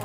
Hi,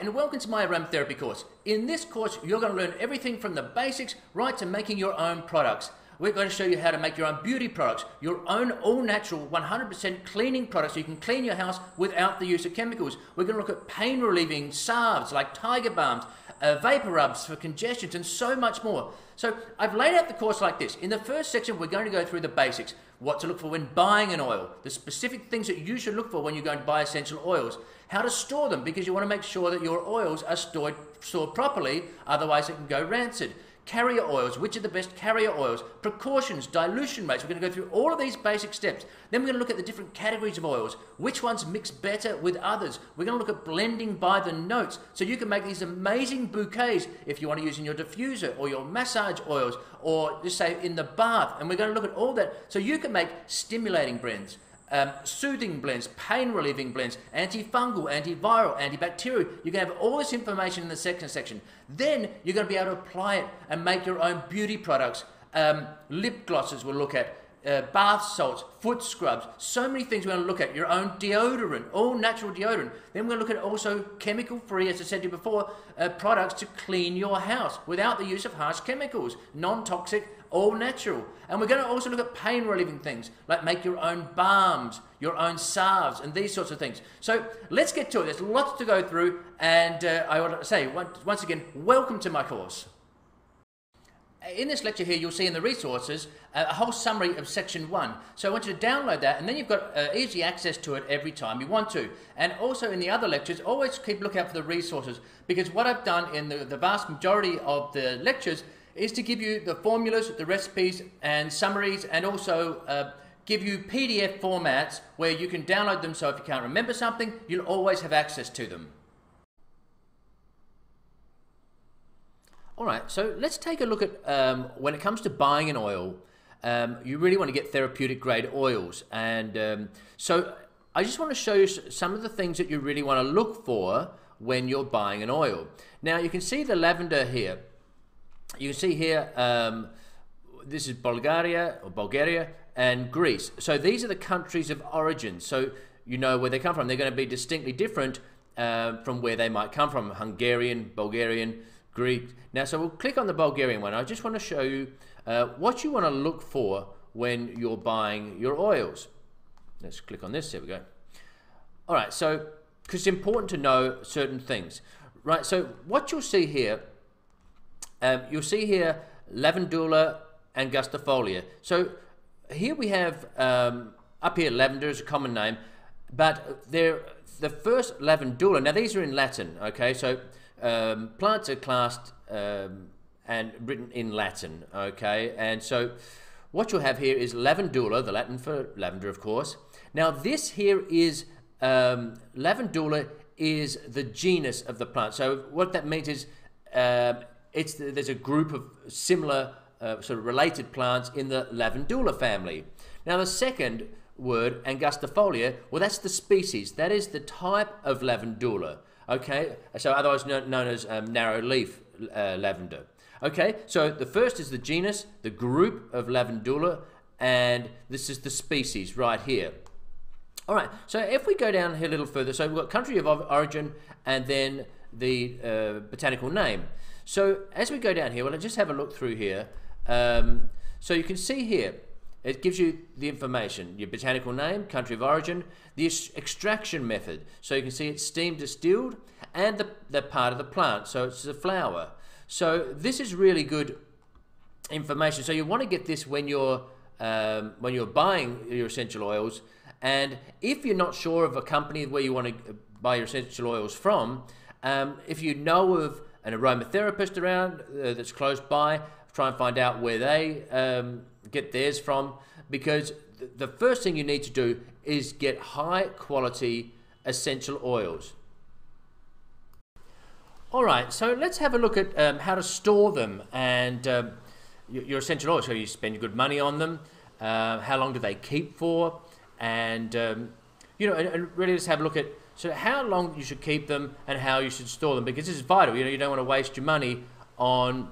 and welcome to my aromatherapy course. In this course, you're going to learn everything from the basics right to making your own products. We're going to show you how to make your own beauty products, your own all-natural, 100% cleaning products so you can clean your house without the use of chemicals. We're going to look at pain-relieving salves like tiger balms, vapor rubs for congestions, and so much more. So I've laid out the course like this. In the first section, we're going to go through the basics, what to look for when buying an oil, the specific things that you should look for when you're going to buy essential oils, how to store them because you want to make sure that your oils are stored properly, otherwise it can go rancid. Carrier oils, which are the best carrier oils, precautions, dilution rates. We're going to go through all of these basic steps. Then we're going to look at the different categories of oils, which ones mix better with others. We're going to look at blending by the notes so you can make these amazing bouquets if you want to use in your diffuser or your massage oils or just say in the bath. And we're going to look at all that so you can make stimulating blends. Soothing blends, pain-relieving blends, antifungal, antiviral, antibacterial. You can have all this information in the second section. Then you're going to be able to apply it and make your own beauty products. Lip glosses we'll look at, bath salts, foot scrubs, so many things we're going to look at. Your own deodorant, all natural deodorant. Then we're going to look at also chemical-free, as I said to you before, products to clean your house without the use of harsh chemicals, non-toxic, all natural. And we're going to also look at pain-relieving things, like make your own balms, your own salves, and these sorts of things. So let's get to it. There's lots to go through, and I want to say, once again, welcome to my course. In this lecture here, you'll see in the resources a whole summary of section 1. So I want you to download that, and then you've got easy access to it every time you want to. And also in the other lectures, always keep looking out for the resources, because what I've done in the vast majority of the lectures is to give you the formulas, the recipes, and summaries, and also give you PDF formats where you can download them, so if you can't remember something, you'll always have access to them. All right, so let's take a look at when it comes to buying an oil, you really want to get therapeutic grade oils. And so I just want to show you some of the things that you really want to look for when you're buying an oil. Now you can see the lavender here. You can see here, this is Bulgaria and Greece. So these are the countries of origin. So you know where they come from. They're going to be distinctly different from where they might come from. Hungarian, Bulgarian, Greek. Now, so we'll click on the Bulgarian one. I just want to show you what you want to look for when you're buying your oils. Let's click on this. There we go. All right, so because it's important to know certain things. Right, so what you'll see here, lavandula angustifolia. So here we have, up here, lavender is a common name, but they're the first lavandula. Now these are in Latin, okay? So plants are classed and written in Latin, okay? And so what you'll have here is lavandula, the Latin for lavender, of course. Now this here is, lavandula is the genus of the plant. So what that means is, there's a group of similar sort of related plants in the lavandula family. Now the second word, angustifolia, well that's the species. That is the type of lavandula. Okay, so otherwise known as narrow leaf lavender. Okay, so the first is the genus, the group of lavandula, and this is the species right here. All right, so if we go down here a little further, so we've got country of origin and then the botanical name. So as we go down here, well, let's just have a look through here. So you can see here, it gives you the information, your botanical name, country of origin, the extraction method. So you can see it's steam distilled and the part of the plant. So it's a flower. So this is really good information. So you want to get this when you're buying your essential oils. And if you're not sure of a company where you want to buy your essential oils from, if you know of an aromatherapist around that's close by, try and find out where they get theirs from, because the first thing you need to do is get high quality essential oils. All right, so let's have a look at how to store them and your essential oils. So you spend good money on them, how long do they keep for, and and really just have a look at how long you should keep them and how you should store them, because this is vital. You don't want to waste your money on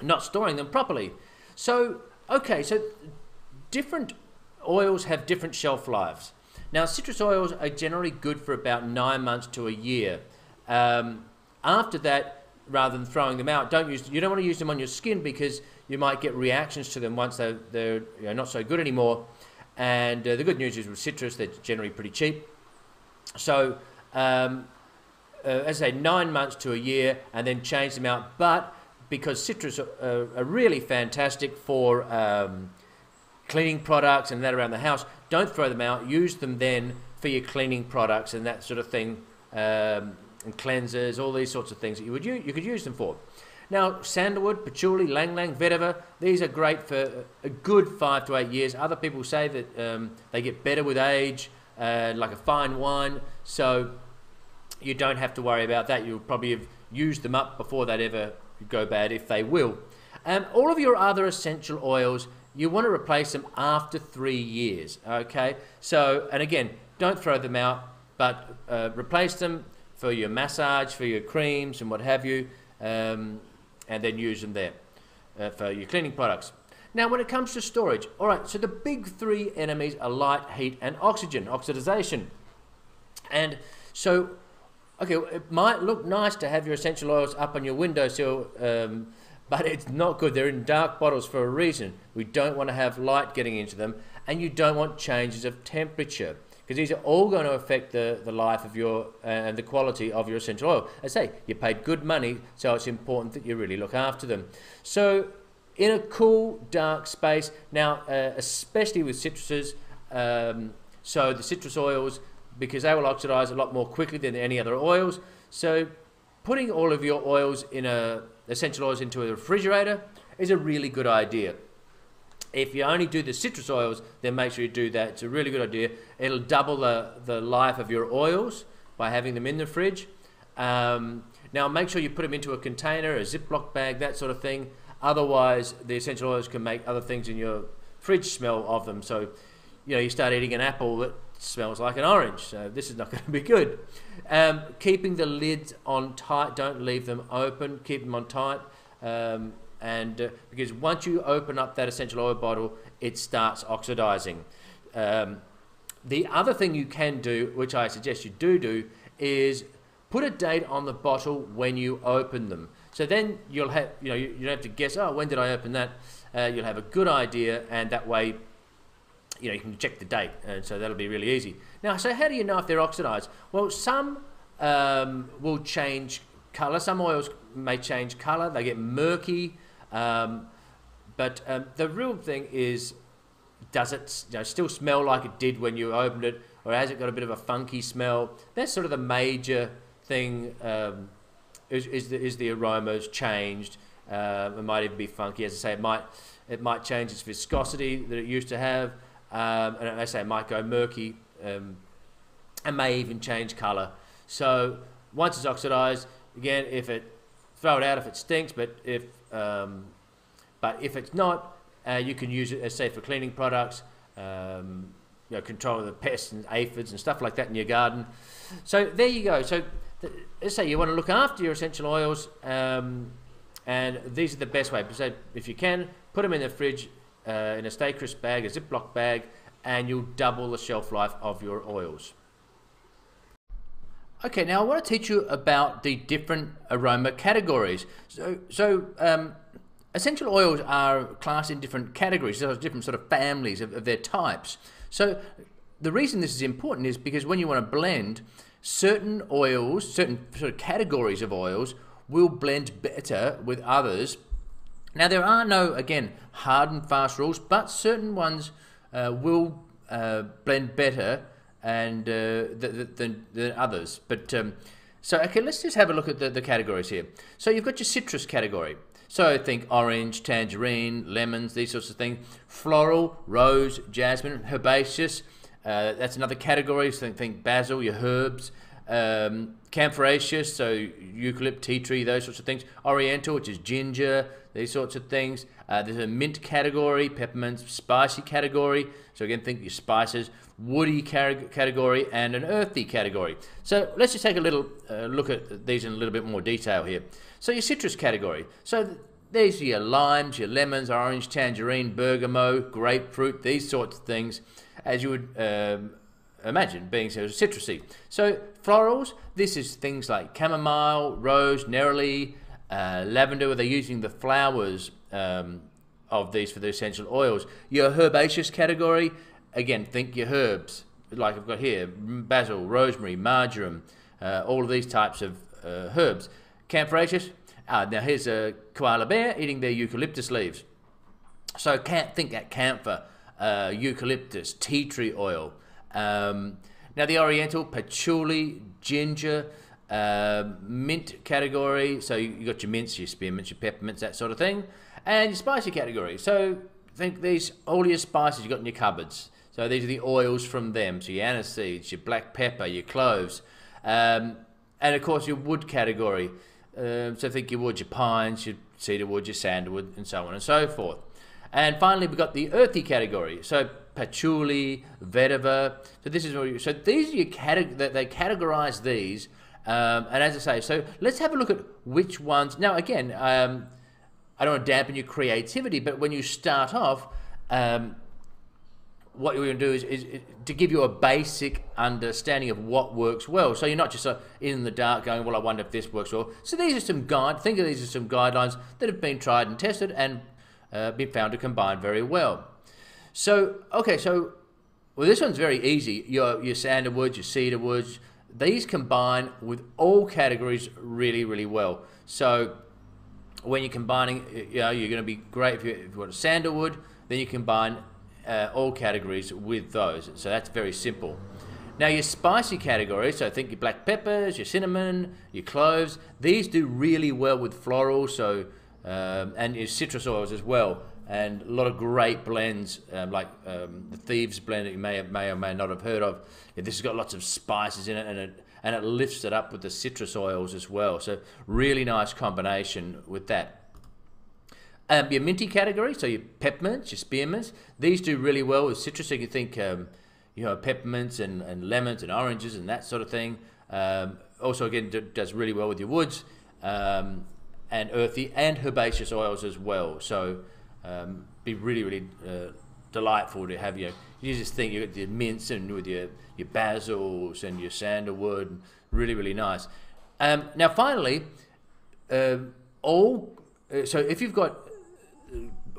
not storing them properly. So different oils have different shelf lives. Now, citrus oils are generally good for about 9 months to a year. After that, rather than throwing them out, you don't want to use them on your skin, because you might get reactions to them once they're not so good anymore. And the good news is with citrus, they're generally pretty cheap. So, as I say, 9 months to a year, and then change them out. But because citrus are really fantastic for cleaning products and that around the house, don't throw them out. Use them then for your cleaning products and that sort of thing, and cleansers, all these sorts of things that you could use them for. Now, sandalwood, patchouli, lang-lang, vetiver, these are great for a good 5 to 8 years. Other people say that they get better with age, like a fine wine, so you don't have to worry about that. You'll probably have used them up before they'd ever go bad, if they will. All of your other essential oils, you want to replace them after 3 years, okay? So, and again, don't throw them out, but replace them for your massage, for your creams and what have you, and then use them there for your cleaning products. Now, when it comes to storage, all right, so the big 3 enemies are light, heat, and oxidization. And so, okay, it might look nice to have your essential oils up on your windowsill, but it's not good. They're in dark bottles for a reason. We don't want to have light getting into them, and you don't want changes of temperature, because these are all going to affect the life of your and the quality of your essential oil. As I say, you paid good money, so it's important that you really look after them. So in a cool, dark space, now especially with citruses, so the citrus oils, because they will oxidize a lot more quickly than any other oils, so putting all of your oils essential oils into a refrigerator is a really good idea. If you only do the citrus oils, then make sure you do that. It's a really good idea. It'll double the life of your oils by having them in the fridge. Now, make sure you put them into a container, a Ziploc bag, that sort of thing. Otherwise, the essential oils can make other things in your fridge smell of them. So, you start eating an apple that smells like an orange. So this is not going to be good. Keeping the lids on tight. Don't leave them open. Keep them on tight. Because once you open up that essential oil bottle, it starts oxidizing. The other thing you can do, which I suggest you do, is put a date on the bottle when you open them. So then you'll have, you don't have to guess, oh, when did I open that? You'll have a good idea, and that way, you can check the date, and so that'll be really easy. Now, so how do you know if they're oxidized? Well, some will change color. Some oils may change color. They get murky. But the real thing is, does it still smell like it did when you opened it, or has it got a bit of a funky smell? That's sort of the major thing. Is the aromas changed? It might even be funky. As I say, it might change its viscosity that it used to have, and as I say, it might go murky, and may even change color. So once it's oxidized, again, throw it out if it stinks, but if it's not, you can use it, as say, for cleaning products, controlling the pests and aphids and stuff like that in your garden. So there you go. So let's say you want to look after your essential oils, and these are the best way. So if you can, put them in the fridge in a Stay Crisp bag, a Ziploc bag, and you'll double the shelf life of your oils. Okay, now I want to teach you about the different aroma categories. So essential oils are classed in different categories, so different sort of families of their types. So the reason this is important is because when you want to blend, certain oils, certain sort of categories of oils will blend better with others. Now, there are no, again, hard and fast rules, but certain ones will blend better and than others. But so okay, let's just have a look at the categories here. So you've got your citrus category. So think orange, tangerine, lemons, these sorts of things. Floral, rose, jasmine, herbaceous. That's another category. So think basil, your herbs. Camphoraceous, so eucalypt, tea tree, those sorts of things. Oriental, which is ginger, these sorts of things. There's a mint category, peppermint, spicy category. So again, think your spices, woody category, and an earthy category. So let's just take a little look at these in a little bit more detail here. So your citrus category. So these are your limes, your lemons, orange, tangerine, bergamot, grapefruit, these sorts of things, as you would imagine being so citrusy. So florals, this is things like chamomile, rose, neroli, lavender, where they're using the flowers of these for the essential oils. Your herbaceous category, again, think your herbs, like I've got here, basil, rosemary, marjoram, all of these types of herbs. Camphoraceous, now here's a koala bear eating their eucalyptus leaves. So think that camphor, eucalyptus, tea tree oil. Now the Oriental, patchouli, ginger, mint category, so you got your mints, your spearmints, your peppermints, that sort of thing, and your spicy category. So think these, all your spices you got in your cupboards. So these are the oils from them. So your anise seeds, your black pepper, your cloves, and of course your wood category. So think your wood, your pines, your cedar wood, your sandalwood, and so on and so forth. And finally, we've got the earthy category. So patchouli, vetiver. So this is so these are your they categorize these. And as I say, so let's have a look at which ones. Now, again, I don't want to dampen your creativity, but when you start off, what you're going to do is to give you a basic understanding of what works well. So you're not just in the dark going, well, I wonder if this works well. So these are some think of these as some guidelines that have been tried and tested and been found to combine very well. So, okay, well, this one's very easy. Your sandalwoods, your cedar woods, these combine with all categories really, really well. So when you're combining, you're going to be great if you want a sandalwood, then you combine all categories with those. So that's very simple. Now your spicy category, so think your black peppers, your cinnamon, your cloves, these do really well with floral, so and your citrus oils as well. And a lot of great blends, like the Thieves blend that you may or may not have heard of. Yeah, this has got lots of spices in it, and it lifts it up with the citrus oils as well. So really nice combination with that. Your minty category, so your peppermints, your spearmints, these do really well with citrus. So you can think, peppermints and lemons and oranges and that sort of thing. Also, again, does really well with your woods and earthy and herbaceous oils as well. So be really, really delightful to have you just think you got your mints and with your basils and your sandalwood, really, really nice. Now, finally, so if you've got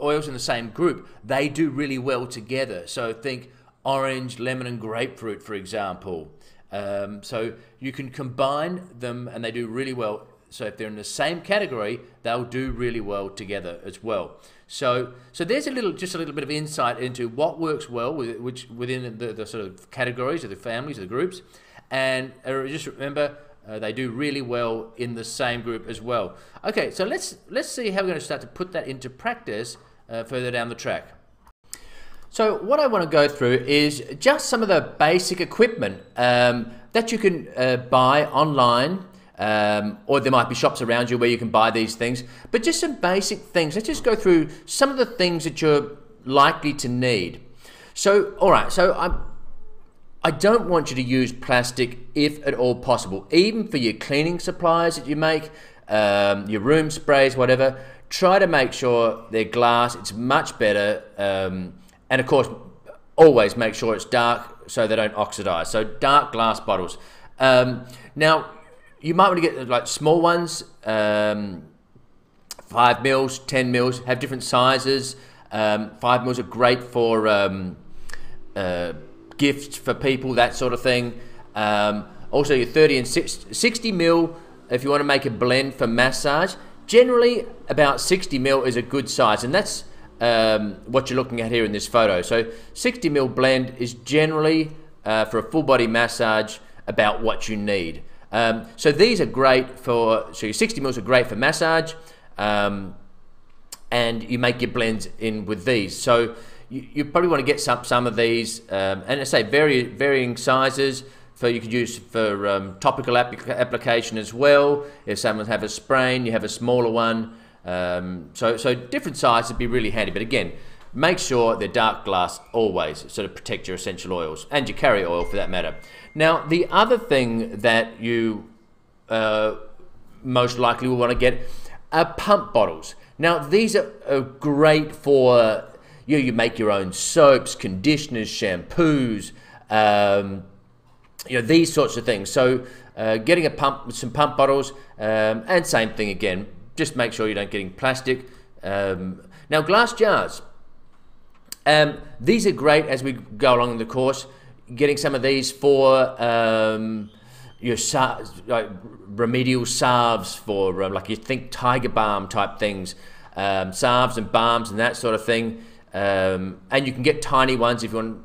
oils in the same group, they do really well together. So think orange, lemon, and grapefruit, for example. So you can combine them, and they do really well. So if they're in the same category, they'll do really well together as well. So there's just a little bit of insight into what works well within the sort of categories of the families, of the groups, and just remember they do really well in the same group as well. Okay, so let's see how we're going to start to put that into practice further down the track. So what I want to go through is just some of the basic equipment that you can buy online. Or there might be shops around you where you can buy these things, but just some basic things. Let's just go through some of the things that you're likely to need. So, all right, so I don't want you to use plastic if at all possible, even for your cleaning supplies that you make, your room sprays, whatever. Try to make sure they're glass. It's much better, and of course, always make sure it's dark so they don't oxidize. So dark glass bottles. Now, you might want to get like small ones, 5 mils, 10 mils, have different sizes. 5 mils are great for gifts for people, that sort of thing. Also your 30 and 60 mil, if you want to make a blend for massage. Generally about 60 mil is a good size, and that's what you're looking at here in this photo. So 60 mil blend is generally for a full body massage about what you need. So these are great so your 60 mils are great for massage, and you make your blends in with these. So you probably want to get some of these, and I say varying sizes. So you could use for topical application as well. If someone have a sprain, you have a smaller one. So different sizes would be really handy. But again, make sure they're dark glass always, sort of protect your essential oils and your carrier oil for that matter. Now, the other thing that you most likely will want to get are pump bottles. Now, these are great for, you make your own soaps, conditioners, shampoos, these sorts of things. So getting some pump bottles, and same thing again, just make sure you don't get in plastic. Now, glass jars. These are great as we go along in the course. Getting some of these for your remedial salves for like you think tiger balm type things, salves and balms and that sort of thing. And you can get tiny ones if you want,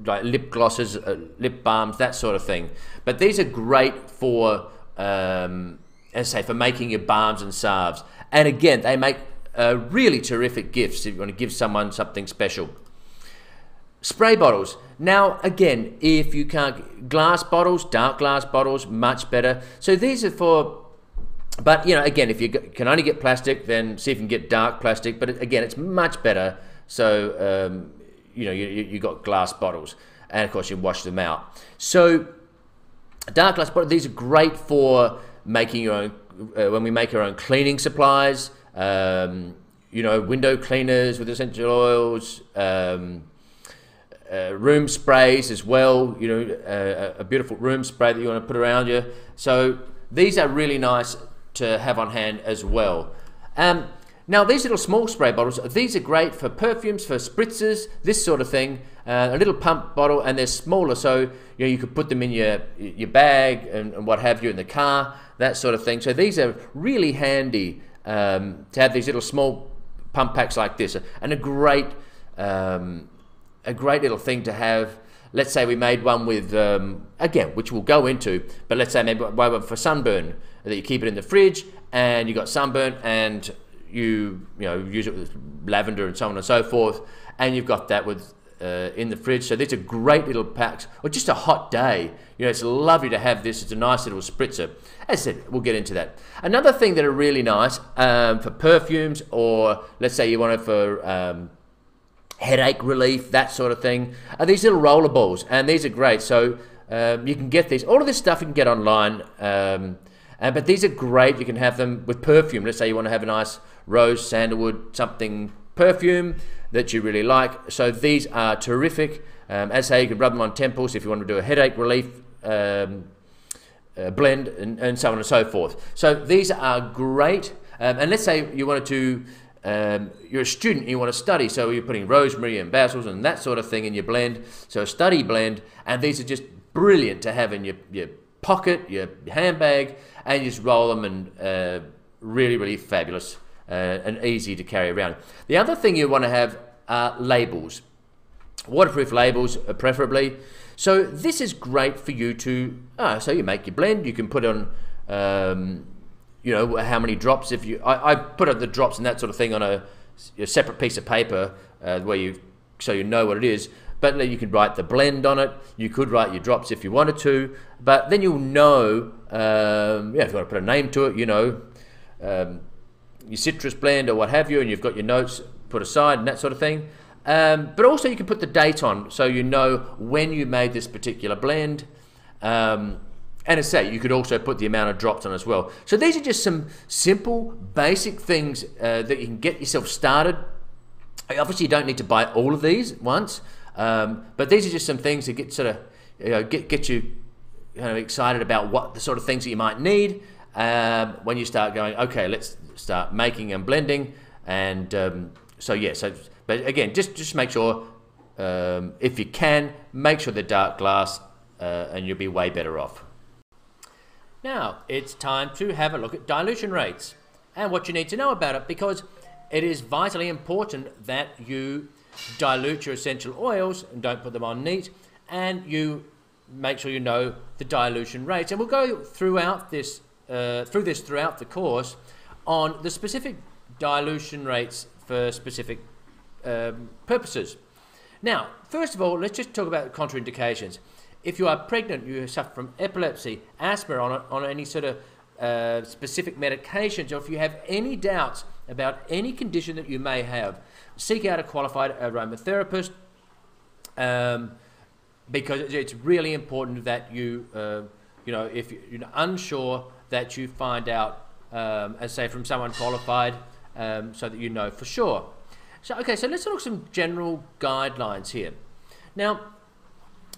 like lip glosses, lip balms, that sort of thing. But these are great for, as I say, for making your balms and salves. And again, they make really terrific gifts if you want to give someone something special. Spray bottles. Now, again, if you can't, glass bottles, dark glass bottles, much better. So these are for, but again, if you can only get plastic, then see if you can get dark plastic. But again, it's much better. So, you got glass bottles, and of course you wash them out. So dark glass bottles, these are great for making your own, when we make our own cleaning supplies, window cleaners with essential oils, room sprays as well, a beautiful room spray that you want to put around you. So these are really nice to have on hand as well. Now these little small spray bottles, these are great for perfumes, for spritzers, this sort of thing. A little pump bottle, and they're smaller, so you could put them in your bag and what have you, in the car, that sort of thing. So these are really handy to have these little small pump packs like this, and a great little thing to have. Let's say we made one with, again, which we'll go into, but let's say maybe one for sunburn, that you keep it in the fridge, and you got sunburn, and you use it with lavender and so on and so forth, and you've got that with in the fridge. So these are great little packs, or just a hot day. It's lovely to have this. It's a nice little spritzer. As I said, we'll get into that. Another thing that are really nice for perfumes, or let's say you want it for headache relief, that sort of thing, are these little roller balls, and these are great. So you can get these. All of this stuff you can get online, but these are great. You can have them with perfume. Let's say you want to have a nice rose, sandalwood, something perfume that you really like. So these are terrific. As I say, you can rub them on temples if you want to do a headache relief blend, and so on and so forth. So these are great. And let's say you wanted to, you're a student and you want to study, so you're putting rosemary and basils and that sort of thing in your blend. So a study blend, and these are just brilliant to have in your pocket, your handbag, and you just roll them, and really, really fabulous and easy to carry around. The other thing you want to have are labels, waterproof labels preferably. So this is great for you to, so you make your blend, you can put on, how many drops. If you, I put up the drops and that sort of thing on a separate piece of paper so you know what it is. But you could write the blend on it. You could write your drops if you wanted to. But then you'll know, if you want to put a name to it, your citrus blend or what have you, and you've got your notes put aside and that sort of thing. But also you can put the date on, so you know when you made this particular blend. And as I say, you could also put the amount of drops on as well. So these are just some simple, basic things that you can get yourself started. Obviously, you don't need to buy all of these at once, but these are just some things that get sort of get you excited about what the sort of things that you might need when you start going. Okay, let's start making and blending, and but again, just make sure if you can, make sure they're dark glass, and you'll be way better off. Now it's time to have a look at dilution rates and what you need to know about it, because it is vitally important that you dilute your essential oils and don't put them on neat, and you make sure you know the dilution rates. And we'll go throughout this throughout the course on the specific dilution rates for specific purposes. Now, first of all, let's just talk about contraindications. If you are pregnant, you suffer from epilepsy, asthma, on any sort of specific medications, or if you have any doubts about any condition that you may have, seek out a qualified aromatherapist, because it's really important that you, if you're unsure, that you find out, as say, from someone qualified, so that you know for sure. So, okay, so let's look at some general guidelines here. Now,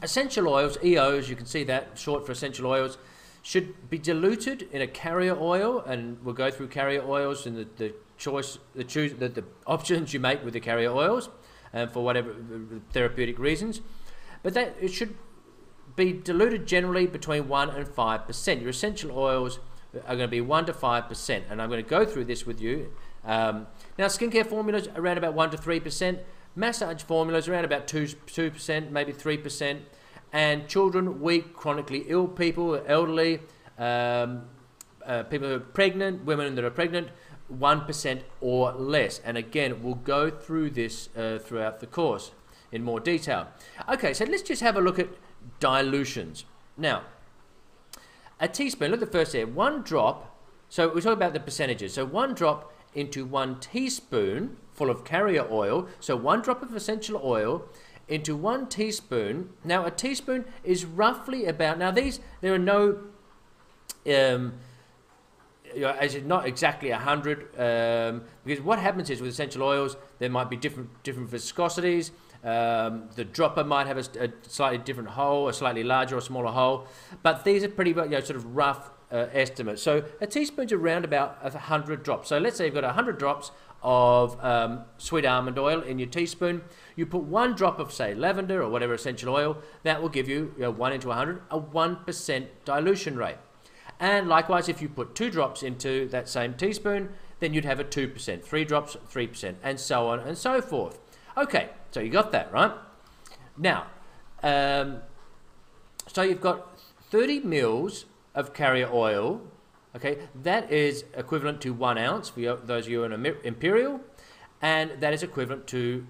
essential oils, EOs, you can see that, short for essential oils, should be diluted in a carrier oil, and we'll go through carrier oils and the options you make with the carrier oils, for whatever therapeutic reasons. But that it should be diluted generally between 1 and 5%. Your essential oils are going to be 1 to 5%, and I'm going to go through this with you. Now, skincare formulas around about 1 to 3%, massage formulas around about 2%, maybe 3%, and children, weak, chronically ill people, elderly, people who are pregnant, women that are pregnant, 1% or less. And again, we'll go through this throughout the course in more detail. Okay, so let's just have a look at dilutions. Now, a teaspoon, look at the first here, 1 drop, so we're talking about the percentages, so 1 drop into 1 teaspoon full of carrier oil, so 1 drop of essential oil into 1 teaspoon. Now, a teaspoon is roughly about, now these, there are no, as in not exactly 100, because what happens is with essential oils, there might be different viscosities. The dropper might have a slightly different hole, a slightly larger or smaller hole, but these are pretty, sort of rough estimates. So a teaspoon's around about 100 drops. So let's say you've got 100 drops of sweet almond oil in your teaspoon. You put 1 drop of, say, lavender or whatever essential oil. That will give you, 1 into 100, a 1% dilution rate. And likewise, if you put 2 drops into that same teaspoon, then you'd have a 2%, 3 drops, 3%, and so on and so forth. Okay, so you got that, right? Now, so you've got 30 mils of carrier oil. Okay, that is equivalent to 1 ounce for those of you in imperial, and that is equivalent to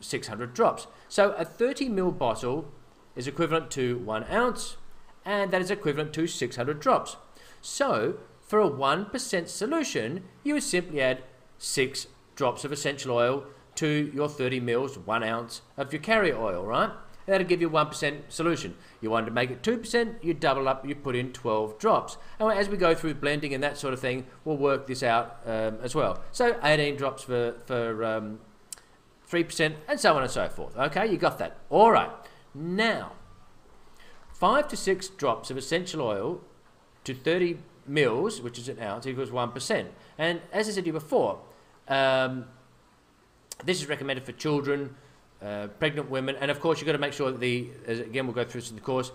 600 drops. So a 30 ml bottle is equivalent to 1 ounce, and that is equivalent to 600 drops. So for a 1% solution, you would simply add 6 drops of essential oil to your 30 mils, 1 ounce of your carrier oil, right? That'll give you 1% solution. You want to make it 2%, you double up, you put in 12 drops. And as we go through blending and that sort of thing, we'll work this out as well. So 18 drops for 3%, and so on and so forth. Okay, you got that. All right. Now, 5 to 6 drops of essential oil to 30 mils, which is an ounce, equals 1%. And as I said to you before, this is recommended for children, pregnant women, and of course you've got to make sure that again we'll go through this in the course,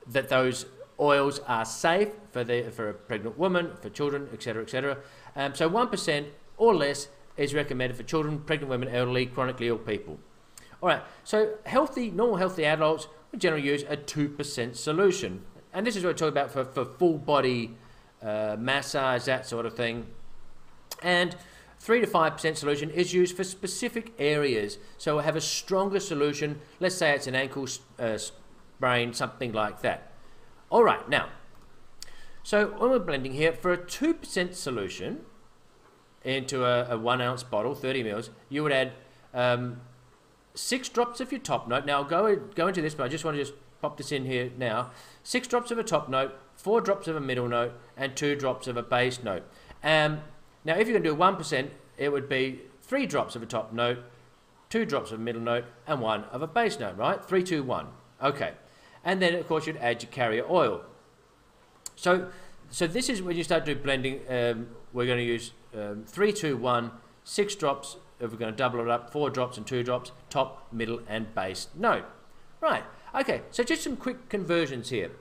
that those oils are safe for a pregnant woman, for children, etc., etc. So 1% or less is recommended for children, pregnant women, elderly, chronically ill people. All right, so normal healthy adults would generally use a 2% solution, and this is what we're talking about for full body massage, that sort of thing. And 3 to 5% solution is used for specific areas. So we'll have a stronger solution. Let's say it's an ankle sprain, something like that. All right, now, so when we're blending here, for a 2% solution into a 1 ounce bottle, 30 mils, you would add 6 drops of your top note. Now, I'll go into this, but I just want to pop this in here now. 6 drops of a top note, 4 drops of a middle note, and 2 drops of a base note. Now, if you're going to do 1%, it would be 3 drops of a top note, 2 drops of a middle note, and 1 of a base note, right? 3, 2, 1. Okay. And then, of course, you'd add your carrier oil. So this is when you start doing blending. We're going to use 3, 2, 1, 6 drops. If we're going to double it up, 4 drops and 2 drops, top, middle, and base note. Right. Okay. So just some quick conversions here.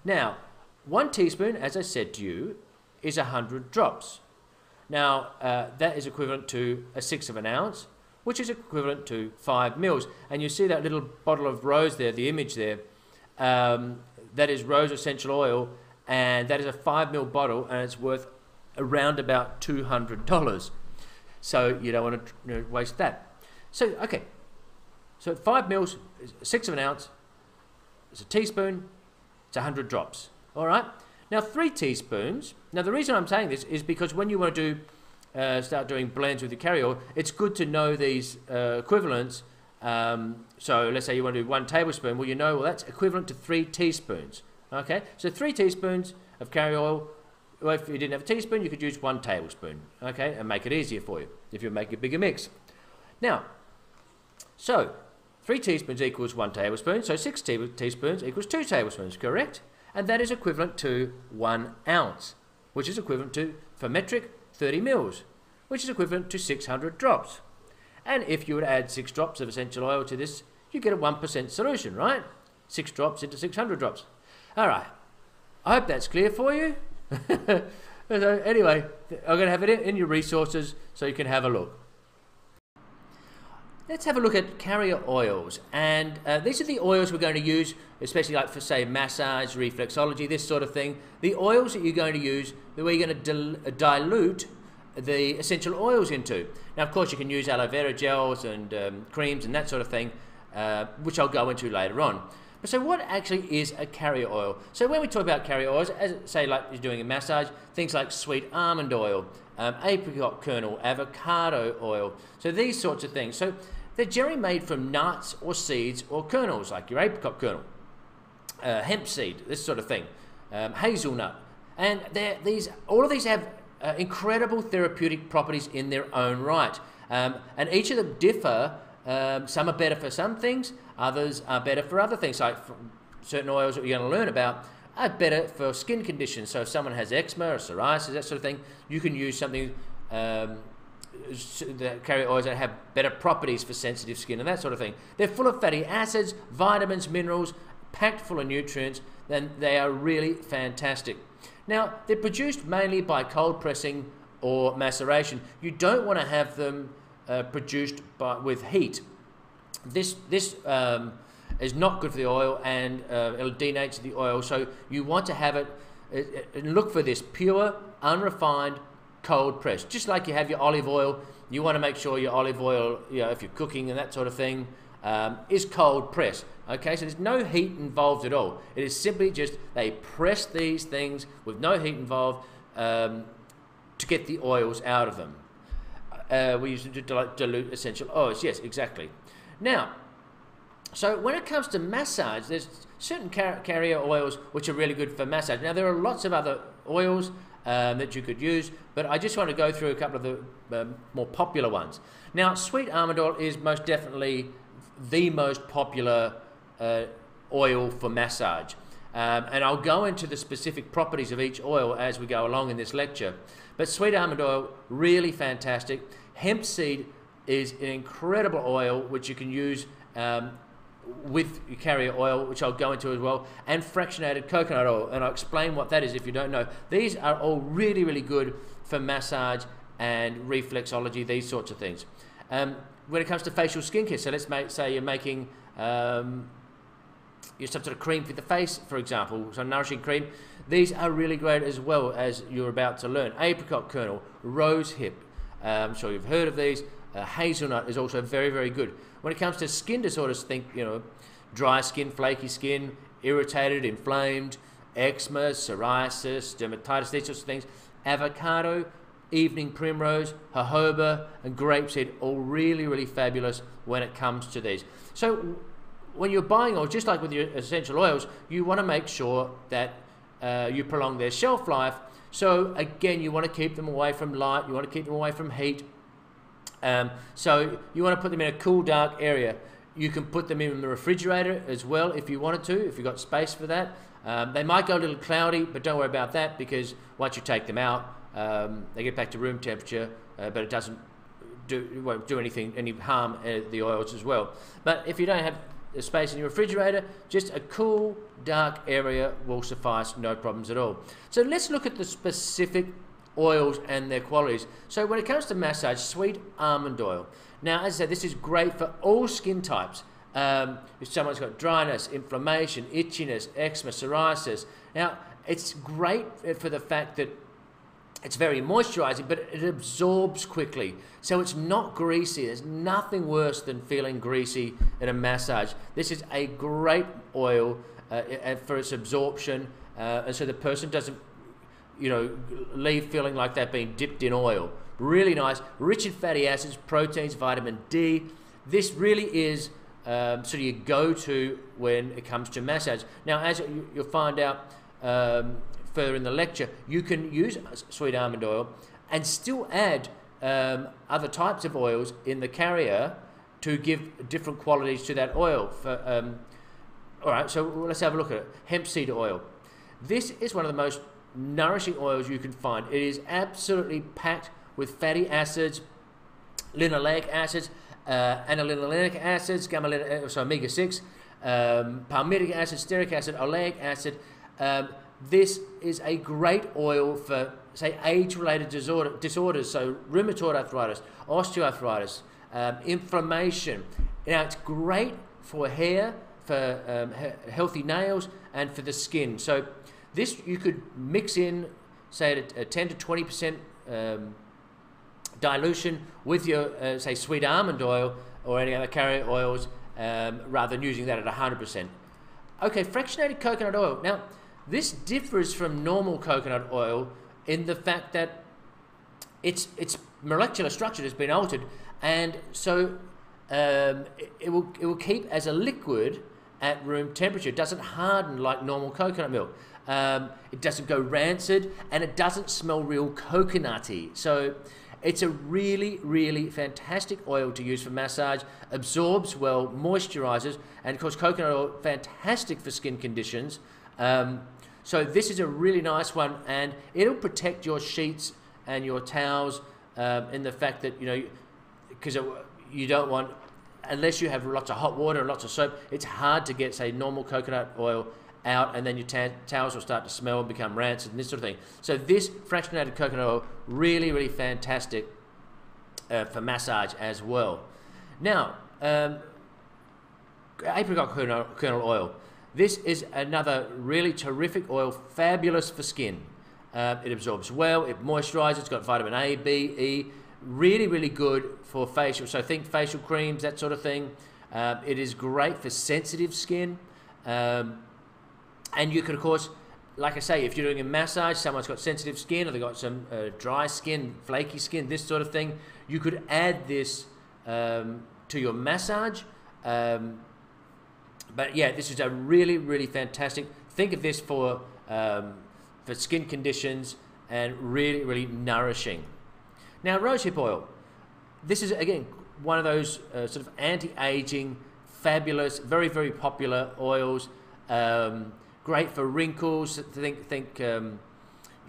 Now, 1 teaspoon, as I said to you, is 100 drops. Now, that is equivalent to a 1/6 of an ounce, which is equivalent to 5 mils. And you see that little bottle of rose there, the image there, that is rose essential oil, and that is a 5 ml bottle, and it's worth around about $200. So you don't want to waste that. So, okay. So 5 mils, 1/6 of an ounce, it's a teaspoon, it's 100 drops. All right? Now, 3 teaspoons. Now, the reason I'm saying this is because when you want to do start doing blends with your carrier oil, it's good to know these equivalents. So let's say you want to do 1 tablespoon. Well, well, that's equivalent to 3 teaspoons. Okay, so 3 teaspoons of carrier oil. Well, if you didn't have a teaspoon, you could use 1 tablespoon. Okay, and make it easier for you if you make a bigger mix. Now, so 3 teaspoons equals 1 tablespoon. So 6 teaspoons equals 2 tablespoons, correct? And that is equivalent to 1 ounce, which is equivalent to, for metric, 30 mils, which is equivalent to 600 drops. And if you would add 6 drops of essential oil to this, you get a 1% solution, right? 6 drops into 600 drops. All right. I hope that's clear for you. So anyway, I'm going to have it in your resources so you can have a look. Let's have a look at carrier oils, and these are the oils we're going to use, especially like for, say, massage, reflexology, this sort of thing. The oils that you're going to use, that we're going to dilute the essential oils into. Now, of course, you can use aloe vera gels and creams and that sort of thing, which I'll go into later on. But so what actually is a carrier oil? So when we talk about carrier oils, as say like you're doing a massage, things like sweet almond oil, apricot kernel, avocado oil, so these sorts of things. So they're generally made from nuts or seeds or kernels, like your apricot kernel, hemp seed, this sort of thing, hazelnut. And all of these have incredible therapeutic properties in their own right. And each of them differ. Some are better for some things, others are better for other things. Like certain oils that you're going to learn about are better for skin conditions. So if someone has eczema or psoriasis, that sort of thing, you can use something, the carrier oils that have better properties for sensitive skin and that sort of thing. They're full of fatty acids, vitamins, minerals, packed full of nutrients, and they are really fantastic. Now, they're produced mainly by cold pressing or maceration. You don't want to have them produced with heat. This is not good for the oil, and it'll denature the oil. So you want to have it, look for this pure, unrefined, cold press. Just like you have your olive oil, you want to make sure your olive oil, if you're cooking and that sort of thing, is cold press. Okay, so there's no heat involved at all. It is simply just they press these things with no heat involved to get the oils out of them. We use them to dilute essential oils. Yes, exactly. Now, so when it comes to massage, there's certain carrier oils which are really good for massage. Now, there are lots of other oils that you could use, but I just want to go through a couple of the more popular ones. Now, sweet almond oil is most definitely the most popular oil for massage. And I'll go into the specific properties of each oil as we go along in this lecture. But sweet almond oil, really fantastic. Hempseed is an incredible oil which you can use with your carrier oil, which I'll go into as well, and fractionated coconut oil, and I'll explain what that is if you don't know. These are all really, really good for massage and reflexology, these sorts of things. When it comes to facial skincare, so let's say you're making some sort of cream for the face, for example, some nourishing cream. These are really great as well, as you're about to learn. Apricot kernel, rosehip, I'm sure you've heard of these. Hazelnut is also very, very good. When it comes to skin disorders, think, dry skin, flaky skin, irritated, inflamed, eczema, psoriasis, dermatitis, these sorts of things. Avocado, evening primrose, jojoba, and grapeseed, all really, really fabulous when it comes to these. So when you're buying oil, just like with your essential oils, you want to make sure that you prolong their shelf life. So again, you want to keep them away from light, you want to keep them away from heat. So you want to put them in a cool, dark area. You can put them in the refrigerator as well if you wanted to, if you've got space for that. They might go a little cloudy, but don't worry about that, because once you take them out, they get back to room temperature, but it won't do any harm the oils as well. But if you don't have space in your refrigerator, just a cool, dark area will suffice, no problems at all. So let's look at the specific oils and their qualities. So when it comes to massage, sweet almond oil. Now, as I said, this is great for all skin types. If someone's got dryness, inflammation, itchiness, eczema, psoriasis. Now, it's great for the fact that it's very moisturizing, but it absorbs quickly. So it's not greasy. There's nothing worse than feeling greasy in a massage. This is a great oil for its absorption, and so the person doesn't you know, leave feeling like they've been dipped in oil. Really nice, rich in fatty acids, proteins, vitamin D. This really is sort of your go-to when it comes to massage. Now, as you'll find out further in the lecture, you can use sweet almond oil and still add other types of oils in the carrier to give different qualities to that oil. All right, so let's have a look at it. Hempseed oil. This is one of the most nourishing oils you can find. It is absolutely packed with fatty acids, linoleic acids, analinolenic acids, omega-6, palmitic acid, stearic acid, oleic acid. This is a great oil for, say, age-related disorders, so rheumatoid arthritis, osteoarthritis, inflammation. Now, it's great for hair, for healthy nails, and for the skin. So this you could mix in, say, a 10 to 20% dilution with your, say, sweet almond oil or any other carrier oils, rather than using that at 100%. Okay, fractionated coconut oil. Now, this differs from normal coconut oil in the fact that its molecular structure has been altered, and so it will keep as a liquid at room temperature. It doesn't harden like normal coconut milk. It doesn't go rancid, and it doesn't smell real coconutty. So it's a really, really fantastic oil to use for massage. Absorbs well, moisturizes, and of course coconut oil, fantastic for skin conditions. So this is a really nice one, and it'll protect your sheets and your towels in the fact that, you know, because you don't want, unless you have lots of hot water and lots of soap, it's hard to get, say, normal coconut oil out, and then your towels will start to smell and become rancid and this sort of thing. So this fractionated coconut oil, really, really fantastic for massage as well. Now, apricot kernel oil. This is another really terrific oil, fabulous for skin. It absorbs well, it moisturizes, it's got vitamin A, B, E, really, really good for facial. So think facial creams, that sort of thing. It is great for sensitive skin. And you can, of course, like I say, if you're doing a massage, someone's got sensitive skin or they've got some dry skin, flaky skin, this sort of thing, you could add this to your massage. But yeah, this is a really, really fantastic. Think of this for skin conditions, and really, really nourishing. Now, rosehip oil. This is, again, one of those sort of anti-aging, fabulous, very, very popular oils. Great for wrinkles. Think you've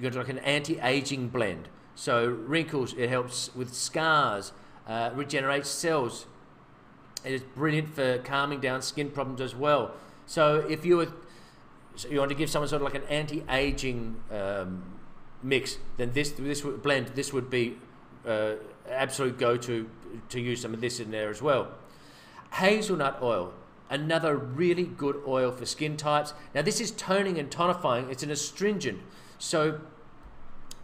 got like an anti-aging blend. So wrinkles, it helps with scars, regenerates cells. It is brilliant for calming down skin problems as well. So if you want to give someone sort of like an anti-aging mix, then this would be absolute go-to to use some of this in there as well. Hazelnut oil, another really good oil for skin types. Now this is toning and tonifying. It's an astringent. So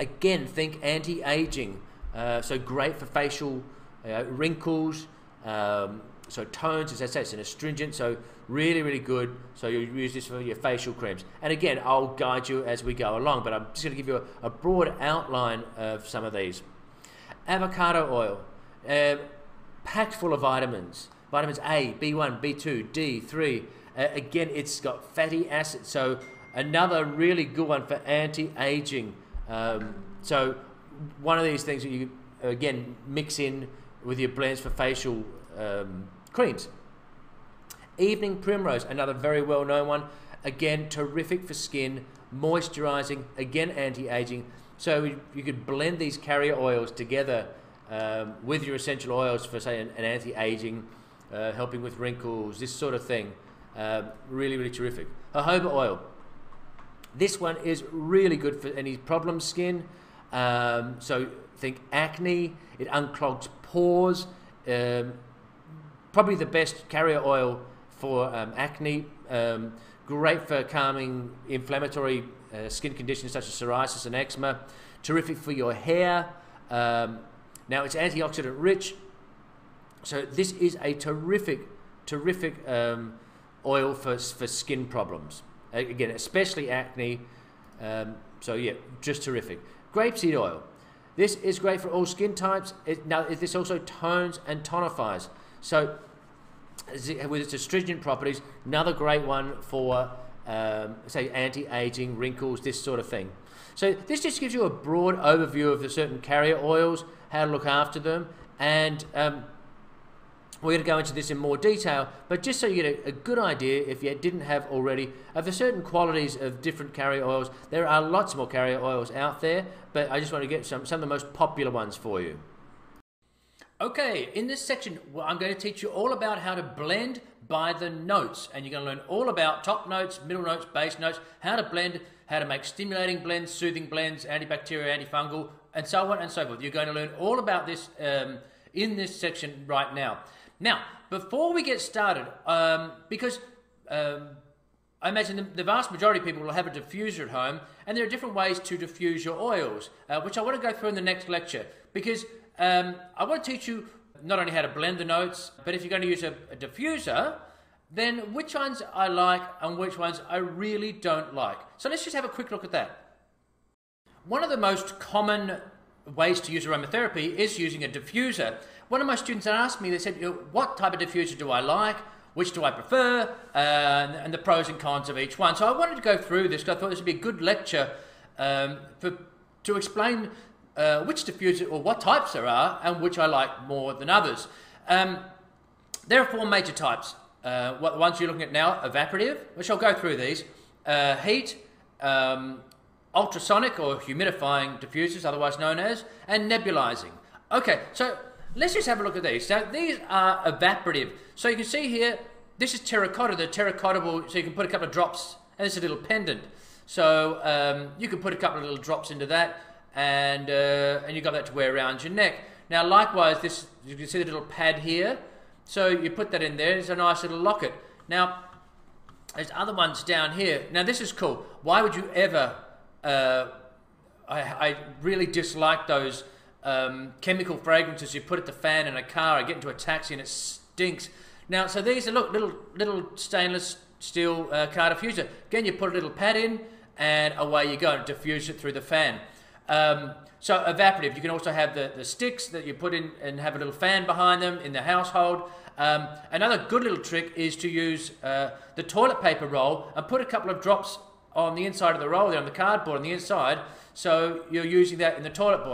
again, think anti-aging. So great for facial wrinkles. So tones, as I say, it's an astringent, so really, really good. So you use this for your facial creams. And again, I'll guide you as we go along, but I'm just going to give you a broad outline of some of these. Avocado oil, packed full of vitamins. Vitamins A, B1, B2, D3. Again, it's got fatty acids, so another really good one for anti-aging. So one of these things that you, again, mix in with your blends for facial creams. Evening primrose, another very well-known one. Again, terrific for skin, moisturizing, again, anti-aging. So you could blend these carrier oils together with your essential oils for, say, an anti-aging, helping with wrinkles, this sort of thing. Really, really terrific. Jojoba oil. This one is really good for any problem skin. So think acne, it unclogs pores. Probably the best carrier oil for acne. Great for calming inflammatory skin conditions such as psoriasis and eczema. Terrific for your hair. Now it's antioxidant rich. So this is a terrific oil for skin problems. Again, especially acne. So yeah, just terrific. Grapeseed oil. This is great for all skin types. Now, this also tones and tonifies. So with its astringent properties, another great one for, say, anti-aging, wrinkles, this sort of thing. So this just gives you a broad overview of the certain carrier oils, how to look after them, and we're going to go into this in more detail, but just so you get a good idea, if you didn't have already, of the certain qualities of different carrier oils. There are lots more carrier oils out there, but I just want to get some of the most popular ones for you. Okay, in this section, I'm going to teach you all about how to blend by the notes, and you're going to learn all about top notes, middle notes, base notes, how to blend, how to make stimulating blends, soothing blends, antibacterial, antifungal, and so on and so forth. You're going to learn all about this in this section right now. Now, before we get started, because I imagine the vast majority of people will have a diffuser at home, and there are different ways to diffuse your oils, which I want to go through in the next lecture, because I want to teach you not only how to blend the notes, but if you're going to use a diffuser, then which ones I like and which ones I really don't like. So let's just have a quick look at that. One of the most common ways to use aromatherapy is using a diffuser. One of my students asked me, they said, what type of diffuser do I like? Which do I prefer? And the pros and cons of each one. So I wanted to go through this because I thought this would be a good lecture to explain which diffuser or what types there are and which I like more than others. There are four major types. What the ones you're looking at now, evaporative, which I'll go through these, heat, ultrasonic or humidifying diffusers, otherwise known as, and nebulizing. Okay, so let's just have a look at these. So these are evaporative. So you can see here, this is terracotta. They're terracottable, so you can put a couple of drops, and it's a little pendant. So you can put a couple of little drops into that, and you've got that to wear around your neck. Now likewise, this, you can see the little pad here. So you put that in there, it's a nice little locket. Now, there's other ones down here. Now this is cool. Why would you ever, I really dislike those chemical fragrances you put at the fan in a car. I get into a taxi and it stinks. Now, so these are, look, little stainless steel car diffuser. Again, you put a little pad in and away you go, and diffuse it through the fan. So evaporative, you can also have the sticks that you put in and have a little fan behind them in the household. Another good little trick is to use the toilet paper roll and put a couple of drops on the inside of the roll there, on the cardboard on the inside, so you're using that in the toilet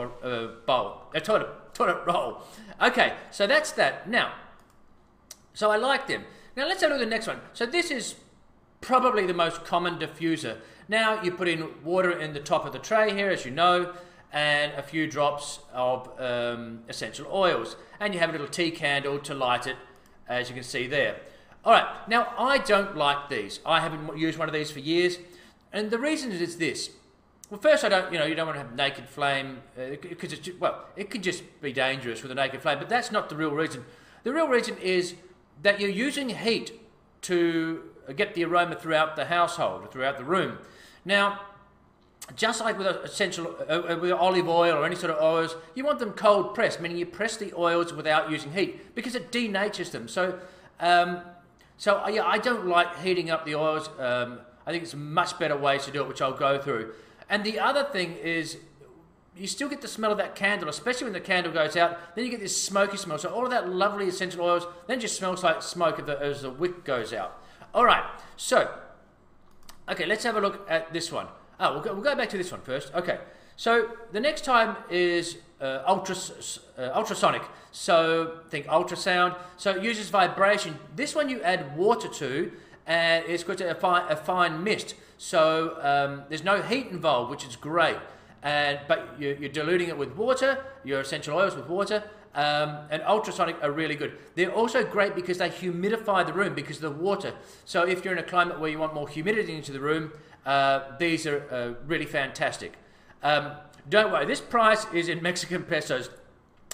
toilet roll. Okay, so that's that. Now, so I like them. Now let's have a look at the next one. So this is probably the most common diffuser. Now you put in water in the top of the tray here, as you know, and a few drops of essential oils, and you have a little tea candle to light it, as you can see there. All right, now I don't like these. I haven't used one of these for years, and the reason is this. Well, first, you don't want to have naked flame, because it could just be dangerous with a naked flame, but that's not the real reason. The real reason is that you're using heat to get the aroma throughout the household, throughout the room. Now, just like with with olive oil or any sort of oils, you want them cold pressed, meaning you press the oils without using heat, because it denatures them. So, yeah, I don't like heating up the oils. I think it's much better ways to do it, which I'll go through. And the other thing is, you still get the smell of that candle, especially when the candle goes out. Then you get this smoky smell. So all of that lovely essential oils then just smells like smoke as the wick goes out. All right, so, okay, let's have a look at this one. Oh, we'll go back to this one first. Okay, so the next time is ultrasonic. So think ultrasound. So it uses vibration. This one you add water to, and it's got a fine mist. So there's no heat involved, which is great. But you're diluting it with water, your essential oils with water, and ultrasonic are really good. They're also great because they humidify the room because of the water. So if you're in a climate where you want more humidity into the room, these are really fantastic. Don't worry, this price is in Mexican pesos.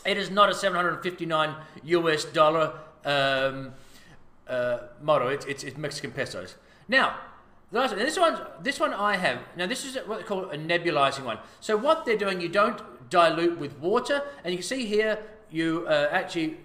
It is not a $759 US model. It's Mexican pesos. Now, this one I have. Now this is what they call a nebulizing one. So what they're doing, you don't dilute with water, and you can see here you actually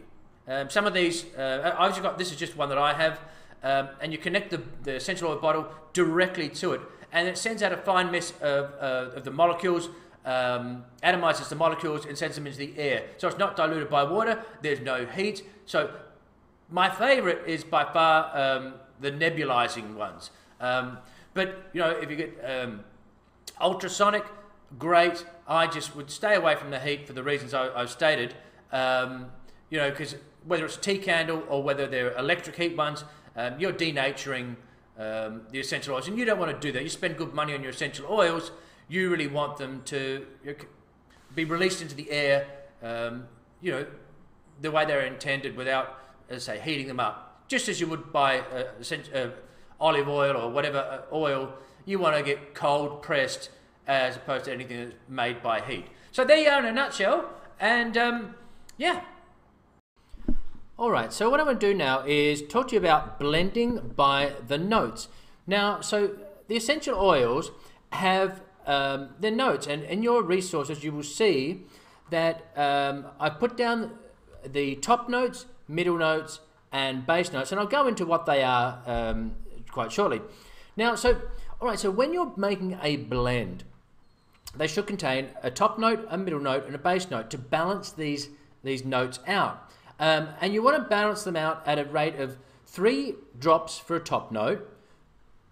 some of these. I've got, this is just one that I have, and you connect the essential oil bottle directly to it, and it sends out a fine mist of the molecules, atomizes the molecules and sends them into the air. So it's not diluted by water, there's no heat. So my favorite is by far the nebulizing ones. But you know, if you get ultrasonic, great. I just would stay away from the heat for the reasons I've stated. You know, because whether it's a tea candle or whether they're electric heat ones, you're denaturing the essential oils, and you don't want to do that. You spend good money on your essential oils. You really want them to be released into the air, you know, the way they're intended, without, as I say, heating them up. Just as you would buy olive oil or whatever oil, you want to get cold pressed as opposed to anything that's made by heat. So there you are in a nutshell, and yeah. Alright, so what I'm going to do now is talk to you about blending by the notes. Now, so the essential oils have their notes, and in your resources you will see that I've put down the top notes, middle notes, and base notes, and I'll go into what they are quite shortly. Now, so, alright, so when you're making a blend, they should contain a top note, a middle note, and a base note to balance these notes out. And you want to balance them out at a rate of 3 drops for a top note,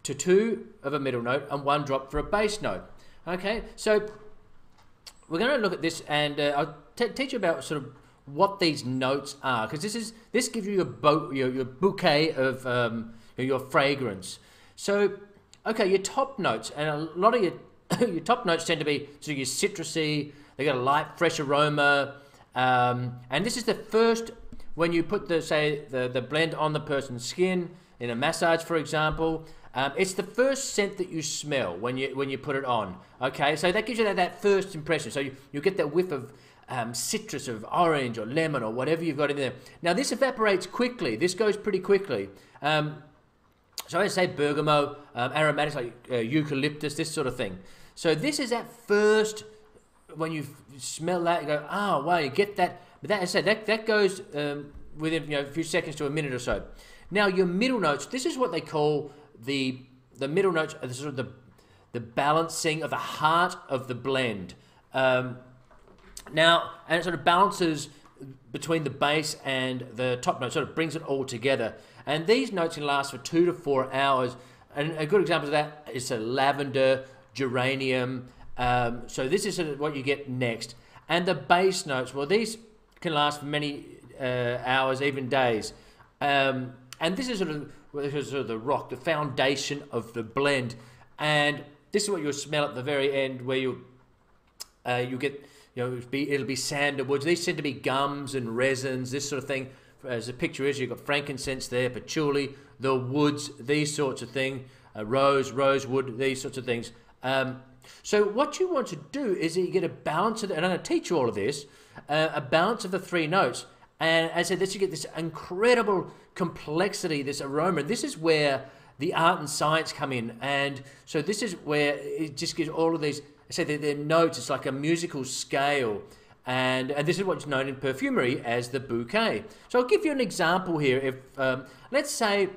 to 2 of a middle note, and 1 drop for a base note. Okay, so we're going to look at this, and I'll teach you about sort of what these notes are, because this gives you your bouquet of your fragrance. So, okay, your top notes, and a lot of your top notes tend to be sort of your citrusy. They got a light, fresh aroma. And this is the first, when you put the blend on the person's skin in a massage, for example, it's the first scent that you smell when you put it on. Okay, so that gives you that first impression. So you get that whiff of citrus, of orange or lemon or whatever you've got in there. Now this evaporates quickly. This goes pretty quickly. So I say bergamot, aromatics like eucalyptus, this sort of thing. So this is that first. When you smell that, you go, oh, wow, you get that. But that, as I said, that goes within a few seconds to a minute or so. Now, your middle notes, this is what they call the middle notes, sort of the balancing of the heart of the blend. Now, and it sort of balances between the base and the top note, sort of brings it all together. And these notes can last for 2 to 4 hours. And a good example of that is lavender, geranium. So this is sort of what you get next. And the base notes, well, these can last for many hours, even days. And this is sort of the rock, the foundation of the blend. And this is what you'll smell at the very end, where you get, it'll be sandalwoods. These tend to be gums and resins, this sort of thing. As the picture is, you've got frankincense there, patchouli, the woods, these sorts of things, rosewood, these sorts of things. So what you want to do is you get a balance of, and I'm going to teach you all of this, a balance of the 3 notes. And as I said, you get this incredible complexity, this aroma. This is where the art and science come in. And so this is where it just gives all of these, I say they're notes, it's like a musical scale. And this is what's known in perfumery as the bouquet. So I'll give you an example here. If let's say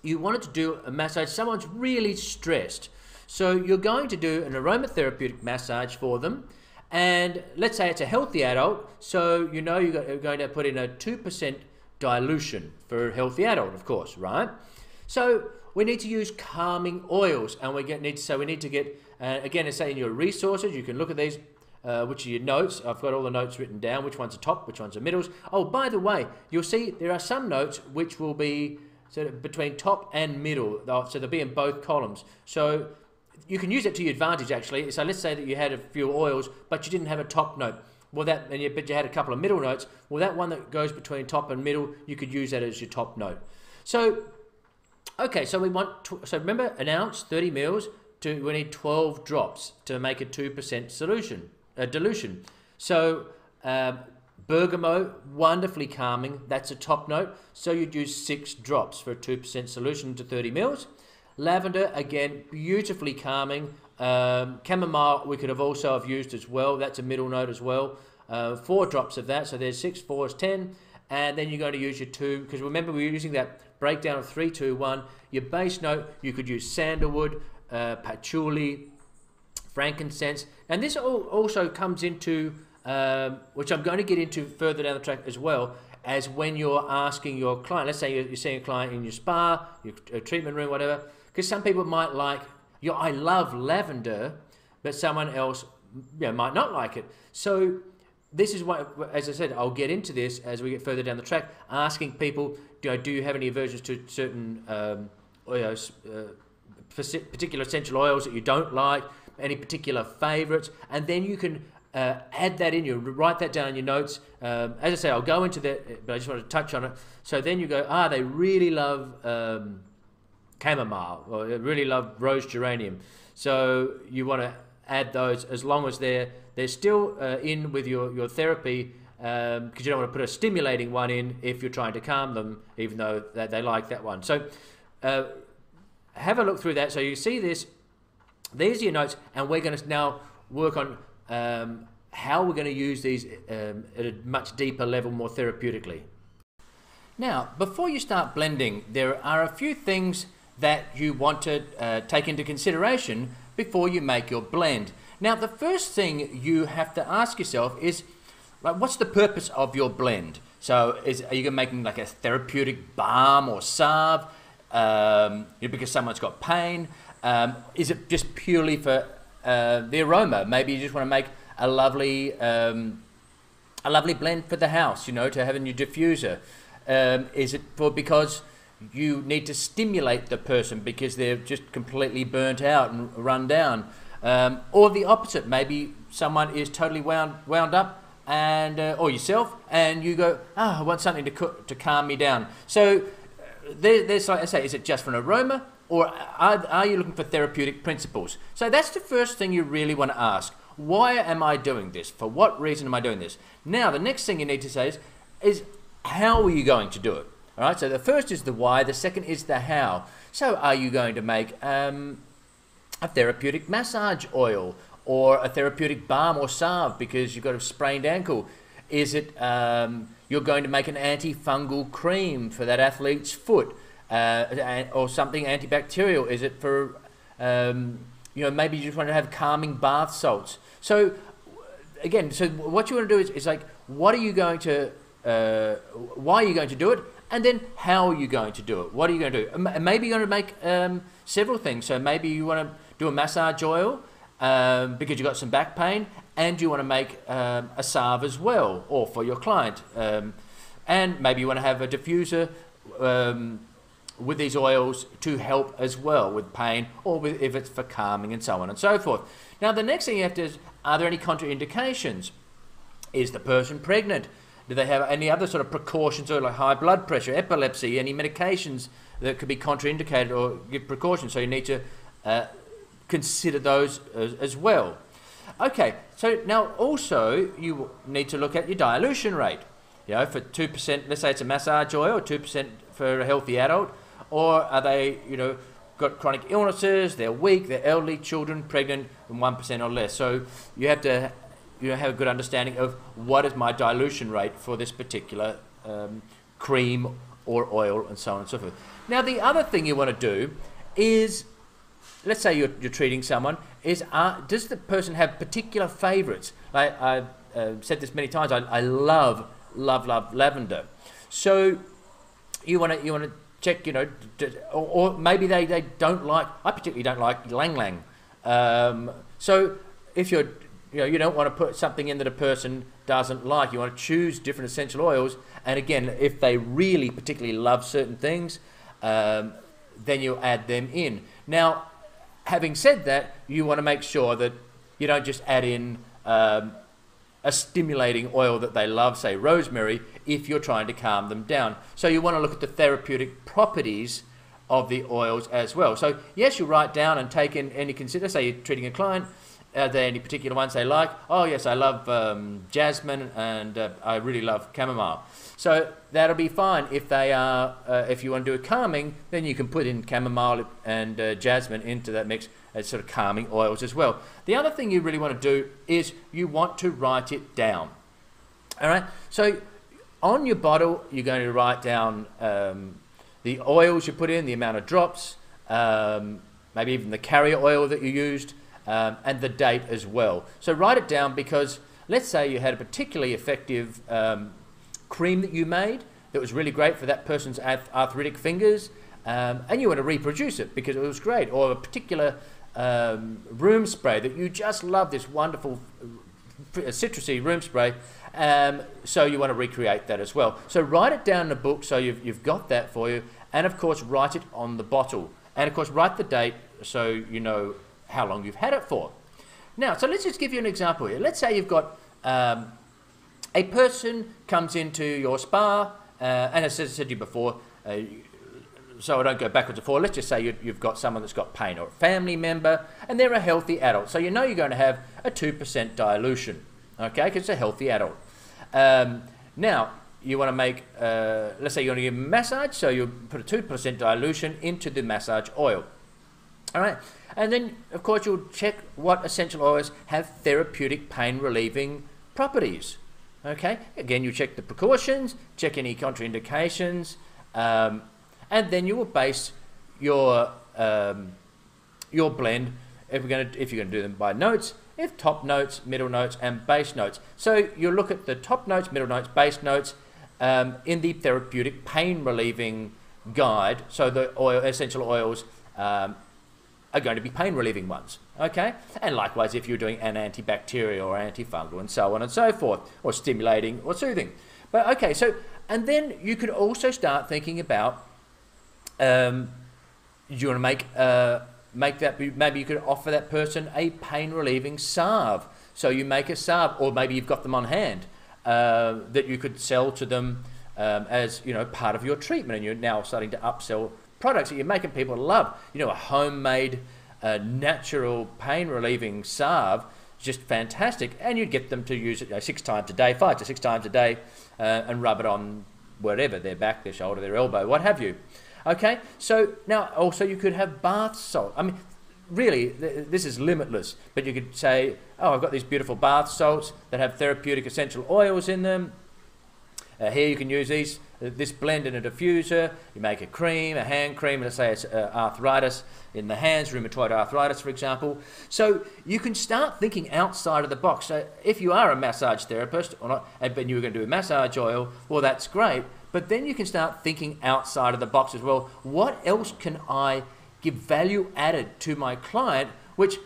you wanted to do a massage, someone's really stressed. So you're going to do an aromatherapeutic massage for them, and let's say it's a healthy adult, so you're going to put in a 2% dilution for a healthy adult, of course, right? So we need to use calming oils, and we need to get, again, let's say in your resources, you can look at these, which are your notes. I've got all the notes written down, which ones are top, which ones are middles. Oh, by the way, you'll see there are some notes which will be sort of between top and middle, so they'll be in both columns. So you can use it to your advantage, actually. So let's say that you had a few oils, but you didn't have a top note. Well, but you had a couple of middle notes. Well, that one that goes between top and middle, you could use that as your top note. So, okay, so so remember, an ounce, 30 mils, we need 12 drops to make a 2% dilution. So, bergamot, wonderfully calming. That's a top note. So you'd use 6 drops for a 2% solution to 30 mils. Lavender, again, beautifully calming. Chamomile, we could have also used as well. That's a middle note as well. 4 drops of that, so there's 6, 4 is 10. and then you're going to use your 2, because remember we're using that breakdown of 3, 2, 1. Your base note, you could use sandalwood, patchouli, frankincense, and this also comes into, which I'm going to get into further down the track as well, as when you're asking your client, let's say you're seeing a client in your spa, your treatment room, whatever, because some people might like, I love lavender, but someone else might not like it. So this is what, as I said, I'll get into this as we get further down the track, asking people, do you have any aversions to certain particular essential oils that you don't like, any particular favorites, and then you can add that in, you write that down in your notes. As I say, I'll go into that, but I just want to touch on it. So then you go, they really love chamomile, or they really love rose geranium. So you want to add those as long as they're still in with your therapy, because you don't want to put a stimulating one in if you're trying to calm them, even though they like that one. So have a look through that. So you see this, these are your notes, and we're going to now work on how we're going to use these at a much deeper level, more therapeutically. Now, before you start blending, there are a few things that you want to take into consideration before you make your blend. Now, the first thing you have to ask yourself is, what's the purpose of your blend? So, are you making like a therapeutic balm or salve because someone's got pain? Is it just purely for the aroma? Maybe you just want to make a lovely blend for the house, to have in your diffuser. Is it because you need to stimulate the person because they're just completely burnt out and run down? Or the opposite, maybe someone is totally wound up, and or yourself, and you go, I want something to calm me down. So there's, like I say, is it just for an aroma, or are you looking for therapeutic principles? So that's the first thing you really want to ask. Why am I doing this? For what reason am I doing this? Now, the next thing you need to say is how are you going to do it? All right, so the first is the why, the second is the how. So are you going to make a therapeutic massage oil, or a therapeutic balm or salve because you've got a sprained ankle? Is it you're going to make an antifungal cream for that athlete's foot, or something antibacterial? Is it for, maybe you just want to have calming bath salts? So again, so what you want to do is like, what are you going to, why are you going to do it? And then how are you going to do it? What are you going to do? Maybe you're going to make several things. So maybe you want to do a massage oil because you've got some back pain, and you want to make a salve as well, or for your client. And maybe you want to have a diffuser with these oils to help as well with pain, or if it's for calming, and so on and so forth. Now, the next thing you have to is, are there any contraindications? Is the person pregnant? Do they have any other sort of precautions, or like high blood pressure, epilepsy, any medications that could be contraindicated or give precautions? So you need to consider those as well. Okay, so now also you need to look at your dilution rate. For 2%, let's say it's a massage oil, 2% for a healthy adult, or are they, got chronic illnesses, they're weak, they're elderly, children, pregnant, and 1% or less. So you have to have a good understanding of what is my dilution rate for this particular cream or oil, and so on and so forth. Now, the other thing you want to do is, let's say you're treating someone, is does the person have particular favorites? I've said this many times, I love lavender. So you want to check, or maybe they don't like, I particularly don't like ylang ylang. So if you don't want to put something in that a person doesn't like. You want to choose different essential oils, and again, if they really particularly love certain things, then you add them in. Now, having said that, you want to make sure that you don't just add in a stimulating oil that they love, say rosemary, if you're trying to calm them down. So you want to look at the therapeutic properties of the oils as well. So yes, you write down and take in any consider. Say you're treating a client. Are there any particular ones they like? Oh yes, I love jasmine, and I really love chamomile. So that'll be fine. If they are, if you want to do a calming, then you can put in chamomile and jasmine into that mix as sort of calming oils as well. The other thing you really want to do is you want to write it down. All right. So on your bottle, you're going to write down the oils you put in, the amount of drops, maybe even the carrier oil that you used, and the date as well. So write it down, because let's say you had a particularly effective cream that you made that was really great for that person's arthritic fingers, and you want to reproduce it because it was great, or a particular room spray that you just love, this wonderful citrusy room spray, so you want to recreate that as well. So write it down in the book so you've got that for you, and of course write it on the bottle, and of course write the date so you know how long you've had it for. Now, so let's just give you an example here. Let's say you've got a person comes into your spa, and as I said to you before, so I don't go backwards and forwards, let's just say you've got someone that's got pain, or a family member, and they're a healthy adult. So you know you're going to have a 2% dilution, okay, because it's a healthy adult. Now, you want to make, let's say you want to give them a massage, so you put a 2% dilution into the massage oil. All right, and then of course you'll check what essential oils have therapeutic pain relieving properties. Okay, again you check the precautions, check any contraindications, and then you will base your blend if you're going to do them by notes, if top notes, middle notes, and base notes. So you'll look at the top notes, middle notes, base notes in the therapeutic pain relieving guide. So the essential oils are going to be pain relieving ones, okay? And likewise if you're doing an antibacterial or antifungal and so on and so forth, or stimulating or soothing. But okay, so, and then you could also start thinking about, you want to make that, maybe you could offer that person a pain relieving salve. So you make a salve, or maybe you've got them on hand, that you could sell to them as, you know, part of your treatment, and you're now starting to upsell products that you're making people love. You know, a homemade, natural pain relieving salve is just fantastic, and you'd get them to use it 6 times a day, 5 to 6 times a day, and rub it on wherever, their back, their shoulder, their elbow, what have you. Okay, so now also you could have bath salt. I mean, really, this is limitless, but you could say, oh, I've got these beautiful bath salts that have therapeutic essential oils in them. Here you can use this blend in a diffuser. You make a cream, a hand cream, let's say it's arthritis in the hands, rheumatoid arthritis, for example. So you can start thinking outside of the box. So if you are a massage therapist, or not, but you're going to do a massage oil, well, that's great. But then you can start thinking outside of the box as well. What else can I give value added to my client, which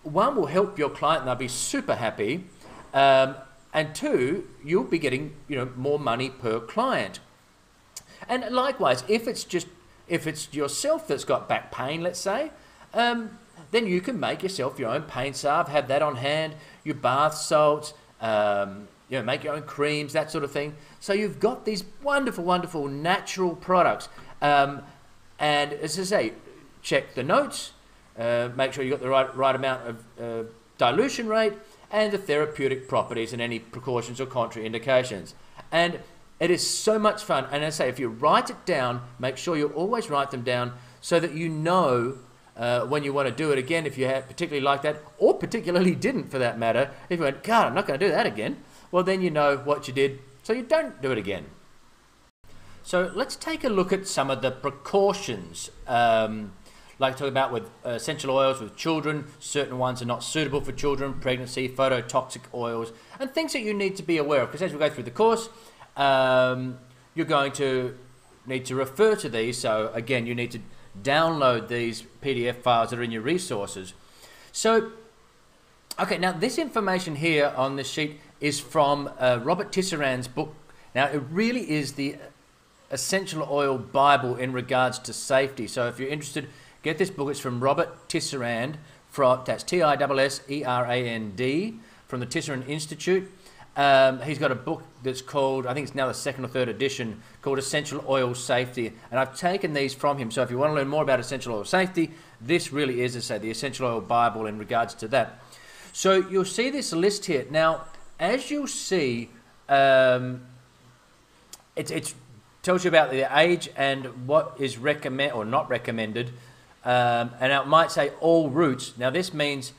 one will help your client and they'll be super happy, and two, you'll be getting, you know, more money per client. And likewise, if it's yourself that's got back pain, let's say, then you can make yourself your own pain salve, have that on hand, your bath salts, you know, make your own creams, that sort of thing. So you've got these wonderful, wonderful natural products. And as I say, check the notes, make sure you've got the right amount of dilution rate, and the therapeutic properties and any precautions or contraindications. And it is so much fun. And as I say, if you write it down, make sure you always write them down so that you know when you want to do it again, if you had particularly like that, or particularly didn't for that matter. If you went, God, I'm not going to do that again, well, then you know what you did, so you don't do it again. So let's take a look at some of the precautions. Like talk about with essential oils with children, certain ones are not suitable for children, pregnancy, phototoxic oils, and things that you need to be aware of. Because as we go through the course, you're going to need to refer to these. So again, you need to download these PDF files that are in your resources. So, okay, now this information here on this sheet is from Robert Tisserand's book. Now, it really is the essential oil Bible in regards to safety. So if you're interested, get this book. It's from Robert Tisserand, that's Tisserand, from the Tisserand Institute. He's got a book that's called, I think it's now the 2nd or 3rd edition, called Essential Oil Safety. And I've taken these from him. So if you want to learn more about essential oil safety, this really is, as I say, the Essential Oil Bible in regards to that. So you'll see this list here. Now, as you'll see, it tells you about the age and what is recommended or not recommended. And it might say all routes. Now this means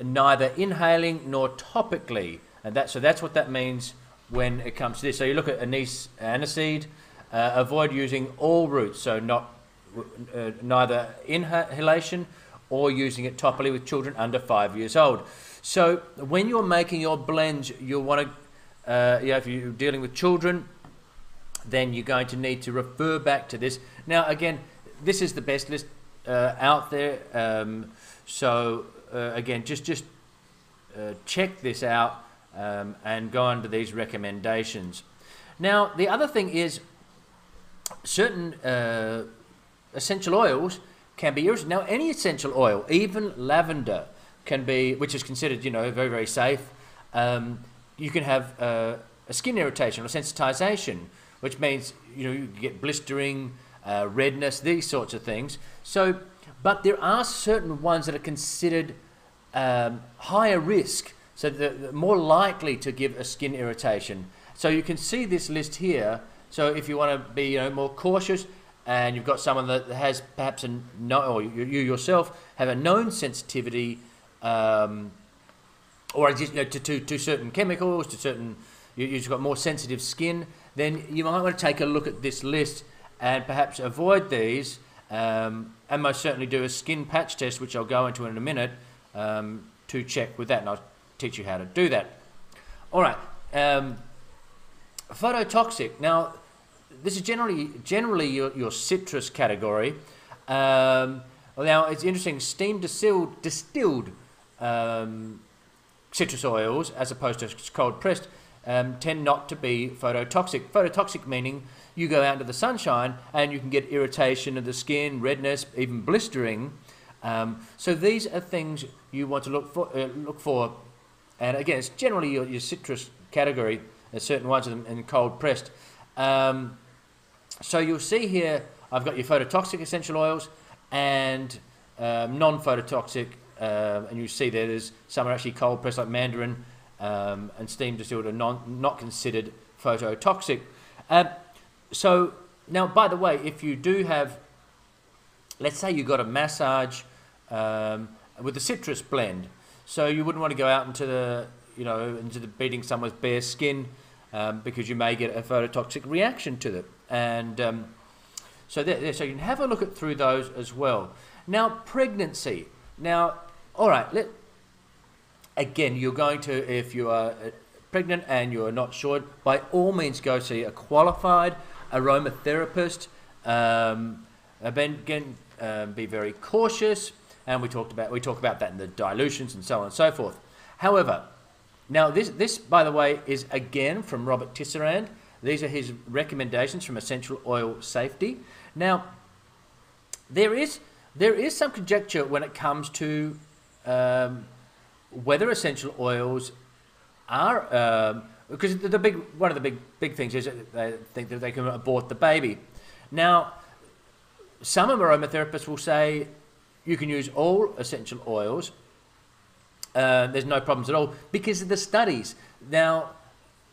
neither inhaling nor topically, and so that's what that means. when it comes to this. So you look at anise, aniseed, avoid using all roots, so not neither inhalation or using it topically with children under 5 years old. So when you're making your blends, you'll want to, if you're dealing with children, then you're going to need to refer back to this. Now again, this is the best list out there. Again, just check this out and go under these recommendations. Now the other thing is certain essential oils can be irritating. Now any essential oil, even lavender, can be, which is considered, you know, very, very safe. You can have a skin irritation or sensitization, which means, you know, you get blistering, redness, these sorts of things. So, but there are certain ones that are considered higher risk, so they're more likely to give a skin irritation. So you can see this list here. So if you want to be, you know, more cautious, and you've got someone that has perhaps or you yourself have a known sensitivity, or just, you know, to certain chemicals, to certain, you've got more sensitive skin, then you might want to take a look at this list and perhaps avoid these, and most certainly do a skin patch test, which I'll go into in a minute, to check with that, and I'll teach you how to do that. All right, phototoxic. Now, this is generally your citrus category. Now, it's interesting, steam distilled citrus oils, as opposed to cold pressed, tend not to be phototoxic. Phototoxic meaning you go out into the sunshine and you can get irritation of the skin, redness, even blistering. So these are things you want to look for. And again, it's generally your citrus category. There's certain ones of them in cold pressed. So you'll see here, I've got your phototoxic essential oils and non-phototoxic, and you see there's some are actually cold pressed, like mandarin, and steam distilled are not considered phototoxic. So now, by the way, if you do have, let's say you got a massage with the citrus blend, so you wouldn't want to go out into the, you know, into the beating someone with bare skin, because you may get a phototoxic reaction to them. And so you can have a look through those as well. Now, pregnancy. Now, all right, again, you're going to, if you are pregnant and you're not sure, by all means go see a qualified aromatherapist. Again, be very cautious, and we talk about that in the dilutions and so on and so forth. However, now this by the way is again from Robert Tisserand. These are his recommendations from Essential Oil Safety. Now, there is some conjecture when it comes to whether essential oils are, because one of the big things is that they think that they can abort the baby. Now, some aromatherapists will say you can use all essential oils. There's no problems at all because of the studies. Now,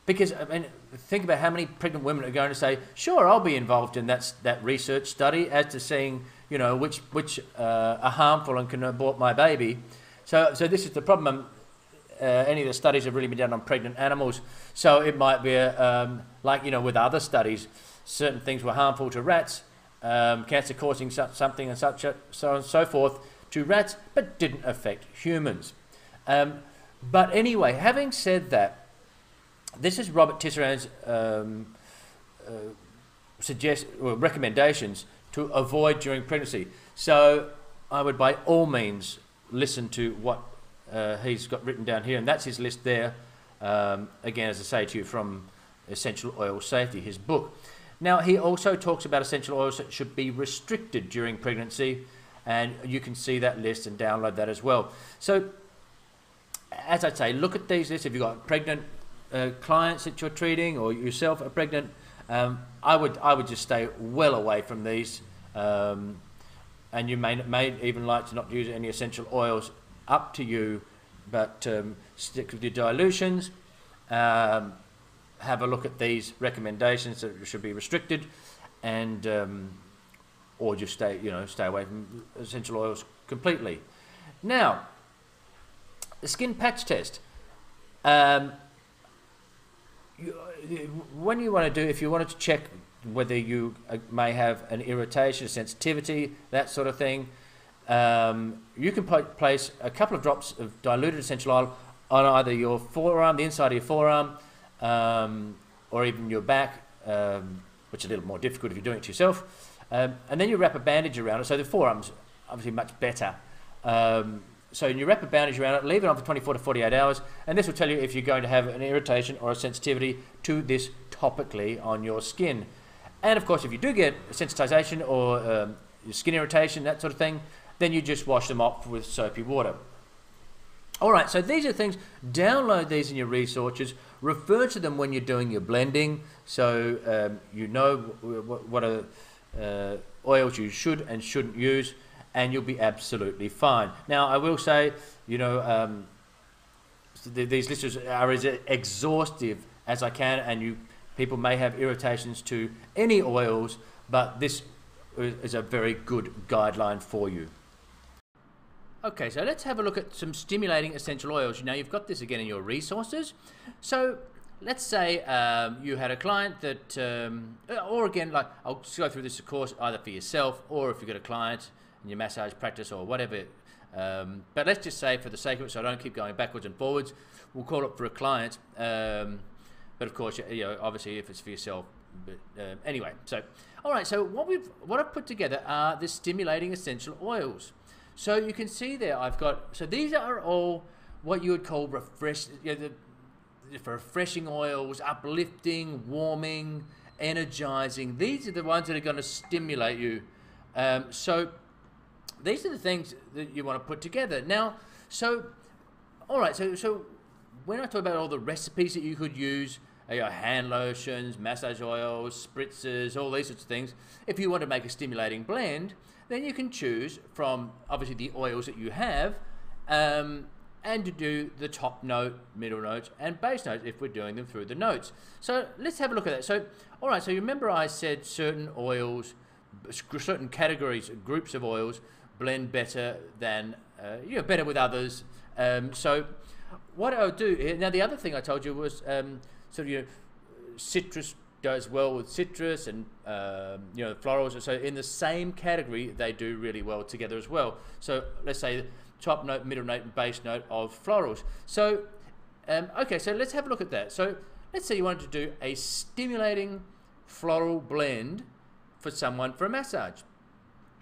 because I mean, think about how many pregnant women are going to say, "Sure, I'll be involved in that research study as to seeing, you know, which are harmful and can abort my baby." So this is the problem. Any of the studies have really been done on pregnant animals, so it might be like, you know, with other studies, certain things were harmful to rats, cancer causing something and such, so on and so forth to rats, but didn't affect humans. But anyway, having said that, this is Robert Tisserand's recommendations to avoid during pregnancy. So I would by all means listen to what he's got written down here, and that's his list there. Again, as I say to you, from Essential Oil Safety, his book. Now, he also talks about essential oils that should be restricted during pregnancy, and you can see that list and download that as well. So, as I say, look at these lists. If you've got pregnant clients that you're treating, or yourself are pregnant, I would just stay well away from these, and you may even like to not use any essential oils. Up to you, but stick with your dilutions. Have a look at these recommendations that should be restricted, and or just stay away from essential oils completely. Now, the skin patch test. when you want to do, if you wanted to check whether you may have an irritation, a sensitivity, that sort of thing, you can place a couple of drops of diluted essential oil on either your forearm, the inside of your forearm, or even your back, which is a little more difficult if you're doing it to yourself. And then you wrap a bandage around it. So the forearm's obviously much better. So you wrap a bandage around it, leave it on for 24 to 48 hours, and this will tell you if you're going to have an irritation or a sensitivity to this topically on your skin. And of course, if you do get sensitization or skin irritation, that sort of thing, then you just wash them off with soapy water. All right, so these are things. Download these in your resources. Refer to them when you're doing your blending, so you know what are oils you should and shouldn't use, and you'll be absolutely fine. Now, I will say, you know, these lists are as exhaustive as I can, and people may have irritations to any oils, but this is a very good guideline for you. Okay, so let's have a look at some stimulating essential oils. You know, you've got this again in your resources. So let's say you had a client that, or again, like I'll go through this, of course, either for yourself or if you've got a client in your massage practice or whatever. But let's just say, for the sake of it, so I don't keep going backwards and forwards, we'll call it for a client. But of course, you know, obviously, if it's for yourself. But anyway, so all right. So what I've put together are the stimulating essential oils. So you can see there, I've got, so these are all what you would call refreshing oils, uplifting, warming, energizing. These are the ones that are going to stimulate you. So these are the things that you want to put together. Now, so, all right, so when I talk about all the recipes that you could use, hand lotions, massage oils, spritzers, all these sorts of things, if you want to make a stimulating blend, then you can choose from, obviously, the oils that you have, and to do the top note, middle notes, and base notes if we're doing them through the notes. So let's have a look at that. So, all right, so you remember I said certain oils, certain categories, groups of oils blend better than, better with others. So what I'll do, now the other thing I told you was, citrus goes well with citrus, and florals. So in the same category, they do really well together as well. So let's say top note, middle note, and base note of florals. So okay, so let's have a look at that. So let's say you wanted to do a stimulating floral blend for someone for a massage.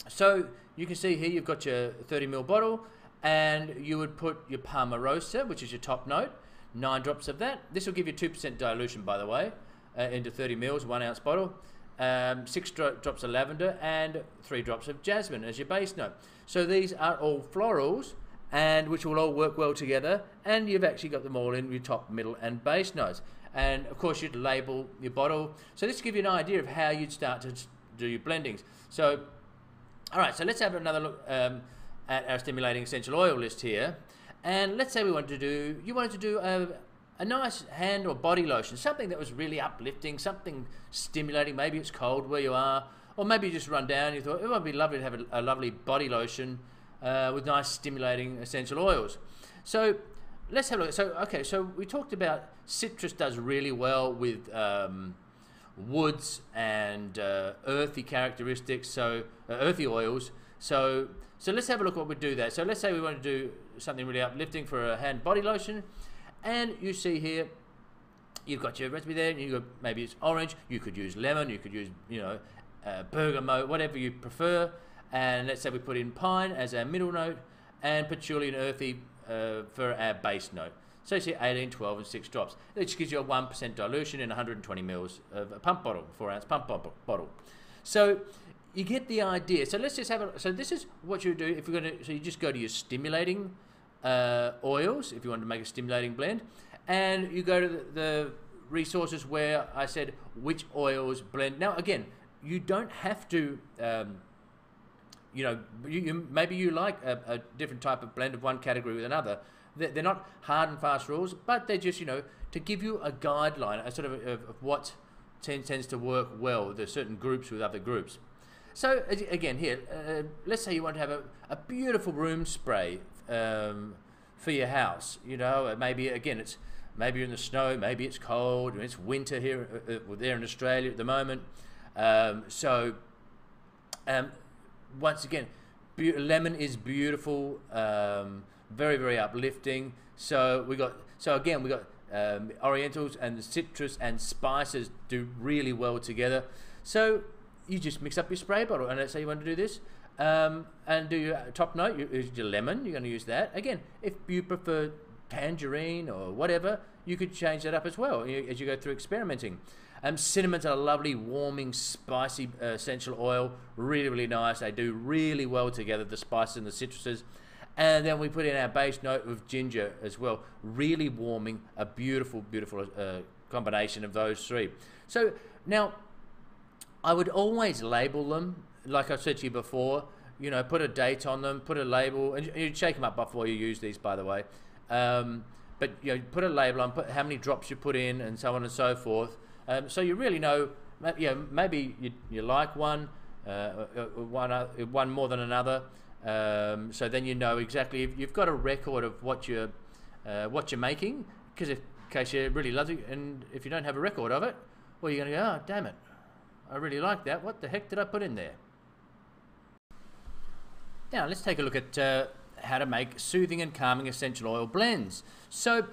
So you can see here you've got your 30 ml bottle, and you would put your Palmarosa, which is your top note, 9 drops of that. This will give you 2% dilution, by the way, into 30 mils, 1 ounce bottle. 6 drops of lavender and 3 drops of jasmine as your base note. So these are all florals, and which will all work well together, and you've actually got them all in your top, middle, and base notes. And of course, you'd label your bottle. So this will give you an idea of how you'd start to do your blendings. So, all right, so let's have another look at our stimulating essential oil list here. And let's say you wanted to do a nice hand or body lotion, something that was really uplifting, something stimulating. Maybe it's cold where you are, or maybe you just run down and you thought it would be lovely to have a lovely body lotion with nice stimulating essential oils. So let's have a look. So okay, so we talked about citrus does really well with woods and earthy characteristics, so earthy oils. So let's have a look at what we do there. So let's say we want to do something really uplifting for a hand body lotion, and you see here you've got your recipe there, and you got, maybe it's orange, you could use lemon, you could use bergamot, whatever you prefer. And let's say we put in pine as our middle note, and patchouli and earthy for our base note. So you see 18, 12, and 6 drops. It just gives you a 1% dilution in 120 mils of a pump bottle, 4 ounce pump bottle. So you get the idea. So let's just have a, so this is what you do if you're going to, so you just go to your stimulating oils, if you want to make a stimulating blend, and you go to the resources where I said which oils blend. Now again, you don't have to, maybe you like a different type of blend of one category with another. They're not hard and fast rules, but they're just, to give you a guideline, a sort of what tends to work well with certain groups with other groups. So again, here, let's say you want to have a beautiful room spray for your house. Maybe again it's maybe you're in the snow, maybe it's cold, and it's winter here there in Australia at the moment. Once again, lemon is beautiful, very, very uplifting. So we got Orientals and the citrus and spices do really well together. So you just mix up your spray bottle, and let's say you want to do this, and do your top note, your lemon, you're going to use that. Again, if you prefer tangerine or whatever, you could change that up as well as you go through experimenting. Cinnamon's a lovely, warming, spicy essential oil, really, really nice. They do really well together, the spices and the citruses. And then we put in our base note of ginger as well, really warming, a beautiful, beautiful combination of those three. So now, I would always label them, like I said to you before, you know, put a date on them, put a label, and you shake them up before you use these, by the way. But you know, put a label on, put how many drops you put in, and so on and so forth. So you really know, you know, maybe you like one more than another. So then you know exactly, you've got a record of what you're making, because in case you really love it, and if you don't have a record of it, well, you're going to go, oh, damn it, I really like that. What the heck did I put in there? Now let's take a look at how to make soothing and calming essential oil blends. So,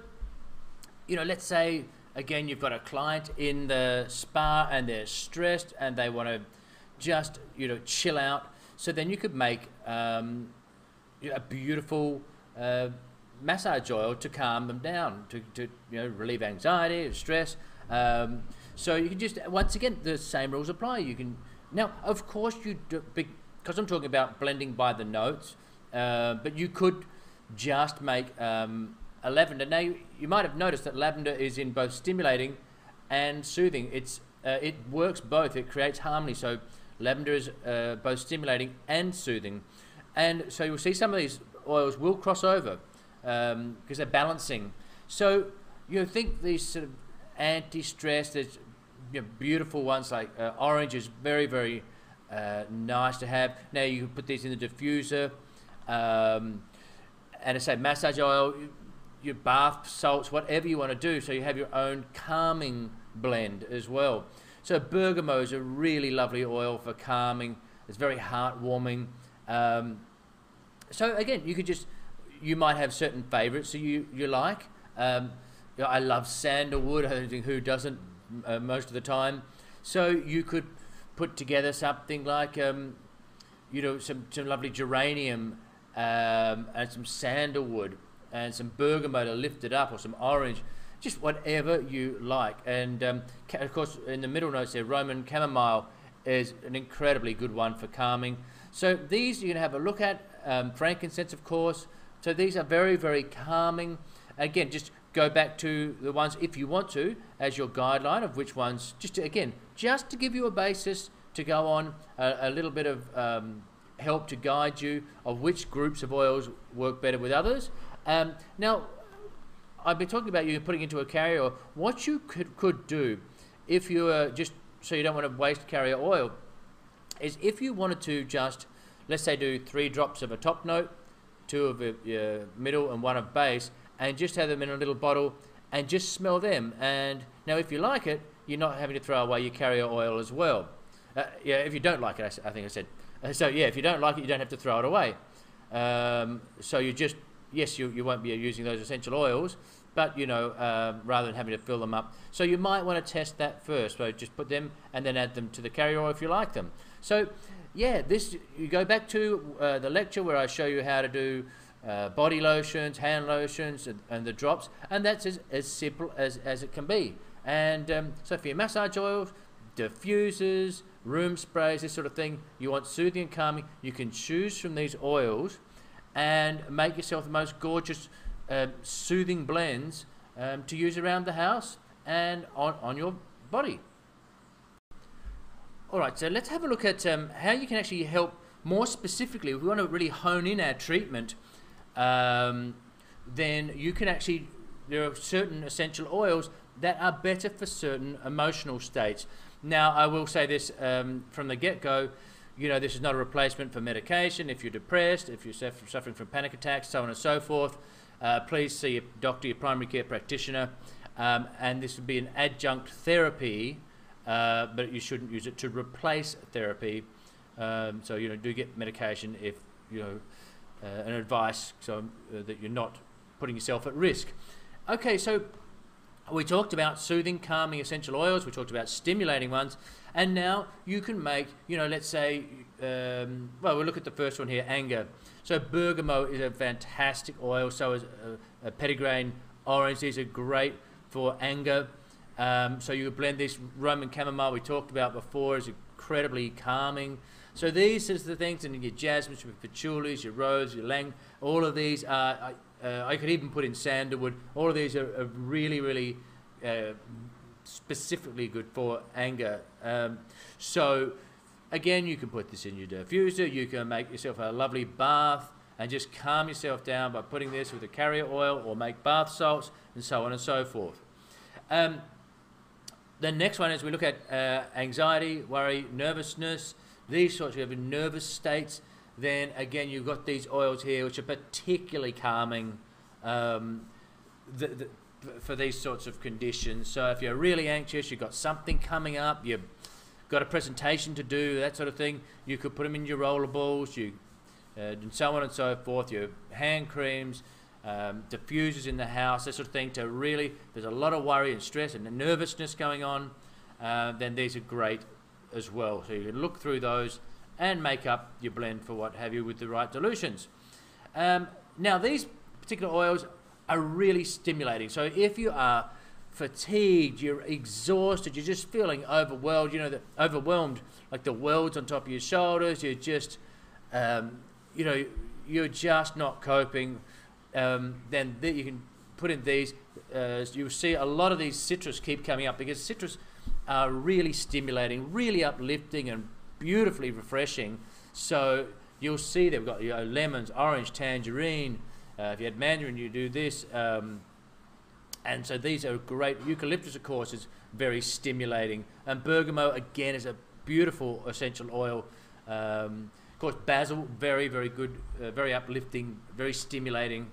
you know, let's say again you've got a client in the spa and they're stressed and they want to just, you know, chill out. So then you could make a beautiful massage oil to calm them down, to you know, relieve anxiety, stress. So you can just, once again, the same rules apply. You can, now of course you do, because I'm talking about blending by the notes, but you could just make a lavender. Now you might have noticed that lavender is in both stimulating and soothing. It works both. It creates harmony. So lavender is both stimulating and soothing, and so you'll see some of these oils will cross over because they're balancing. So you think these sort of anti-stress, there's, you know, beautiful ones like orange is very, very nice to have. Now you can put these in the diffuser, and I say massage oil, your bath salts, whatever you want to do, so you have your own calming blend as well. So bergamot is a really lovely oil for calming. It's very heartwarming. So again, you might have certain favorites that you like. You know, I love sandalwood. I don't think who doesn't most of the time. So you could put together something like, you know, some lovely geranium and some sandalwood and some bergamot to lift it up, or some orange. Just whatever you like. And of course, in the middle notes there, Roman chamomile is an incredibly good one for calming. So these you can have a look at. Frankincense, of course. So these are very, very calming. Again, just go back to the ones, if you want to, as your guideline of which ones, just to give you a basis to go on, a little bit of help to guide you of which groups of oils work better with others. Now, I've been talking about you putting into a carrier oil. What you could do, if you are just, so you don't want to waste carrier oil, is if you wanted to just, let's say, do 3 drops of a top note, 2 of your middle and 1 of base, and just have them in a little bottle and just smell them. And now if you like it, you're not having to throw away your carrier oil as well. Yeah, if you don't like it, I think I said. So yeah, if you don't like it, you don't have to throw it away. So you just, yes, you won't be using those essential oils, but you know, rather than having to fill them up. So you might want to test that first. So just put them and then add them to the carrier oil if you like them. So yeah, this, you go back to the lecture where I show you how to do body lotions, hand lotions, and the drops, and that's as simple as it can be. And so for your massage oils, diffusers, room sprays, this sort of thing, you want soothing and calming, you can choose from these oils and make yourself the most gorgeous soothing blends to use around the house and on your body. Alright, so let's have a look at how you can actually help more specifically. If we want to really hone in our treatment, then you can actually, there are certain essential oils that are better for certain emotional states. Now, I will say this from the get-go, you know, this is not a replacement for medication. If you're depressed, if you're suffering from panic attacks, so on and so forth, please see your doctor, your primary care practitioner, and this would be an adjunct therapy, but you shouldn't use it to replace therapy. So do get medication if an advice, so that you're not putting yourself at risk. Okay, so we talked about soothing, calming essential oils. We talked about stimulating ones, and now you can make, let's say, well, we'll look at the first one here, anger. So bergamot is a fantastic oil. So is a petitgrain orange. These are great for anger. So you blend this Roman chamomile we talked about before is incredibly calming. So these are the things, and your jasmines, your patchoulis, your rose, your lang, all of these are, I could even put in sandalwood. All of these are really, really specifically good for anger. So again, you can put this in your diffuser. You can make yourself a lovely bath and just calm yourself down by putting this with a carrier oil, or make bath salts, and so on and so forth. The next one is we look at anxiety, worry, nervousness, these sorts of nervous states. Then again, you've got these oils here which are particularly calming for these sorts of conditions. So if you're really anxious, you've got something coming up, you've got a presentation to do, that sort of thing, you could put them in your rollerballs, and so on and so forth, your hand creams, diffusers in the house, that sort of thing, to really, there's a lot of worry and stress and nervousness going on, then these are great as well. So you can look through those and make up your blend for what have you with the right dilutions. Now these particular oils are really stimulating. So if you are fatigued, you're exhausted, you're just feeling overwhelmed, overwhelmed, like the world's on top of your shoulders, you're just, you're just not coping, then you can put in these. You'll see a lot of these citrus keep coming up, because citrus are really stimulating, really uplifting, and beautifully refreshing. So you'll see they've got lemons, orange, tangerine. If you had mandarin, you do this. And so these are great. Eucalyptus, of course, is very stimulating. And bergamot, again, is a beautiful essential oil. Of course, basil, very, very good, very uplifting, very stimulating.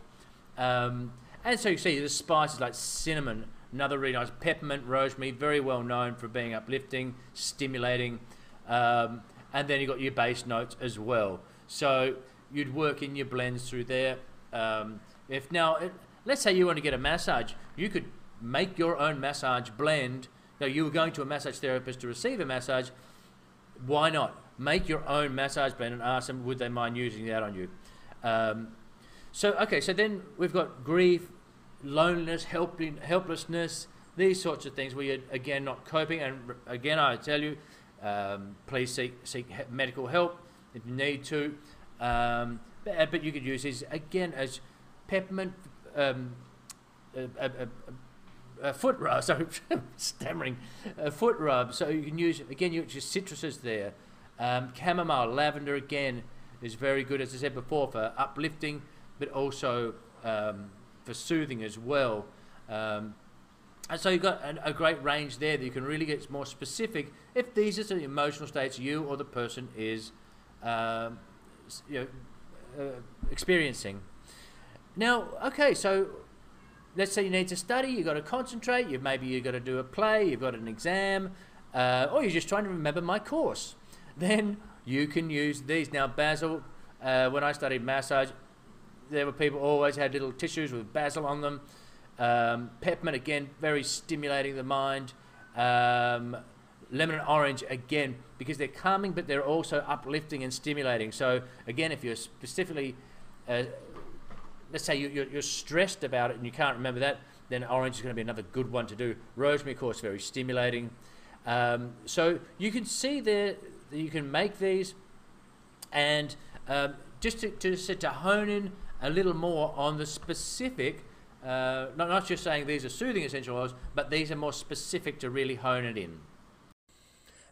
And so you see the spices like cinnamon, another really nice, peppermint, rosemary, very well known for being uplifting, stimulating. And then you've got your base notes as well. So you'd work in your blends through there. Let's say you want to get a massage, you could make your own massage blend. Now, you were going to a massage therapist to receive a massage. Why not make your own massage blend and ask them, would they mind using that on you? So then we've got grief, loneliness, helplessness, these sorts of things where you're, again, not coping. And again, I tell you, please seek medical help if you need to. But you could use these, again, as peppermint, a foot rub, sorry, stammering, a foot rub. So you can use, again, your citruses there. Chamomile, lavender, again, is very good, as I said before, for uplifting, but also for soothing as well. And so you've got a great range there that you can really get more specific if these are the emotional states you or the person is experiencing. Now, okay, so let's say you need to study, you've got to concentrate, maybe you've got to do a play, you've got an exam, or you're just trying to remember my course. Then you can use these. Now, basil, when I studied massage, there were people always had little tissues with basil on them. Peppermint, again, very stimulating the mind. Lemon and orange, again, because they're calming, but they're also uplifting and stimulating. So, again, if you're specifically, let's say you're stressed about it and you can't remember that, then orange is going to be another good one to do. Rosemary, of course, very stimulating. So you can see there that you can make these, and just to hone in a little more on the specific, not just saying these are soothing essential oils, but these are more specific to really hone it in.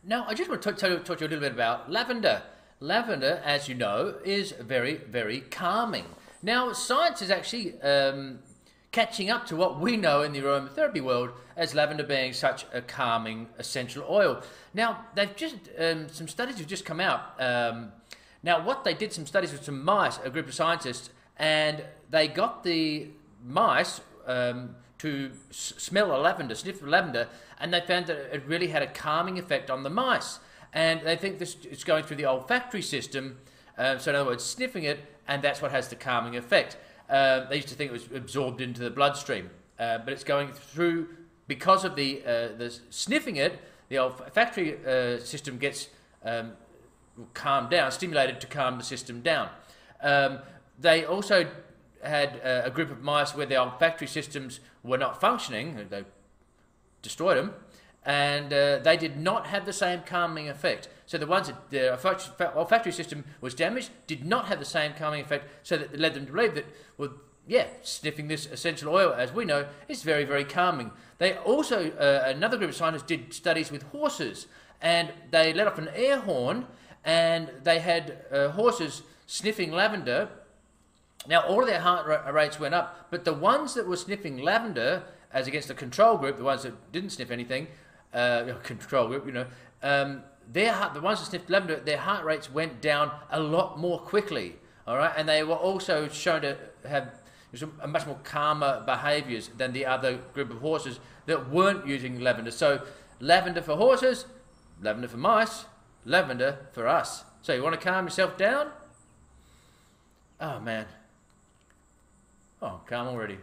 Now, I just want to talk to you a little bit about lavender. Lavender, as you know, is very, very calming. Now, science is actually catching up to what we know in the aromatherapy world as lavender being such a calming essential oil. Now, they've just, some studies have just come out. Now, what they did, some studies with some mice, a group of scientists, and they got the mice to smell a lavender, sniff lavender, and they found that it really had a calming effect on the mice. And they think this is going through the olfactory system, so in other words, sniffing it, and that's what has the calming effect. They used to think it was absorbed into the bloodstream, but it's going through, because of the sniffing it, the olfactory system gets calmed down, stimulated to calm the system down. They also had a group of mice where the olfactory systems were not functioning, they destroyed them, and they did not have the same calming effect. So the ones that their olfactory system was damaged did not have the same calming effect, so that it led them to believe that, well, yeah, sniffing this essential oil, as we know, is very, very calming. They also, another group of scientists did studies with horses, and they let off an air horn, and they had horses sniffing lavender. Now, all of their heart rates went up, but the ones that were sniffing lavender, as against the control group, the ones that didn't sniff anything, control group, the ones that sniffed lavender, their heart rates went down a lot more quickly, all right? And they were also shown to have much more calmer behaviours than the other group of horses that weren't using lavender. So, lavender for horses, lavender for mice, lavender for us. So, you want to calm yourself down? Oh, man. Oh, calm already.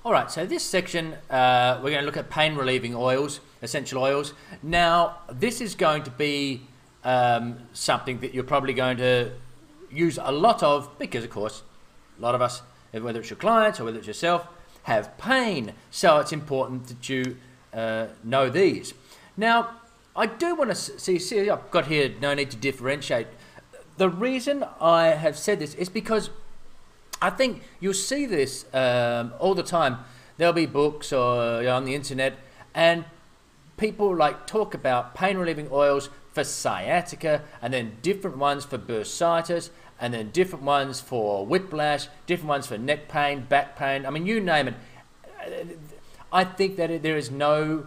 Alright, so this section, we're going to look at pain relieving oils, essential oils. Now, this is going to be something that you're probably going to use a lot of, because of course, a lot of us, whether it's your clients or whether it's yourself, have pain. So it's important that you know these. Now, I do want to see, I've got here, no need to differentiate. The reason I have said this is because I think you'll see this all the time. There'll be books or on the internet, and people talk about pain relieving oils for sciatica, and then different ones for bursitis, and then different ones for whiplash, different ones for neck pain, back pain. I mean, you name it. I think that there is no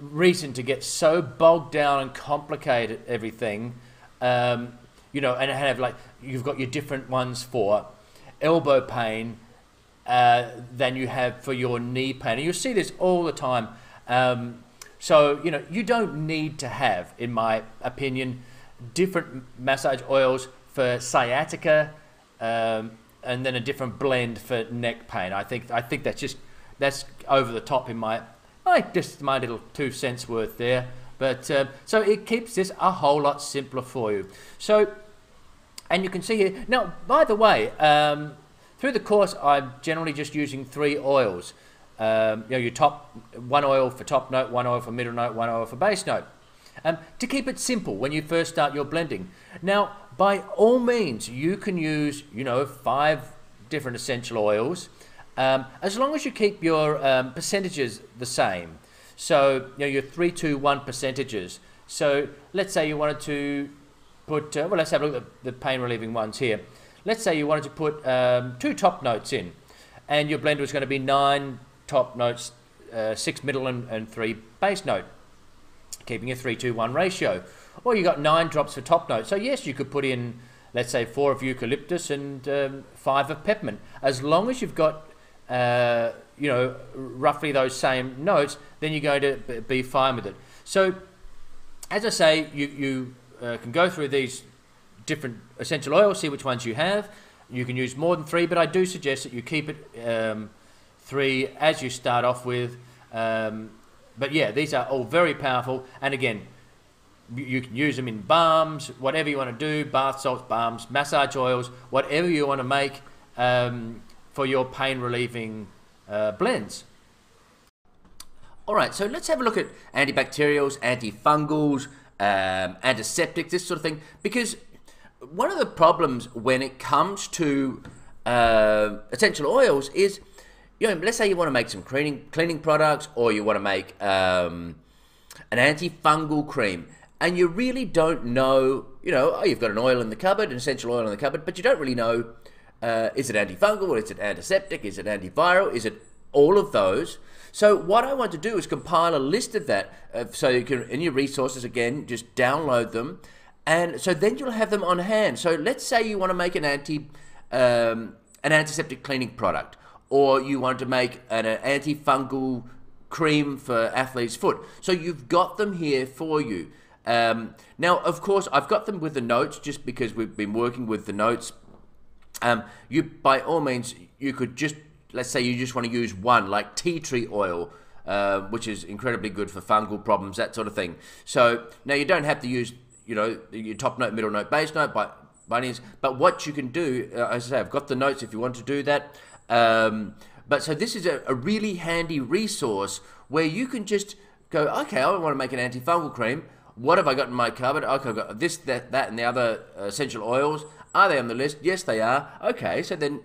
reason to get so bogged down and complicated everything, and have you've got your different ones for elbow pain than you have for your knee pain. And you'll see this all the time. So, you don't need to have, in my opinion, different massage oils for sciatica and then a different blend for neck pain. I think that's over the top in my little 2 cents worth there. But so it keeps this a whole lot simpler for you. So, and you can see here, now, by the way, through the course, I'm generally just using 3 oils. Your one oil for top note, one oil for middle note, one oil for base note. To keep it simple when you first start your blending. Now, by all means, you can use, 5 different essential oils, as long as you keep your percentages the same. So, your 3-2-1 percentages. So, let's say you wanted to put, let's have a look at the pain relieving ones here. Let's say you wanted to put 2 top notes in, and your blend was going to be 9 top notes, 6 middle and 3 base note, keeping a 3-2-1 ratio. Or you got 9 drops for top note. So yes, you could put in, let's say, 4 of eucalyptus and 5 of peppermint. As long as you've got, roughly those same notes, then you're going to be fine with it. So, as I say, you can go through these different essential oils, see which ones you have. You can use more than 3, but I do suggest that you keep it 3 as you start off with. But yeah, these are all very powerful, and again, you can use them in balms, whatever you want to do, bath salts, balms, massage oils, whatever you want to make for your pain relieving blends. Alright, so let's have a look at antibacterials, antifungals, antiseptics, this sort of thing, because one of the problems when it comes to essential oils is, let's say you want to make some cleaning products, or you want to make an antifungal cream, and you really don't know, you've got an oil in the cupboard, an essential oil in the cupboard, but you don't really know, is it antifungal, or is it antiseptic, is it antiviral, is it all of those? So what I want to do is compile a list of that, so you can, in your resources, again, just download them, and so then you'll have them on hand. So let's say you want to make an an antiseptic cleaning product, or you want to make an antifungal cream for athlete's foot. So you've got them here for you. Now, of course, I've got them with the notes just because we've been working with the notes. You, by all means, you could just, let's say you just want to use one, like tea tree oil, which is incredibly good for fungal problems, that sort of thing. So now you don't have to use, you know, your top note, middle note, base note by any means. But what you can do, as I say, I've got the notes if you want to do that. But so this is a really handy resource where you can just go, okay, I want to make an antifungal cream. What have I got in my cupboard? Okay, I've got this, that, and the other essential oils. Are they on the list? Yes, they are. Okay, so then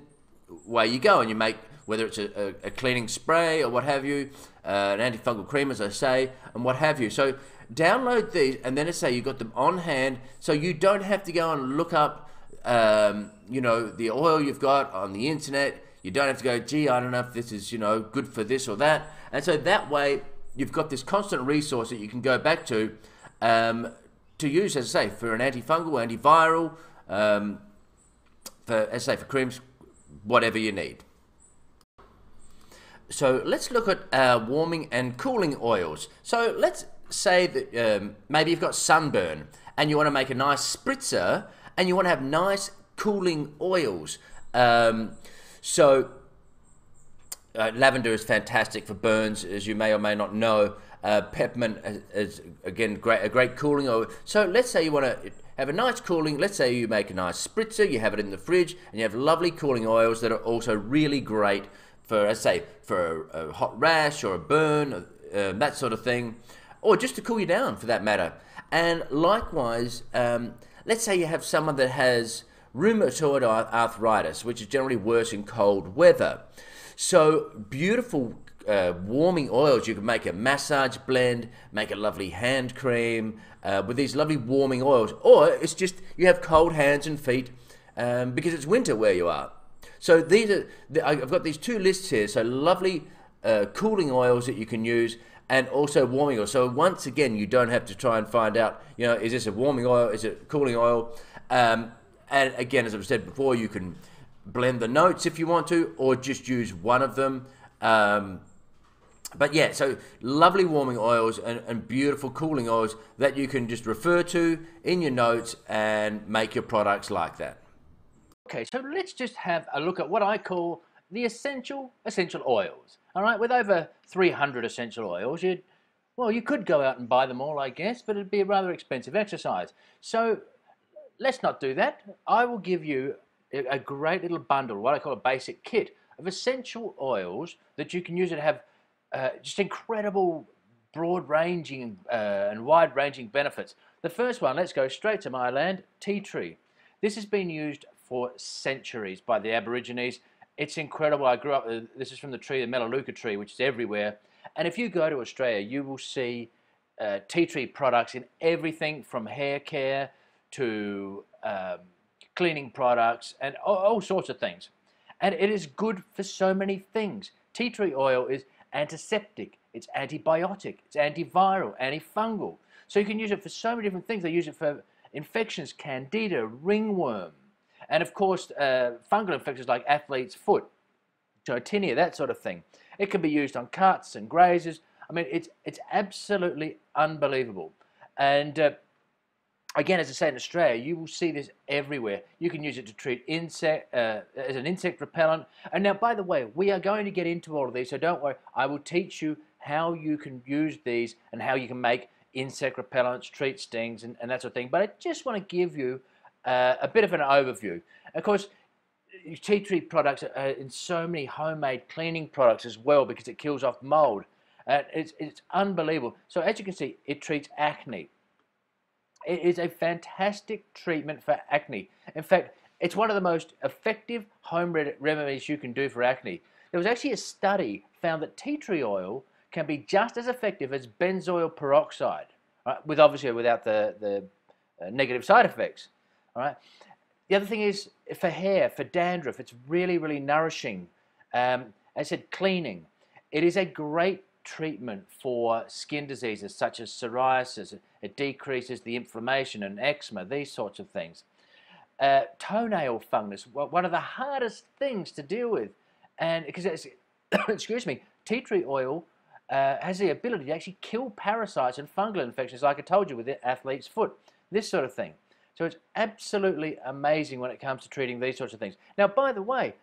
away you go and you make, whether it's a cleaning spray or what have you, an antifungal cream, as I say, and what have you. So download these, and then, as I say, you've got them on hand, so you don't have to go and look up, you know, the oil you've got on the internet. You don't have to go, gee, I don't know if this is, you know, good for this or that. And so that way, you've got this constant resource that you can go back to use, as I say, for an antifungal, antiviral, for, as I say, for creams, whatever you need. So let's look at warming and cooling oils. So let's say that maybe you've got sunburn and you want to make a nice spritzer and you want to have nice cooling oils. Lavender is fantastic for burns, as you may or may not know. Peppermint is again a great cooling oil. So let's say you want to have a nice cooling. Let's say you make a nice spritzer, you have it in the fridge, and you have lovely cooling oils that are also really great for, let's say, for a hot rash or a burn, that sort of thing, or just to cool you down for that matter. And likewise, let's say you have someone that has rheumatoid arthritis, which is generally worse in cold weather. So beautiful warming oils. You can make a massage blend, make a lovely hand cream with these lovely warming oils, or it's just you have cold hands and feet because it's winter where you are. So these are, I've got these two lists here. So lovely cooling oils that you can use, and also warming oil. So once again, you don't have to try and find out, you know, is this a warming oil, is it cooling oil? And again, as I've said before, you can blend the notes if you want to, or just use one of them. But yeah, so lovely warming oils and beautiful cooling oils that you can just refer to in your notes and make your products like that. Okay, so let's just have a look at what I call the essential oils. All right, with over 300 essential oils, you could go out and buy them all, I guess, but it'd be a rather expensive exercise. So let's not do that. I will give you a great little bundle, what I call a basic kit of essential oils that you can use that have just incredible broad-ranging and wide-ranging benefits. The first one, let's go straight to my land, tea tree. This has been used for centuries by the Aborigines. It's incredible. I grew up, this is from the tree, the Melaleuca tree, which is everywhere. And if you go to Australia, you will see tea tree products in everything from hair care to cleaning products and all sorts of things. And it is good for so many things. Tea tree oil is antiseptic, it's antibiotic, it's antiviral, antifungal. So you can use it for so many different things. They use it for infections, candida, ringworm, and of course fungal infections like athlete's foot, tinea, that sort of thing. It can be used on cuts and grazes. I mean, it's absolutely unbelievable. And again, as I say, in Australia, you will see this everywhere. You can use it to treat as an insect repellent. And now, by the way, we are going to get into all of these, so don't worry. I will teach you how you can use these and how you can make insect repellents, treat stings, and that sort of thing. But I just want to give you a bit of an overview. Of course, tea tree products are in so many homemade cleaning products as well because it kills off mold. It's unbelievable. So as you can see, it treats acne. It is a fantastic treatment for acne. In fact, it's one of the most effective home remedies you can do for acne. There was actually a study found that tea tree oil can be just as effective as benzoyl peroxide, right? Obviously without the negative side effects. All right. The other thing is for hair, for dandruff, it's really, really nourishing. As I said, cleaning. It is a great treatment for skin diseases such as psoriasis. It decreases the inflammation and eczema, these sorts of things. toenail fungus, one of the hardest things to deal with. And because it's, excuse me, tea tree oil has the ability to actually kill parasites and fungal infections, like I told you with the athlete's foot, this sort of thing. So it's absolutely amazing when it comes to treating these sorts of things. Now, by the way,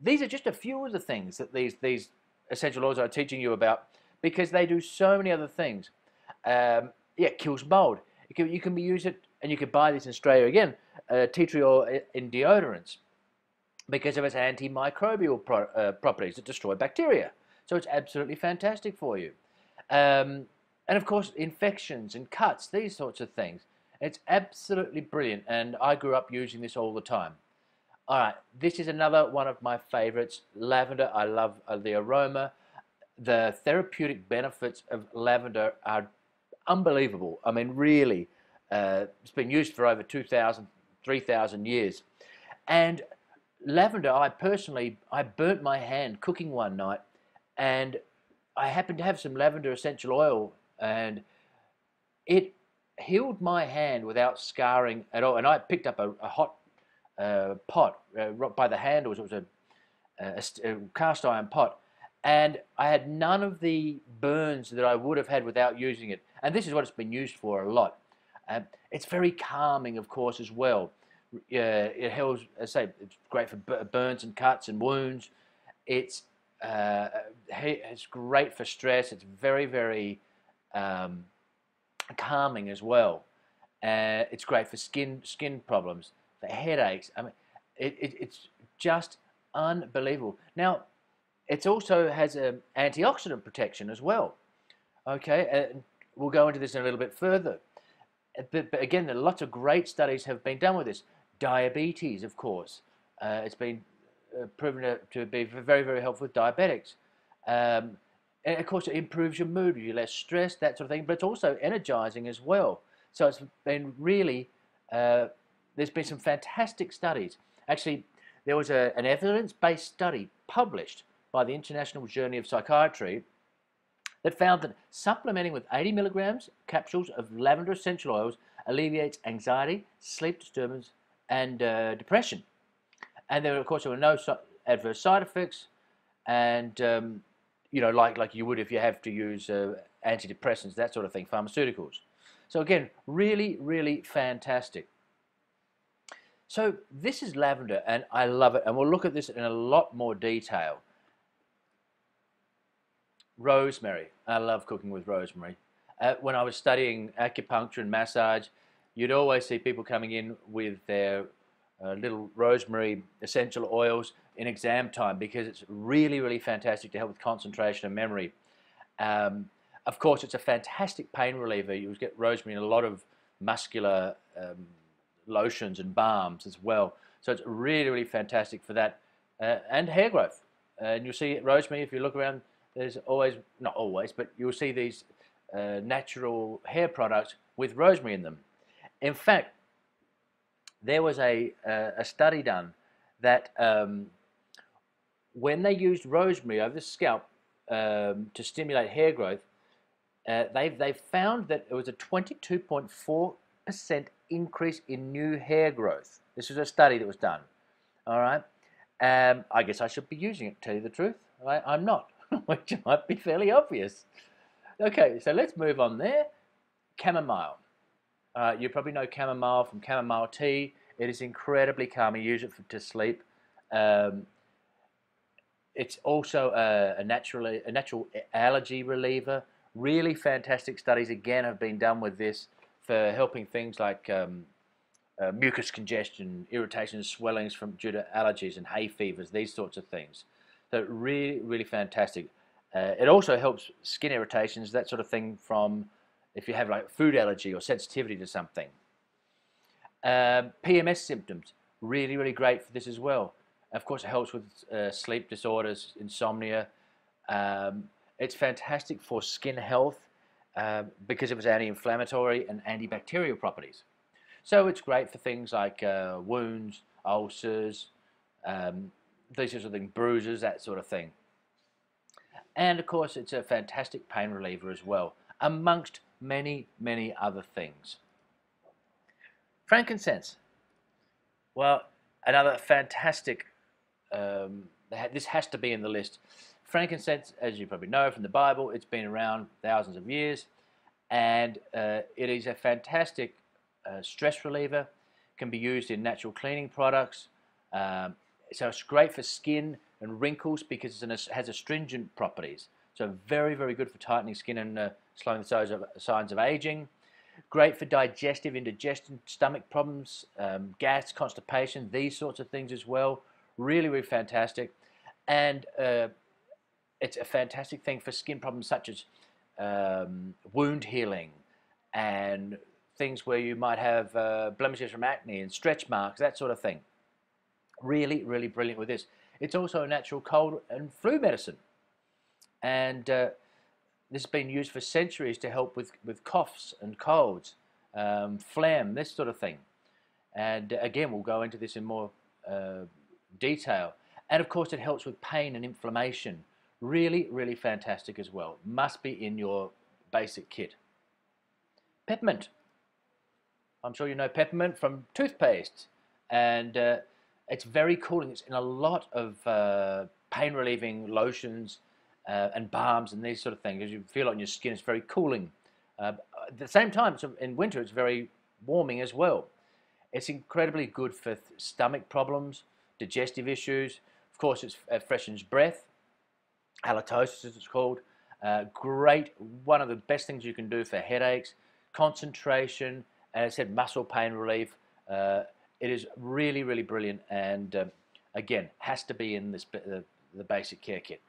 these are just a few of the things that these essential oils are teaching you about, because they do so many other things. Yeah, it kills mold. You can use it, and you can buy this in Australia again, tea tree oil in deodorants, because of its antimicrobial properties that destroy bacteria. So it's absolutely fantastic for you. And of course, infections and cuts, these sorts of things. It's absolutely brilliant, and I grew up using this all the time. All right, this is another one of my favorites, lavender. I love the aroma. The therapeutic benefits of lavender are unbelievable. I mean, really, it's been used for over 2,000, 3,000 years. And lavender, I burnt my hand cooking one night, and I happened to have some lavender essential oil, and it healed my hand without scarring at all. And I picked up a hot pot right by the handles. It was a cast iron pot, and I had none of the burns that I would have had without using it. And this is what it's been used for a lot. It's very calming, of course, as well. It helps, as I say, it's great for burns and cuts and wounds. It's great for stress. It's very, very calming as well. It's great for skin problems, for headaches. I mean, it's just unbelievable. Now, it also has an antioxidant protection as well. Okay, and we'll go into this in a little bit further. But again, lots of great studies have been done with this. Diabetes, of course, it's been proven to be very, very helpful with diabetics. And of course, it improves your mood, you're less stressed, that sort of thing. But it's also energizing as well. So it's been really, there's been some fantastic studies. Actually, there was an evidence-based study published by the International Journal of Psychiatry that found that supplementing with 80 milligrams capsules of lavender essential oils alleviates anxiety, sleep disturbance, and depression. And there, of course, there were no adverse side effects, and you know, like you would if you have to use antidepressants, that sort of thing, pharmaceuticals. So again, really, really fantastic. So this is lavender, and I love it, and we'll look at this in a lot more detail. Rosemary. I love cooking with rosemary. When I was studying acupuncture and massage, you'd always see people coming in with their little rosemary essential oils in exam time, because it's really, really fantastic to help with concentration and memory. Of course, it's a fantastic pain reliever. You get rosemary in a lot of muscular lotions and balms as well. So it's really, really fantastic for that. And hair growth. And you'll see rosemary, if you look around, there's always, not always, but you'll see these natural hair products with rosemary in them. In fact, there was a study done that when they used rosemary over the scalp to stimulate hair growth, they found that it was a 22.4% increase in new hair growth. This was a study that was done. All right. I guess I should be using it, to tell you the truth. I'm not, which might be fairly obvious. Okay, so let's move on there. Chamomile. You probably know chamomile from chamomile tea. It is incredibly calming. You use it to sleep. It's also a natural allergy reliever. Really fantastic studies again have been done with this for helping things like mucus congestion, irritations, swellings due to allergies and hay fevers, these sorts of things. So really, really fantastic. It also helps skin irritations, that sort of thing, from if you have like food allergy or sensitivity to something. PMS symptoms, really, really great for this as well. Of course, it helps with sleep disorders, insomnia. It's fantastic for skin health because of its anti-inflammatory and antibacterial properties. So it's great for things like wounds, ulcers, these sorts of things, bruises, that sort of thing. And of course, it's a fantastic pain reliever as well, amongst many, many other things. Frankincense. Well, another fantastic, this has to be in the list. Frankincense, as you probably know from the Bible, it's been around thousands of years, and it is a fantastic stress reliever, can be used in natural cleaning products. Um, so it's great for skin and wrinkles because it has astringent properties. So very, very good for tightening skin and slowing the signs of aging. Great for digestive, indigestion, stomach problems, gas, constipation, these sorts of things as well. Really, really fantastic. And it's a fantastic thing for skin problems such as wound healing and things where you might have blemishes from acne and stretch marks, that sort of thing. Really, really brilliant with this. It's also a natural cold and flu medicine. And this has been used for centuries to help with coughs and colds, phlegm, this sort of thing. And again, we'll go into this in more detail. And of course, it helps with pain and inflammation. Really, really fantastic as well. Must be in your basic kit. Peppermint. I'm sure you know peppermint from toothpaste. And it's very cooling. It's in a lot of pain relieving lotions and balms and these sort of things. As you feel it on your skin, it's very cooling. At the same time, so in winter, it's very warming as well. It's incredibly good for stomach problems, digestive issues. Of course, it freshens breath. Halitosis, as it's called. Great, one of the best things you can do for headaches, concentration, and I said muscle pain relief. It is really, really brilliant, and again, has to be in this the basic care kit.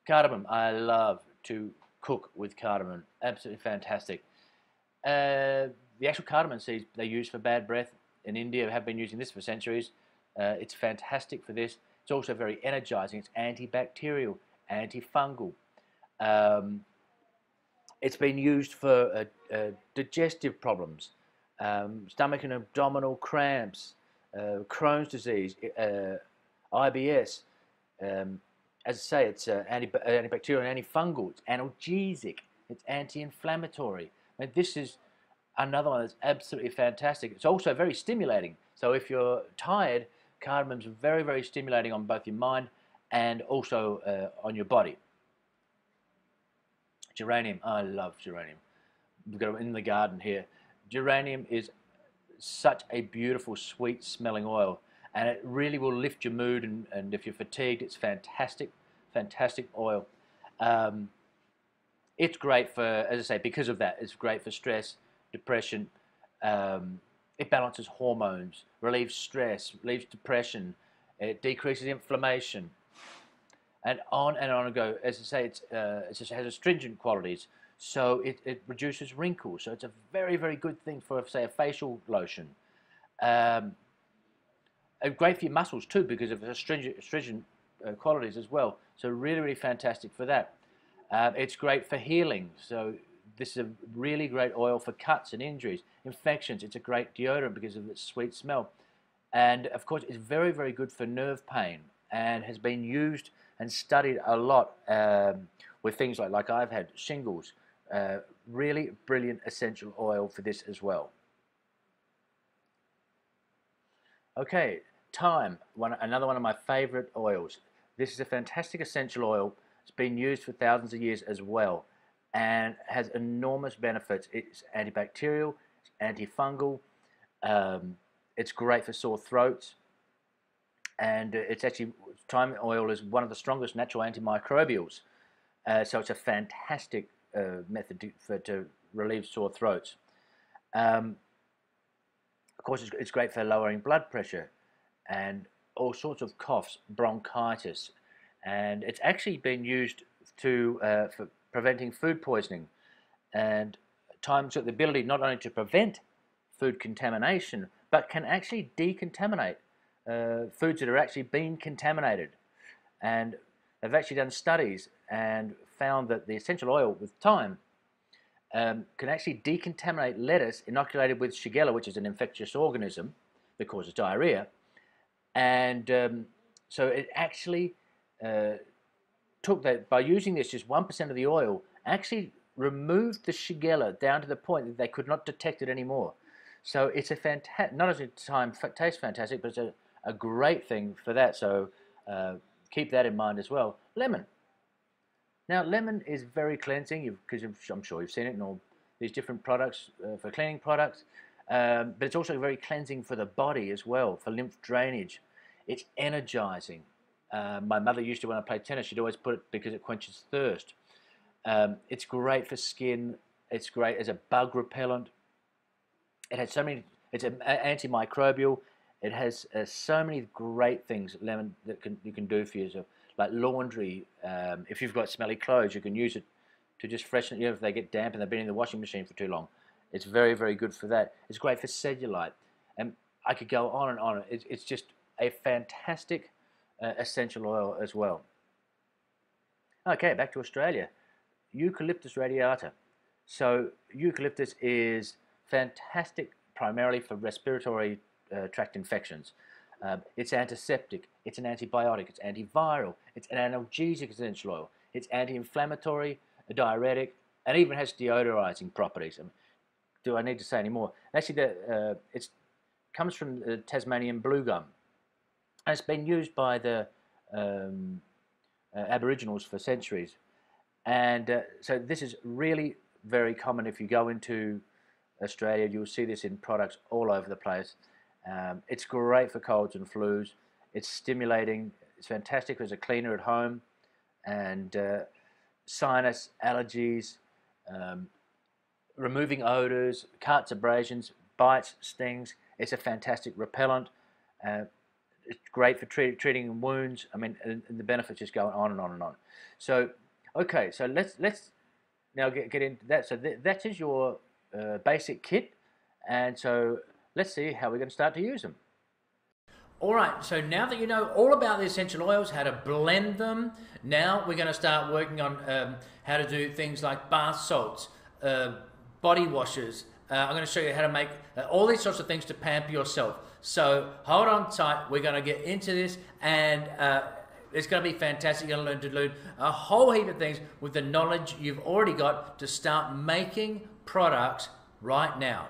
Cardamom, I love to cook with cardamom. Absolutely fantastic. The actual cardamom seeds they use for bad breath in India have been using this for centuries. It's fantastic for this. It's also very energizing. It's antibacterial, antifungal. It's been used for digestive problems, stomach and abdominal cramps, Crohn's disease, IBS. As I say, it's antibacterial and antifungal. It's analgesic. It's anti-inflammatory. I mean, this is another one that's absolutely fantastic. It's also very stimulating. So if you're tired, cardamom's very, very stimulating on both your mind and also on your body. Geranium, I love geranium. We've got it in the garden here. Geranium is such a beautiful, sweet smelling oil, and it really will lift your mood, and if you're fatigued, it's fantastic, fantastic oil. It's great for, as I say, because of that, it's great for stress, depression. It balances hormones, relieves stress, relieves depression, it decreases inflammation, and on and go. As I say, it has astringent qualities, so it reduces wrinkles. So it's a very, very good thing for, say, a facial lotion. Great for your muscles too because of astringent qualities as well. So really, really fantastic for that. It's great for healing. So this is a really great oil for cuts and injuries, infections. It's a great deodorant because of its sweet smell. And of course, it's very, very good for nerve pain and has been used and studied a lot with things like I've had shingles. Really brilliant essential oil for this as well. Okay, thyme, another one of my favorite oils. This is a fantastic essential oil. It's been used for thousands of years as well and has enormous benefits. It's antibacterial, it's antifungal, it's great for sore throats, and it's actually, thyme oil is one of the strongest natural antimicrobials. So it's a fantastic method to relieve sore throats. Of course, it's great for lowering blood pressure and all sorts of coughs, bronchitis, and it's actually been used for preventing food poisoning. And thyme's got the ability not only to prevent food contamination, but can actually decontaminate foods that are actually being contaminated. And they've actually done studies and found that the essential oil with thyme can actually decontaminate lettuce inoculated with Shigella, which is an infectious organism that causes diarrhea. And so it actually took that, by using this, just 1% of the oil, actually removed the Shigella down to the point that they could not detect it anymore. So it's a fantastic, not only tastes fantastic, but it's a great thing for that. So keep that in mind as well. Lemon. Now, lemon is very cleansing, because I'm sure you've seen it in all these different products for cleaning products. But it's also very cleansing for the body as well, for lymph drainage. It's energizing. My mother used to, when I played tennis, she'd always put it because it quenches thirst. It's great for skin. It's great as a bug repellent. It has so many. It's an antimicrobial. It has so many great things, lemon, that you can do for yourself, like laundry. If you've got smelly clothes, you can use it to just freshen it. You know, if they get damp and they've been in the washing machine for too long, it's very, very good for that. It's great for cellulite, and I could go on and on. It's just a fantastic essential oil as well. Okay, back to Australia. Eucalyptus radiata. So eucalyptus is fantastic primarily for respiratory tract infections. It's antiseptic, it's an antibiotic, it's antiviral, it's an analgesic essential oil, it's anti-inflammatory, a diuretic, and even has deodorizing properties. Do I need to say any more? Actually, it comes from the Tasmanian blue gum. And it's been used by the Aboriginals for centuries. And so this is really very common. If you go into Australia, you'll see this in products all over the place. It's great for colds and flus. It's stimulating. It's fantastic as a cleaner at home. And sinus, allergies, removing odors, cuts, abrasions, bites, stings. It's a fantastic repellent. It's great for treating wounds. I mean, and the benefits just go on and on and on. So, okay, so let's now get into that. So that is your basic kit, and so let's see how we're going to start to use them. All right, so now that you know all about the essential oils, how to blend them, now we're going to start working on how to do things like bath salts, body washes. I'm going to show you how to make all these sorts of things to pamper yourself. So hold on tight, we're going to get into this, and it's going to be fantastic. You're going to learn to do a whole heap of things with the knowledge you've already got to start making products right now.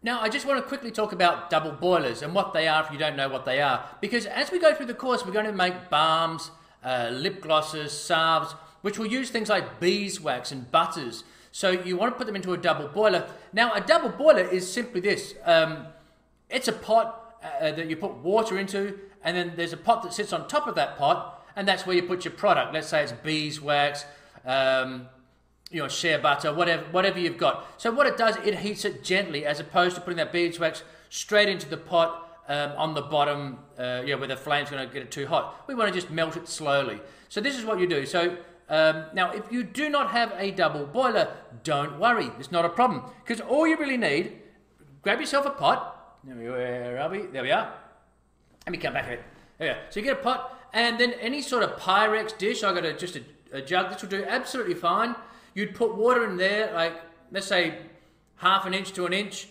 Now, I just want to quickly talk about double boilers and what they are if you don't know what they are. Because as we go through the course, we're going to make balms, lip glosses, salves, which will use things like beeswax and butters. So you want to put them into a double boiler. Now, a double boiler is simply this. It's a pot that you put water into, and then there's a pot that sits on top of that pot, and that's where you put your product. Let's say it's beeswax, shea butter, whatever you've got. So what it does, it heats it gently, as opposed to putting that beeswax straight into the pot on the bottom, where the flame's going to get it too hot. We want to just melt it slowly. So this is what you do. So now, if you do not have a double boiler, don't worry. It's not a problem, because all you really need, grab yourself a pot. Where are we? There we are. Let me come back here. There we are. So you get a pot, and then any sort of Pyrex dish. I've got just a jug. This will do absolutely fine. You'd put water in there, like, let's say, 1/2 inch to 1 inch.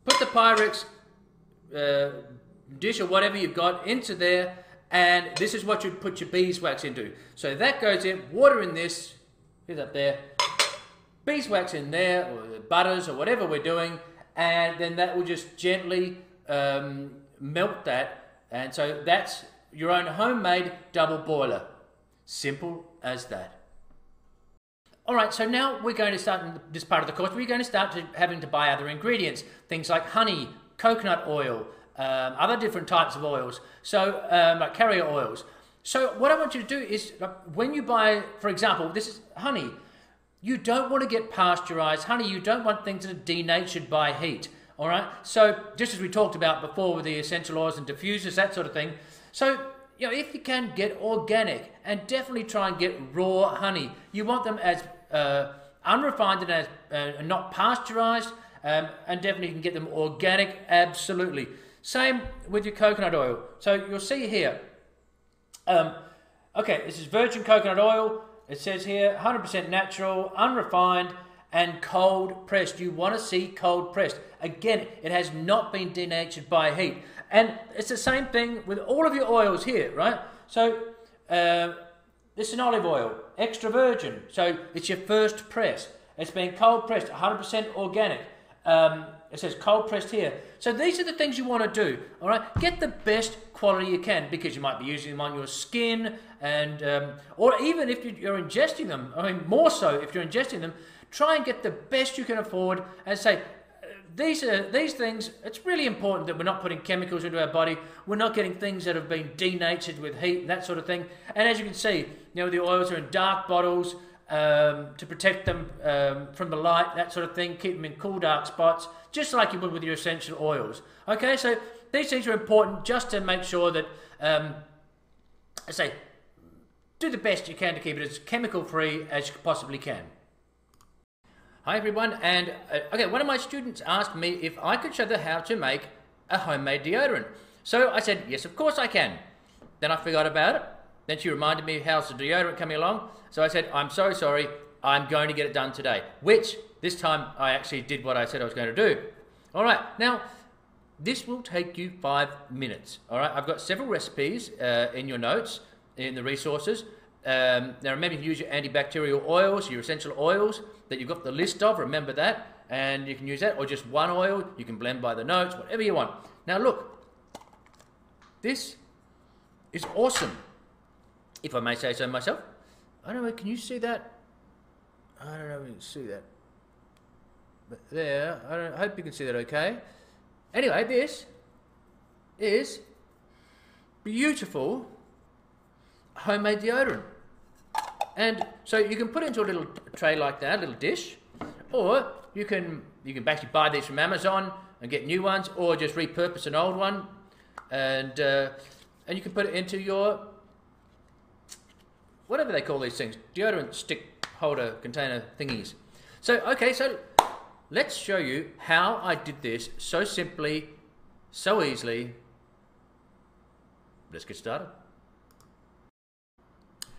Put the Pyrex dish or whatever you've got into there, and this is what you'd put your beeswax into. So that goes in, water in this, here's up there, beeswax in there, or the butters, or whatever we're doing, and then that will just gently melt that. And so that's your own homemade double boiler. Simple as that. All right, so now we're going to start in this part of the course. We're going to start having to buy other ingredients, things like honey, coconut oil, other different types of oils, so like carrier oils. So what I want you to do is, when you buy, for example, this is honey, you don't want to get pasteurized honey. You don't want things that are denatured by heat, all right? So just as we talked about before with the essential oils and diffusers, that sort of thing. So, if you can, get organic, and definitely try and get raw honey. You want them as unrefined and as not pasteurized, and definitely you can get them organic, absolutely. Same with your coconut oil. So you'll see here, okay, this is virgin coconut oil. It says here 100% natural, unrefined, and cold pressed. You want to see cold pressed. Again, it has not been denatured by heat. And it's the same thing with all of your oils here, right? So this is an olive oil, extra virgin. So it's your first press. It's been cold pressed, 100% organic. It says cold pressed here. So these are the things you want to do, all right? Get the best quality you can, because you might be using them on your skin, and or even if you're ingesting them, I mean more so if you're ingesting them, try and get the best you can afford, and say, these things, it's really important that we're not putting chemicals into our body, we're not getting things that have been denatured with heat and that sort of thing. And as you can see, the oils are in dark bottles, to protect them from the light, that sort of thing, keep them in cool dark spots, just like you would with your essential oils. Okay, so these things are important just to make sure that, I say, do the best you can to keep it as chemical free as you possibly can. Hi everyone, and okay, one of my students asked me if I could show them how to make a homemade deodorant. So I said, yes, of course I can. Then I forgot about it. Then she reminded me, how's the deodorant coming along? So I said, I'm so sorry, I'm going to get it done today. Which, this time, I actually did what I said I was going to do. All right, now, this will take you 5 minutes. All right, I've got several recipes in your notes, in the resources. Now remember, you can use your antibacterial oils, your essential oils that you've got the list of, remember that, and you can use that, or just one oil, you can blend by the notes, whatever you want. Now look, this is awesome, if I may say so myself. I don't know, can you see that? I don't know if you can see that. But there, I hope you can see that okay. Anyway, this is beautiful homemade deodorant. And so you can put it into a little tray like that, a little dish, or you can basically buy these from Amazon and get new ones, or just repurpose an old one, and you can put it into your, whatever they call these things, deodorant stick holder container thingies. So okay, so let's show you how I did this so simply, so easily. Let's get started.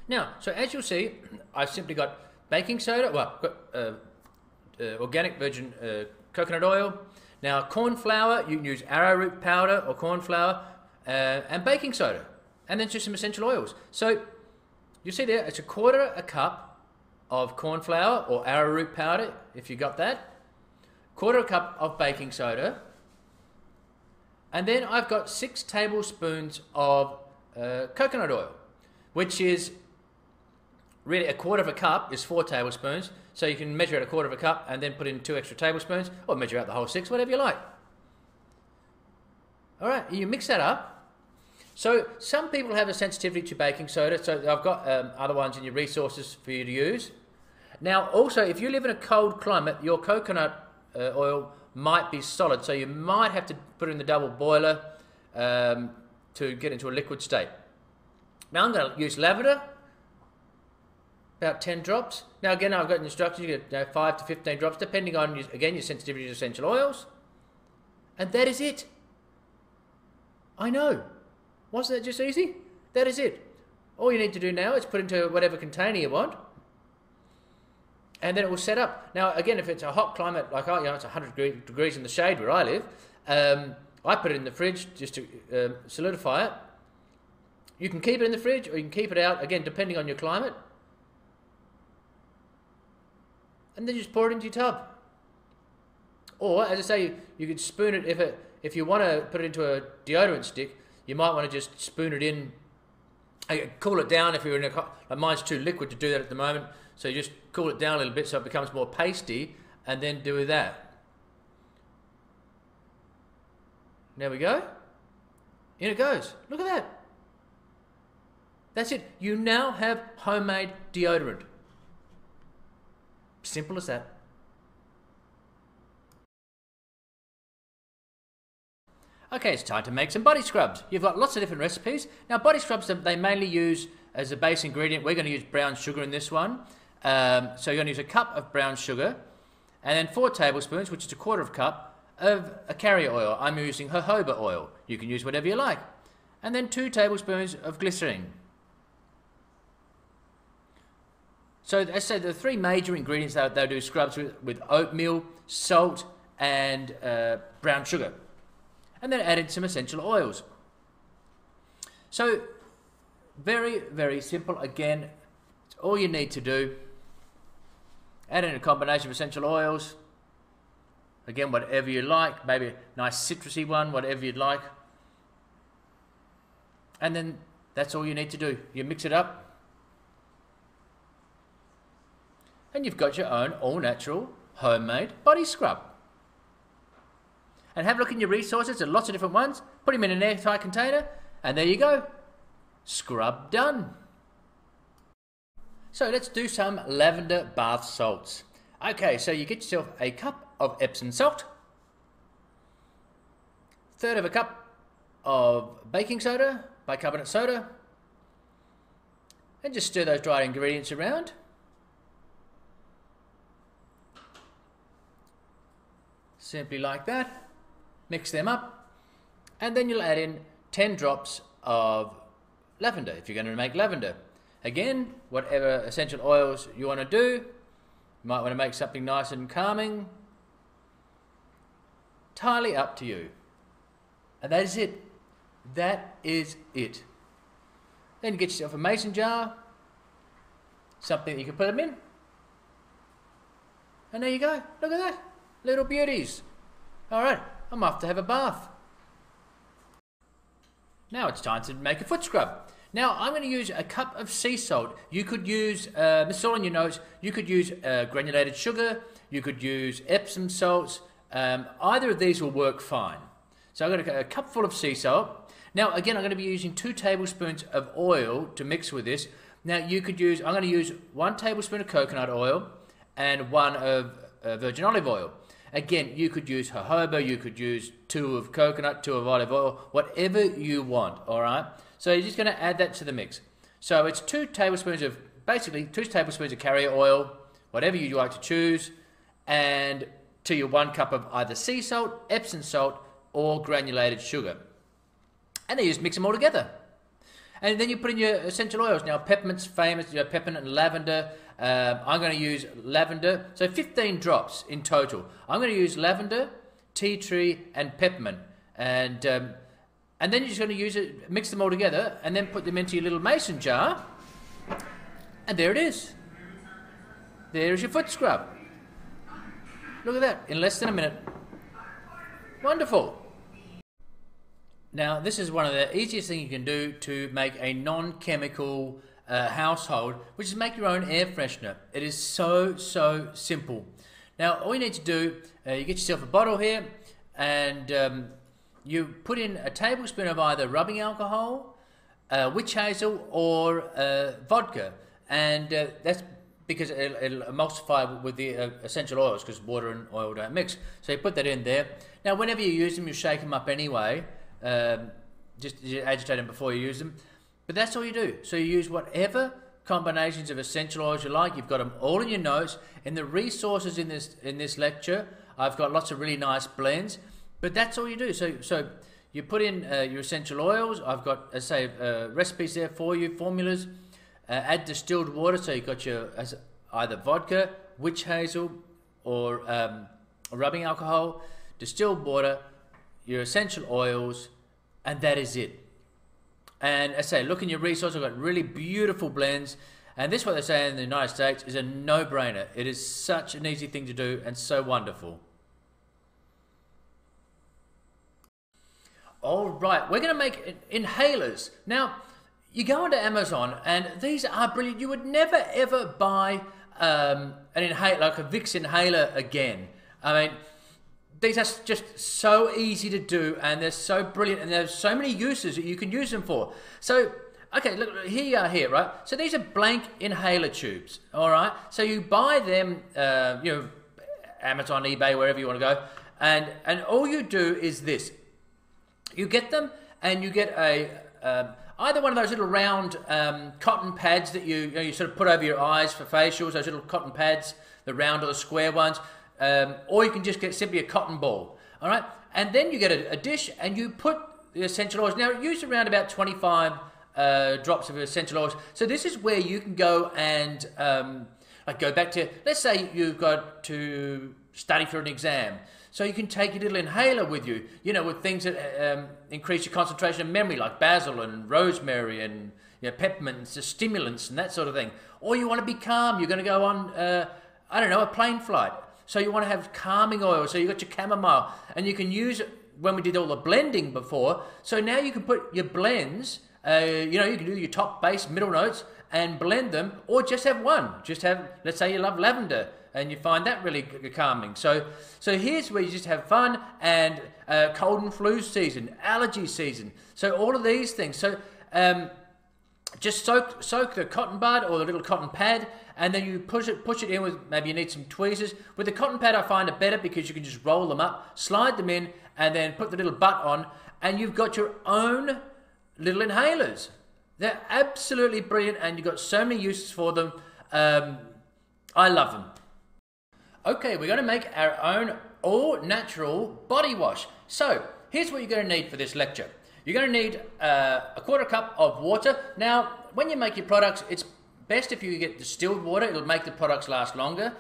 Now, so as you'll see, I've simply got baking soda, well, organic virgin coconut oil. Now, corn flour, you can use arrowroot powder or corn flour, and baking soda, and then just some essential oils. So, you see there, it's 1/4 cup of corn flour or arrowroot powder, if you got that, 1/4 cup of baking soda, and then I've got 6 tablespoons of coconut oil, which is really 1/4 cup is 4 tablespoons, so you can measure out 1/4 cup and then put in 2 extra tablespoons, or measure out the whole 6, whatever you like. All right, you mix that up. So some people have a sensitivity to baking soda, so I've got other ones in your resources for you to use. Now also, if you live in a cold climate, your coconut oil might be solid, so you might have to put it in the double boiler to get into a liquid state. Now I'm going to use lavender, about 10 drops. Now again, I've got instructions, you get 5 to 15 drops, depending on, again, your sensitivity to essential oils. And that is it. I know. Wasn't that just easy? That is it. All you need to do now is put into whatever container you want, and then it will set up. Now again, if it's a hot climate, like it's 100 degrees in the shade where I live, I put it in the fridge just to solidify it. You can keep it in the fridge, or you can keep it out, again, depending on your climate. And then just pour it into your tub. Or, as I say, you could spoon it, if you want to put it into a deodorant stick, you might want to just spoon it in, cool it down if you're in like mine's too liquid to do that at the moment, so you just cool it down a little bit so it becomes more pasty, and then do that. There we go. In it goes. Look at that. That's it. You now have homemade deodorant. Simple as that. Okay, it's time to make some body scrubs. You've got lots of different recipes. Now, body scrubs, they mainly use as a base ingredient. We're going to use brown sugar in this one. So you're going to use a cup of brown sugar, and then 4 tablespoons, which is 1/4 cup, of a carrier oil. I'm using jojoba oil. You can use whatever you like. And then 2 tablespoons of glycerine. So as I said, the 3 major ingredients that they do scrubs with oatmeal, salt, and brown sugar. And then add in some essential oils. So very, very simple. Again, it's all you need to do. Add in a combination of essential oils. Again, whatever you like, maybe a nice citrusy one, whatever you'd like. And then that's all you need to do. You mix it up. And you've got your own all-natural homemade body scrub. And have a look in your resources. There are lots of different ones. Put them in an airtight container. And there you go. Scrub done. So let's do some lavender bath salts. Okay, so you get yourself a cup of Epsom salt, 1/3 of a cup of baking soda, bicarbonate soda, and just stir those dried ingredients around. Simply like that. Mix them up, and then you'll add in 10 drops of lavender if you're going to make lavender. Again, whatever essential oils you want to do, you might want to make something nice and calming. Entirely up to you. And that is it. That is it. Then you get yourself a mason jar, something that you can put them in. And there you go. Look at that. Little beauties. Alright, I'm off to have a bath. Now it's time to make a foot scrub. Now I'm going to use a cup of sea salt. You could use, this is all in your notes, you could use granulated sugar, you could use Epsom salts. Either of these will work fine. So I've got a cup full of sea salt. Now again, I'm going to be using 2 tablespoons of oil to mix with this. Now you could use, I'm going to use 1 tablespoon of coconut oil and 1 of virgin olive oil. Again, you could use jojoba, you could use 2 of coconut, 2 of olive oil, whatever you want, alright? So you're just going to add that to the mix. So it's 2 tablespoons of, basically 2 tablespoons of carrier oil, whatever you like to choose, and to your 1 cup of either sea salt, Epsom salt, or granulated sugar. And then you just mix them all together. And then you put in your essential oils. Now, peppermint's famous, you know, peppermint and lavender. I'm going to use lavender. So 15 drops in total. I'm going to use lavender, tea tree, and peppermint. And then you're just going to use it, mix them all together, and then put them into your little mason jar. And there it is. There's your foot scrub. Look at that, in less than a minute. Wonderful. Now, this is one of the easiest things you can do to make a non-chemical household, which is make your own air freshener. It is so simple. Now, all you need to do, you get yourself a bottle here, and you put in a tablespoon of either rubbing alcohol, witch hazel, or vodka, and that's because it'll emulsify with the essential oils, because water and oil don't mix. So you put that in there. Now, whenever you use them, you shake them up anyway. Just you agitate them before you use them. But that's all you do. So you use whatever combinations of essential oils you like. You've got them all in your notes. In the resources in this lecture, I've got lots of really nice blends. But that's all you do. So you put in your essential oils. I've got, as I say, recipes there for you, formulas. Add distilled water. So you've got your either vodka, witch hazel, or rubbing alcohol, distilled water, your essential oils, and that is it. And as I say, look in your resources. I've got really beautiful blends, and this, what they say in the United States, is a no-brainer. It is such an easy thing to do and so wonderful. All right, we're going to make inhalers. Now, you go onto Amazon, and these are brilliant. You would never ever buy an inhaler, like a Vicks inhaler again. I mean, these are just so easy to do, and they're so brilliant, and there's so many uses that you can use them for. So, okay, look, here you are here, right? So these are blank inhaler tubes, all right? So you buy them, you know, Amazon, eBay, wherever you want to go, and all you do is this. You get them, and you get either one of those little round cotton pads that you sort of put over your eyes for facials, those little cotton pads, the round or the square ones. Or you can just get simply a cotton ball, all right? And then you get a dish, and you put the essential oils. Now, use around about 25 drops of essential oils. So this is where you can go and like go back to, let's say you've got to study for an exam. So you can take your little inhaler with you, you know, with things that increase your concentration and memory, like basil and rosemary and, you know, peppermint and stimulants and that sort of thing. Or you want to be calm, you're going to go on, I don't know, a plane flight. So you want to have calming oil. So you got your chamomile, and you can use it when we did all the blending before. So now you can put your blends, you know, you can do your top, base, middle notes and blend them, or just have one. Just have, let's say you love lavender and you find that really calming. So here's where you just have fun, and cold and flu season, allergy season. So all of these things. So just soak the cotton bud or the little cotton pad, and then you push it in with, maybe you need some tweezers. With the cotton pad I find it better because you can just roll them up, slide them in, and then put the little butt on, and you've got your own little inhalers. They're absolutely brilliant, and you've got so many uses for them. I love them. Okay, we're going to make our own all-natural body wash. So here's what you're going to need for this lecture. You're going to need a quarter cup of water. Now, when you make your products, it's best if you get distilled water. It'll make the products last longer.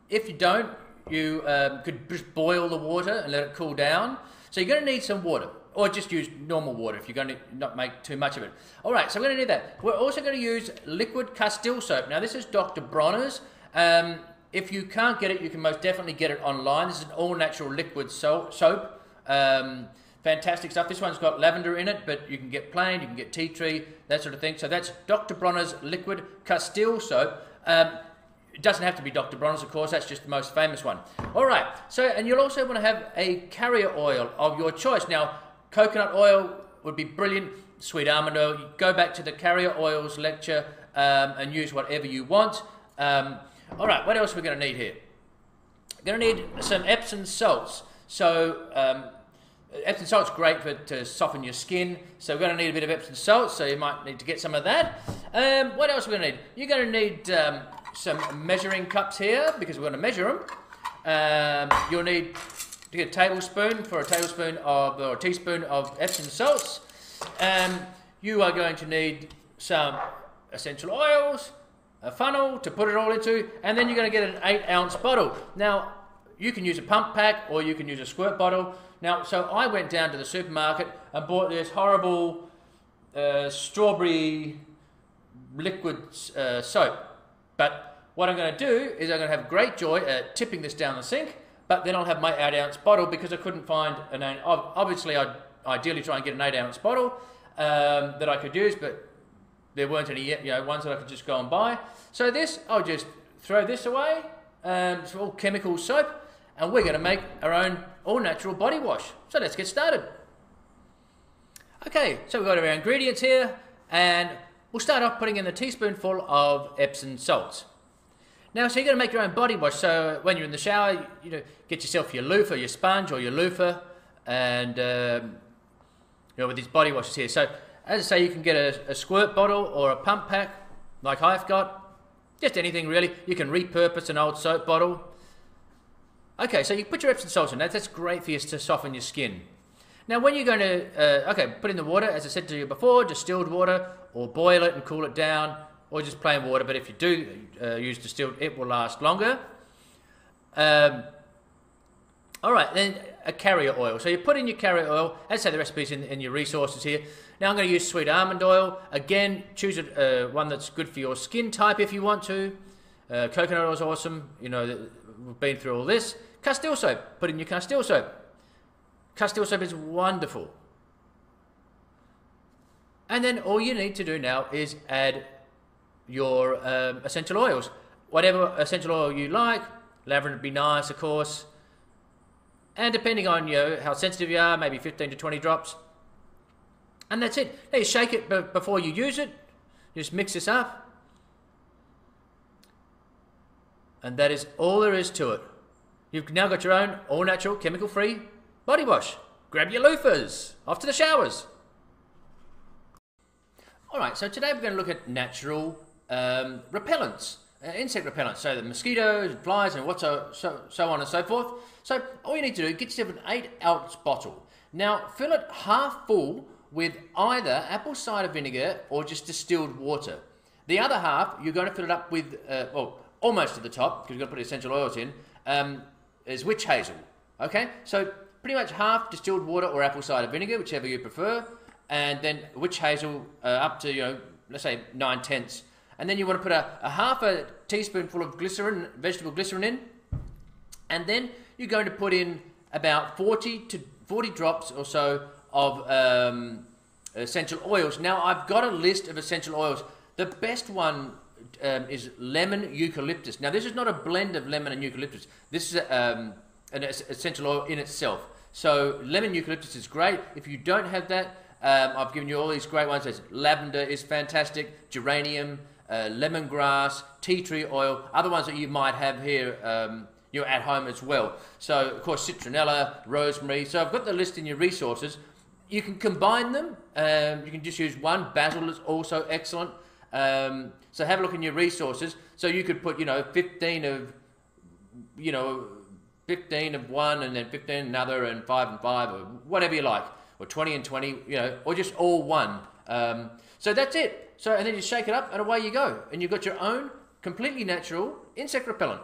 If you don't, you could just boil the water and let it cool down. So you're going to need some water, or just use normal water if you're going to not make too much of it. All right, so we're going to need that. We're also going to use liquid Castile soap. Now, this is Dr. Bronner's. If you can't get it, you can most definitely get it online. This is an all-natural liquid soap. Fantastic stuff. This one's got lavender in it, but you can get plain, you can get tea tree, that sort of thing. So that's Dr. Bronner's liquid Castile soap. It doesn't have to be Dr. Bronner's, of course. That's just the most famous one. All right. So, and you'll also want to have a carrier oil of your choice. Now, coconut oil would be brilliant. Sweet almond oil. You go back to the carrier oils lecture and use whatever you want. All right. What else are we going to need here? We're going to need some Epsom salts. So, Epsom salt's great to soften your skin, so we're going to need a bit of Epsom salt, so you might need to get some of that. What else are we going to need? You're going to need some measuring cups here, because we're going to measure them. You'll need to get a tablespoon for a tablespoon of, or a teaspoon of Epsom salts. You are going to need some essential oils, a funnel to put it all into, and then you're going to get an 8-ounce bottle. Now, you can use a pump pack, or you can use a squirt bottle. Now, so I went down to the supermarket and bought this horrible strawberry liquid soap. But what I'm going to do is I'm going to have great joy at tipping this down the sink, but then I'll have my 8-ounce bottle, because I couldn't find an 8. Obviously, I'd ideally try and get an 8-ounce bottle that I could use, but there weren't any yet, ones that I could just go and buy. So this, I'll just throw this away. It's all chemical soap, and we're going to make our own all-natural body wash. So let's get started. Okay, so we've got our ingredients here, and we'll start off putting in a teaspoonful of Epsom salts. Now, so you're going to make your own body wash. So when you're in the shower, get yourself your loofah, your sponge or your loofah, and with these body washes here. So as I say, you can get a squirt bottle or a pump pack, like I've got. Just anything really. You can repurpose an old soap bottle. Okay, so you put your Epsom salts in. That's great for you to soften your skin. Now, when you're going to, put in the water, as I said to you before, distilled water, or boil it and cool it down, or just plain water. But if you do use distilled, it will last longer. All right, then a carrier oil. So you put in your carrier oil. As I say, the recipe's in your resources here. Now I'm going to use sweet almond oil. Again, choose one that's good for your skin type if you want to. Coconut oil is awesome. We've been through all this. Castile soap. Put in your Castile soap. Castile soap is wonderful. And then all you need to do now is add your essential oils. Whatever essential oil you like. Lavender would be nice, of course. And depending on how sensitive you are, maybe 15 to 20 drops. And that's it. Now you shake it before you use it. Just mix this up. And that is all there is to it. You've now got your own all-natural, chemical-free body wash. Grab your loofahs. Off to the showers. All right, so today we're going to look at natural repellents. Insect repellents, so the mosquitoes and flies and so on and so forth. So all you need to do is get yourself an 8-ounce bottle. Now fill it half full with either apple cider vinegar or just distilled water. The other half you're going to fill it up with, almost to the top, because you've got to put essential oils in, is witch hazel. Okay, so pretty much half distilled water or apple cider vinegar, whichever you prefer, and then witch hazel up to, let's say 9/10. And then you want to put a half a teaspoonful of glycerin, vegetable glycerin in, And then you're going to put in about 40 drops or so of essential oils. Now, I've got a list of essential oils. The best one is lemon eucalyptus. Now, this is not a blend of lemon and eucalyptus. This is an essential oil in itself. So, lemon eucalyptus is great. If you don't have that, I've given you all these great ones. There's lavender is fantastic, geranium, lemongrass, tea tree oil, other ones that you might have here at home as well. So, of course, citronella, rosemary. So, I've got the list in your resources. You can combine them. You can just use one. Basil is also excellent. So have a look in your resources. So you could put, 15 of, 15 of one and then 15 another and 5 and 5 or whatever you like, or 20 and 20, or just all one. So that's it. So, and then you shake it up and away you go. And you've got your own completely natural insect repellent.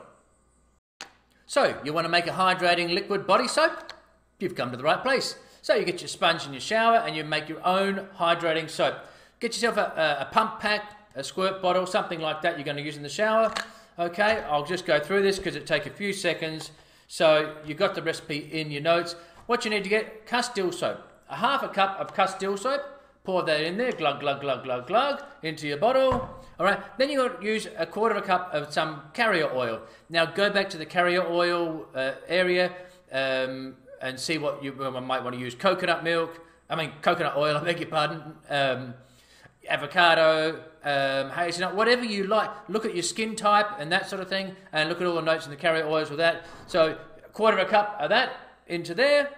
So you want to make a hydrating liquid body soap? You've come to the right place. So you get your sponge in your shower and you make your own hydrating soap. Get yourself a pump pack, a squirt bottle, something like that you're going to use in the shower. Okay, I'll just go through this because it takes a few seconds. So you've got the recipe in your notes. What you need to get, Castile soap. A half a cup of Castile soap. Pour that in there, glug, glug, glug, glug, glug, into your bottle. All right, then you've got to use a quarter of a cup of some carrier oil. Now go back to the carrier oil area and see what you might want to use. Coconut oil, I beg your pardon. Avocado, hazelnut, whatever you like. Look at your skin type and that sort of thing, and look at all the notes in the carrier oils with that. So a quarter of a cup of that into there.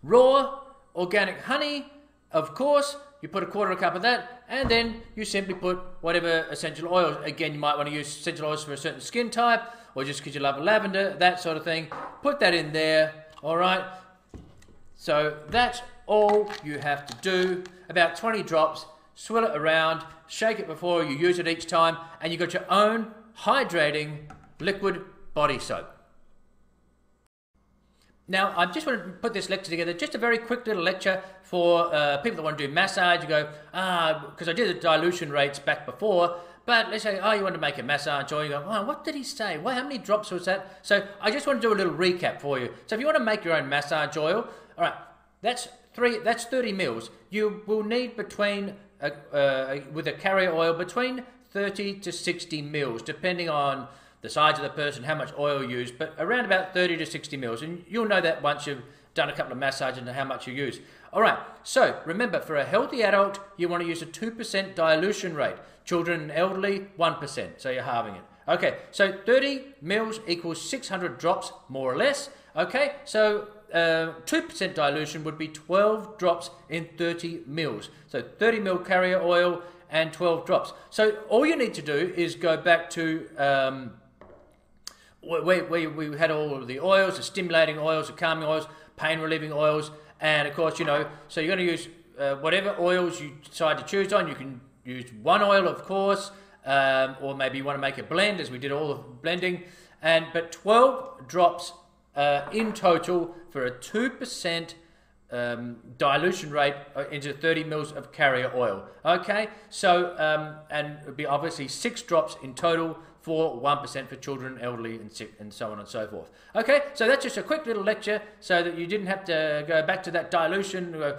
Raw organic honey, of course, you put a quarter of a cup of that, and then you simply put whatever essential oils. Again, you might want to use essential oils for a certain skin type, or just because you love lavender, that sort of thing. Put that in there, all right? So that's all you have to do. About 20 drops. Swirl it around, shake it before you use it each time, and you've got your own hydrating liquid body soap. Now, I just want to put this lecture together, just a very quick little lecture for people that want to do massage. You go, because I did the dilution rates back before, but let's say, you want to make a massage oil. You go, what did he say? How many drops was that? So I just want to do a little recap for you. So if you want to make your own massage oil, all right, that's 30 mils. You will need between with a carrier oil between 30 to 60 mils, depending on the size of the person, how much oil you use, but around about 30 to 60 mils. And you'll know that once you've done a couple of massages and how much you use. All right, so remember, for a healthy adult, you want to use a 2% dilution rate. Children and elderly, 1%, so you're halving it. Okay, so 30 mils equals 600 drops, more or less. Okay, so 2% dilution would be 12 drops in 30 mils. So 30 mil carrier oil and 12 drops. So all you need to do is go back to where we had all of the oils, the stimulating oils, the calming oils, pain relieving oils, and of course, so you're going to use whatever oils you decide to choose on. You can use one oil, of course, or maybe you want to make a blend, as we did all the blending, but 12 drops in total for a 2% dilution rate into 30 mils of carrier oil. Okay, so and it would be obviously 6 drops in total for 1% for children, elderly, and so on and so forth. Okay, so that's just a quick little lecture so that you didn't have to go back to that dilution and go,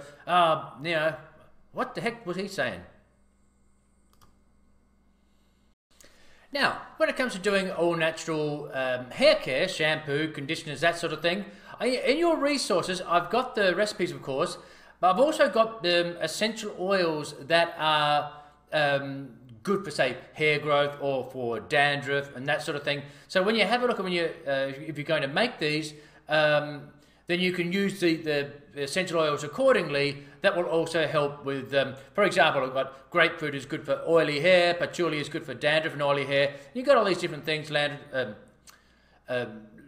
what the heck was he saying? Now, when it comes to doing all natural hair care, shampoo, conditioners, that sort of thing, in your resources, I've got the recipes, of course, but I've also got the essential oils that are good for, say, hair growth or for dandruff and that sort of thing. So when you have a look at if you're going to make these, then you can use the essential oils accordingly. That will also help with, for example, I've got grapefruit is good for oily hair, patchouli is good for dandruff and oily hair. You've got all these different things.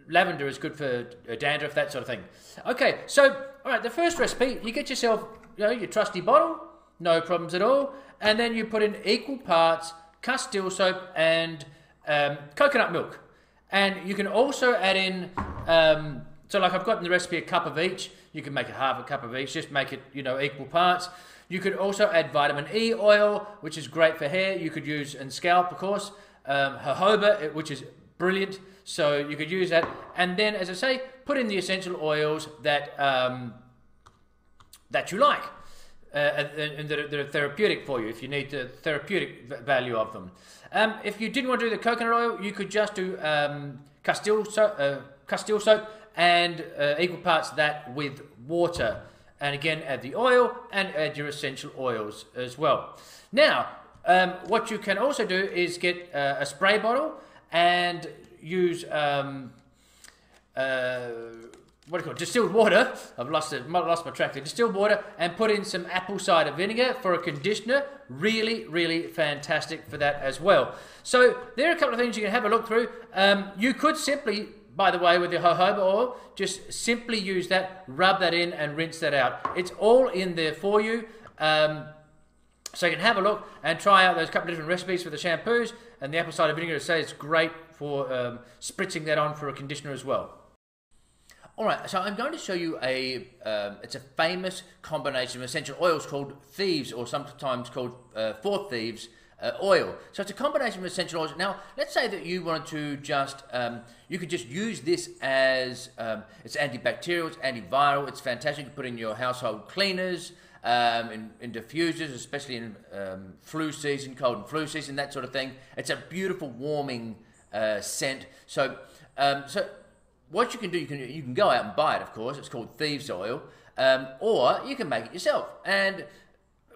Lavender is good for dandruff, that sort of thing. Okay, so, all right, the first recipe, you get yourself, your trusty bottle, no problems at all, and then you put in equal parts Castile soap and coconut milk. And you can also add in, so like I've got in the recipe a cup of each. You can make a half a cup of each, just make it, equal parts. You could also add vitamin E oil, which is great for hair. You could use, and scalp, of course, jojoba, which is brilliant. So you could use that. And then, as I say, put in the essential oils that that you like. And that are therapeutic for you, if you need the therapeutic value of them. If you didn't want to do the coconut oil, you could just do Castile soap and equal parts that with water. And again, add the oil and add your essential oils as well. Now, what you can also do is get a spray bottle and use what do you call it? Distilled water. I've lost my track there. Distilled water, and put in some apple cider vinegar for a conditioner. Really, really fantastic for that as well. So there are a couple of things you can have a look through. You could simply, by the way, with the jojoba oil, just simply use that, rub that in, and rinse that out. It's all in there for you. So you can have a look and try out those couple of different recipes for the shampoos, and the apple cider vinegar. I say it's great for spritzing that on for a conditioner as well. Alright, so I'm going to show you it's a famous combination of essential oils called thieves, or sometimes called four thieves oil. So it's a combination of essential oils. Now, let's say that you wanted to just, you could just use this as, it's antibacterial, it's antiviral, it's fantastic. You can put in your household cleaners, in diffusers, especially in flu season, cold and flu season, that sort of thing. It's a beautiful warming scent. So what you can do, you can go out and buy it, of course. It's called thieves oil, or you can make it yourself. And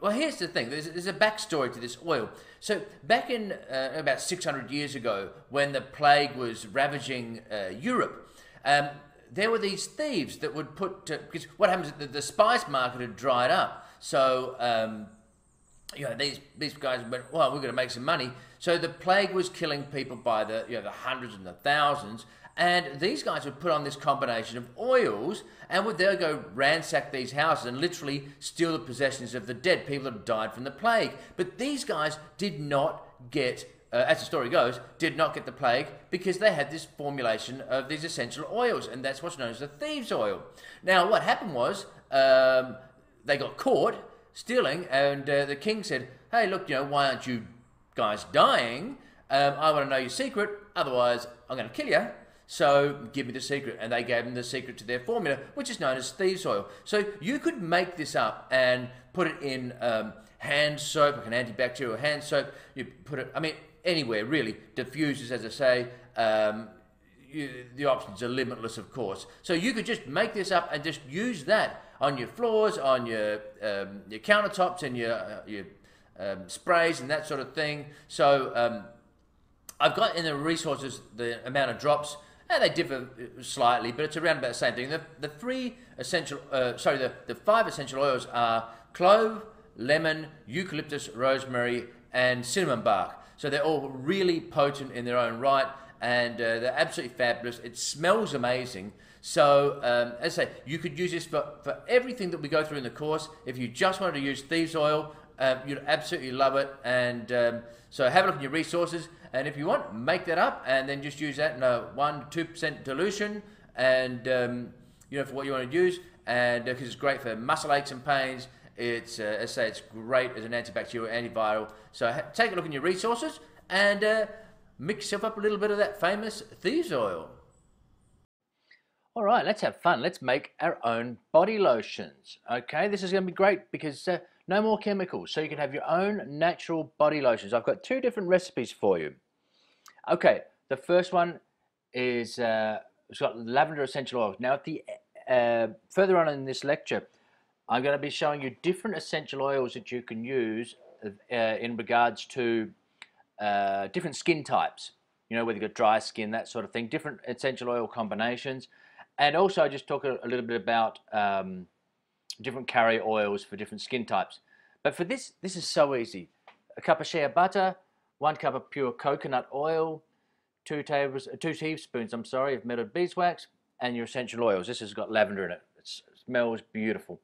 well, here's the thing. There's a backstory to this oil. So back in about 600 years ago, when the plague was ravaging Europe, there were these thieves that would put, because what happens is the spice market had dried up. So you know, these guys went, well, we're going to make some money. So the plague was killing people by the the hundreds and the thousands. And these guys would put on this combination of oils and would then go ransack these houses and literally steal the possessions of the dead, people that had died from the plague. But these guys did not get, as the story goes, did not get the plague because they had this formulation of these essential oils, and that's what's known as the thieves oil. Now, what happened was they got caught stealing, and the king said, hey, look, why aren't you guys dying? I want to know your secret, otherwise I'm going to kill you. So give me the secret. And they gave them the secret to their formula, which is known as thieves oil. So you could make this up and put it in hand soap, like an antibacterial hand soap. You put it, I mean, anywhere really. Diffusers, as I say. The options are limitless, of course. So you could just make this up and just use that on your floors, on your countertops, and your sprays and that sort of thing. So I've got in the resources the amount of drops. They differ slightly, but it's around about the same thing. The five essential oils are clove, lemon, eucalyptus, rosemary, and cinnamon bark. So they're all really potent in their own right, and they're absolutely fabulous. It smells amazing. So, as I say, you could use this for everything that we go through in the course. If you just wanted to use thieves oil, you'd absolutely love it. And so have a look at your resources. And if you want, make that up and then just use that in a 1 to 2% dilution, and for what you want to use. And because it's great for muscle aches and pains, it's as I say, it's great as an antibacterial, antiviral. So take a look in your resources and mix yourself up a little bit of that famous thieves oil. All right, let's have fun. Let's make our own body lotions. Okay, this is going to be great because no more chemicals. So you can have your own natural body lotions. I've got two different recipes for you. Okay, the first one is it's got lavender essential oils. Now, at the further on in this lecture, I'm going to be showing you different essential oils that you can use in regards to different skin types. Whether you've got dry skin, that sort of thing, different essential oil combinations. And also just talk a little bit about different carrier oils for different skin types. But for this is so easy. A cup of shea butter, 1 cup of pure coconut oil, 2 teaspoons of melted beeswax, and your essential oils. This has got lavender in it. It smells beautiful.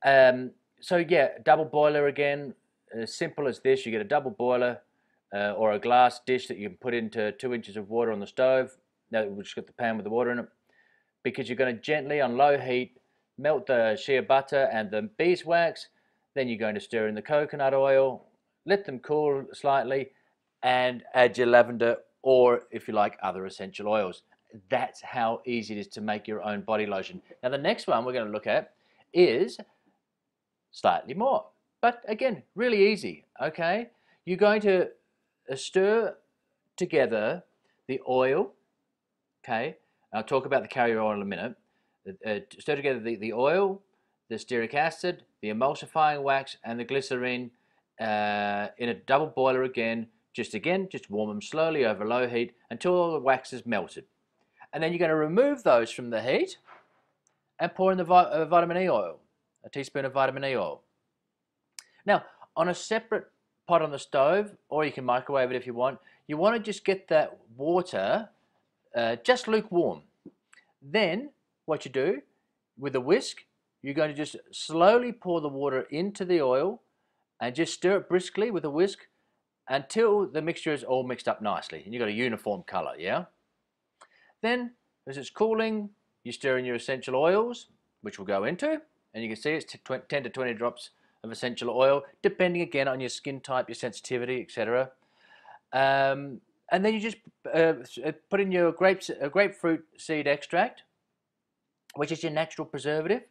So yeah, double boiler again. As simple as this. You get a double boiler or a glass dish that you can put into 2 inches of water on the stove. Now we've just got the pan with the water in it. Because you're going to gently, on low heat, melt the shea butter and the beeswax. Then you're going to stir in the coconut oil, let them cool slightly, and add your lavender or if you like, other essential oils. That's how easy it is to make your own body lotion. Now, the next one we're going to look at is slightly more, but again, really easy, okay? You're going to stir together the oil, okay? I'll talk about the carrier oil in a minute. Stir together the oil, the stearic acid, the emulsifying wax, and the glycerine in a double boiler again. Just warm them slowly over low heat until all the wax is melted. And then you're going to remove those from the heat and pour in the vitamin E oil, a teaspoon of vitamin E oil. Now, on a separate pot on the stove, or you can microwave it if you want to just get that water just lukewarm. Then what you do with a whisk, you're going to just slowly pour the water into the oil and just stir it briskly with a whisk until the mixture is all mixed up nicely and you've got a uniform color, yeah? Then, as it's cooling, you stir in your essential oils, which we'll go into, and you can see it's 10 to 20 drops of essential oil, depending again on your skin type, your sensitivity, etc. And then you just put in your grapefruit seed extract, which is your natural preservative,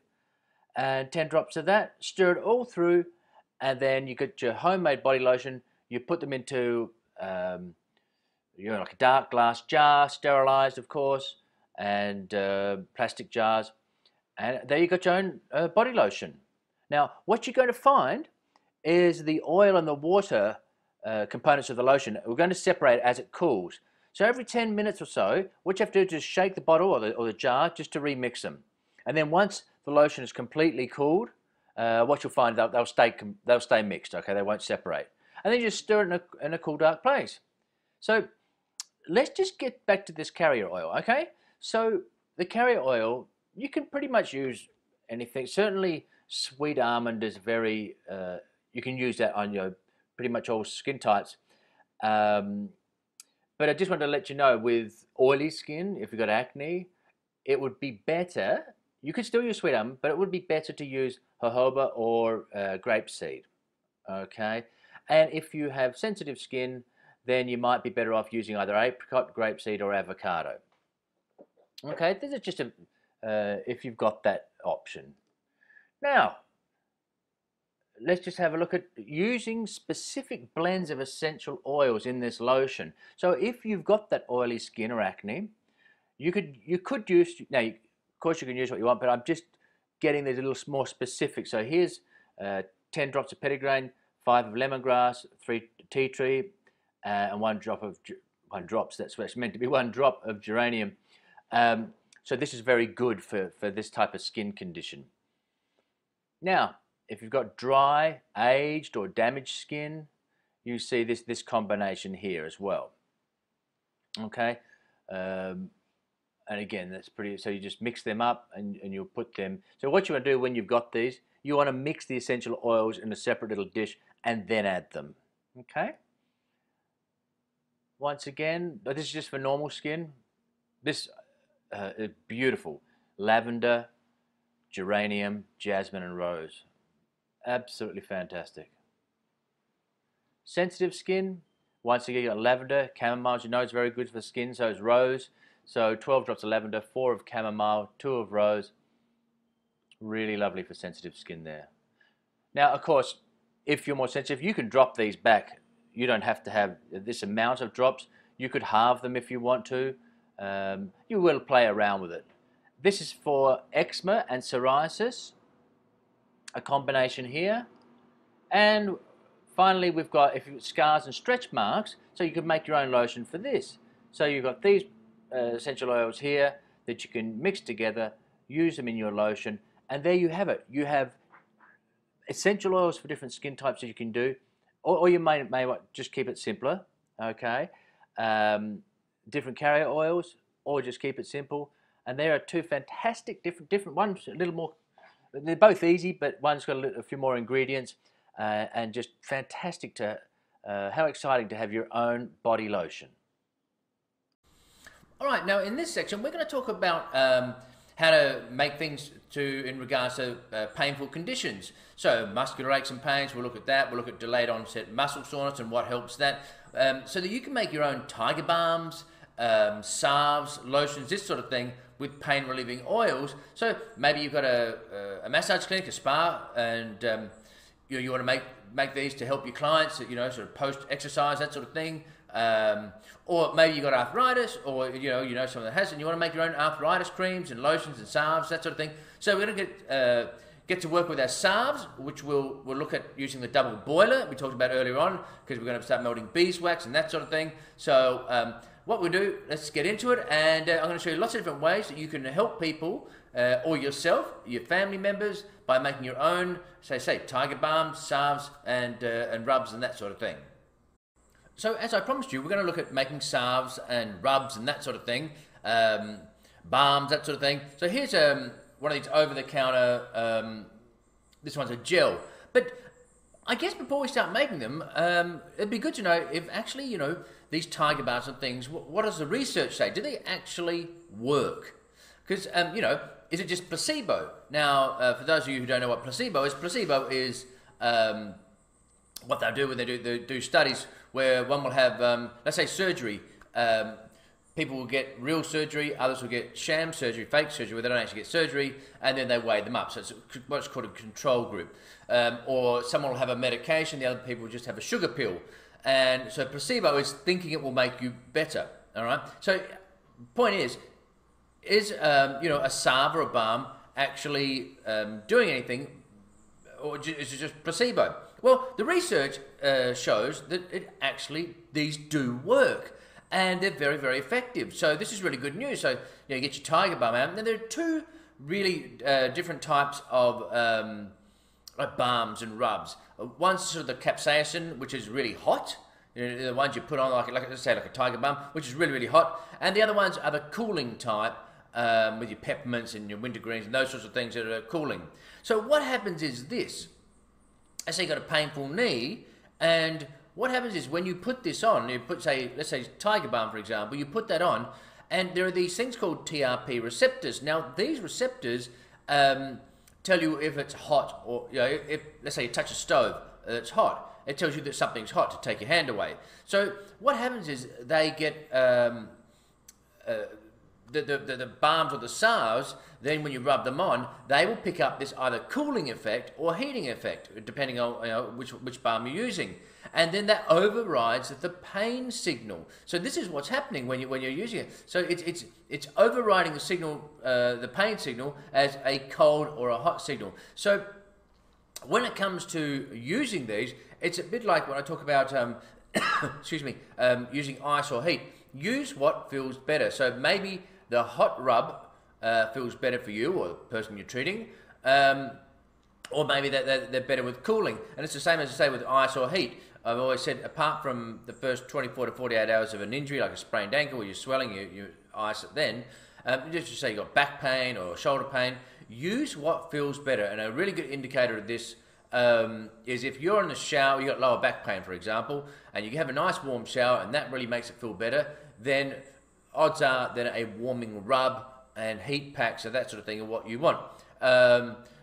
and 10 drops of that. Stir it all through, and then you get your homemade body lotion. You put them into like a dark glass jar, sterilized, of course, and plastic jars, and there you got your own body lotion. Now, what you're going to find is the oil and the water components of the lotion, we're going to separate as it cools. So every 10 minutes or so, what you have to do is just shake the bottle or the jar just to remix them. And then once the lotion is completely cooled, what you'll find, they'll stay mixed, okay? They won't separate. And then you just stir it in a cool, dark place. So let's just get back to this carrier oil, okay? So the carrier oil, you can pretty much use anything. Certainly sweet almond is very, you can use that on pretty much all skin types. But I just wanted to let you know, with oily skin, if you've got acne, it would be better, you could still use sweet almond, but it would be better to use jojoba or grapeseed, okay? And if you have sensitive skin, then you might be better off using either apricot, grapeseed, or avocado. Okay, this is just if you've got that option. Now, let's just have a look at using specific blends of essential oils in this lotion. So if you've got that oily skin or acne, you could use, now of course you can use what you want, but I'm just getting these a little more specific. So here's 10 drops of petitgrain, 5 of lemongrass, 3 tea tree, and 1 drop, that's what it's meant to be, 1 drop of geranium. So this is very good for this type of skin condition. Now, if you've got dry, aged, or damaged skin, you see this combination here as well. Okay, and again, that's pretty. So you just mix them up, and you'll put them. So what you want to do when you've got these, you want to mix the essential oils in a separate little dish, and then add them. Okay. Once again, this is just for normal skin. This is beautiful. Lavender, geranium, jasmine, and rose. Absolutely fantastic. Sensitive skin, once again, you got lavender, chamomile. You know it's very good for skin, so is rose. So 12 drops of lavender, 4 of chamomile, 2 of rose. Really lovely for sensitive skin there. Now, of course, if you're more sensitive, you can drop these back. You don't have to have this amount of drops. You could halve them if you want to. You will play around with it. This is for eczema and psoriasis, a combination here. And finally, we've got scars and stretch marks, so you could make your own lotion for this. So you've got these essential oils here that you can mix together, use them in your lotion, and there you have it. You have essential oils for different skin types that you can do, or you may just keep it simpler, okay? Different carrier oils, or just keep it simple. And there are 2 fantastic different ones, a little more, they're both easy, but one's got a few more ingredients, and just fantastic to, how exciting to have your own body lotion. All right, now in this section, we're going to talk about how to make things in regards to painful conditions. So muscular aches and pains, we'll look at that. We'll look at delayed onset muscle soreness and what helps that. so that you can make your own tiger balms, salves, lotions, this sort of thing with pain relieving oils. So maybe you've got a massage clinic, a spa, and you want to make these to help your clients, sort of post exercise, that sort of thing. Or maybe you've got arthritis, or someone that has it, and you want to make your own arthritis creams and lotions and salves, that sort of thing. So we're going to get to work with our salves, which we'll look at using the double boiler we talked about earlier on, because we're going to start melting beeswax and that sort of thing. So what we'll do, let's get into it, and I'm going to show you lots of different ways that you can help people or yourself, your family members, by making your own, say tiger balms, salves, and rubs and that sort of thing. So as I promised you, we're going to look at making salves and rubs and that sort of thing, balms, that sort of thing. So here's one of these over-the-counter, this one's a gel. But I guess before we start making them, it'd be good to know if actually, these tiger balms and things, what does the research say? Do they actually work? Because, is it just placebo? Now, for those of you who don't know what placebo is what they'll do when they do studies where one will have, let's say, surgery. People will get real surgery, others will get sham surgery, fake surgery, where they don't actually get surgery, and then they weigh them up. So it's what's called a control group. Or someone will have a medication, the other people will just have a sugar pill. And so placebo is thinking it will make you better, all right? So point is a salve or a balm actually doing anything, or is it just placebo? Well, the research shows that these do work, and they're very, very effective. So this is really good news. So you get your tiger balm out, and then there are two really different types of balms and rubs. One's sort of the capsaicin, which is really hot. The ones you put on, like let's say like a tiger balm, which is really, really hot. And the other ones are the cooling type, with your peppermints and your wintergreens and those sorts of things that are cooling. So what happens is this. Let's say you've got a painful knee, and what happens is when you put this on, you put, let's say tiger balm, for example, you put that on, and there are these things called TRP receptors. Now, these receptors tell you if it's hot, or if, let's say you touch a stove that's hot, it tells you that something's hot to take your hand away. So what happens is they get the balms or the salves, then when you rub them on, they will pick up this either cooling effect or heating effect, depending on which balm you're using. And then that overrides the pain signal. So this is what's happening when you're using it. So it's overriding the signal, the pain signal, as a cold or a hot signal. So when it comes to using these, it's a bit like when I talk about using ice or heat. Use what feels better. So maybe the hot rub feels better for you or the person you're treating, or maybe they're better with cooling. And it's the same as I say with ice or heat. I've always said, apart from the first 24 to 48 hours of an injury, like a sprained ankle, where you're swelling, you ice it then. Just to say you've got back pain or shoulder pain, use what feels better. And a really good indicator of this is if you're in the shower, you got lower back pain, for example, and you have a nice warm shower, and that really makes it feel better, then odds are that a warming rub and heat packs or that sort of thing are what you want.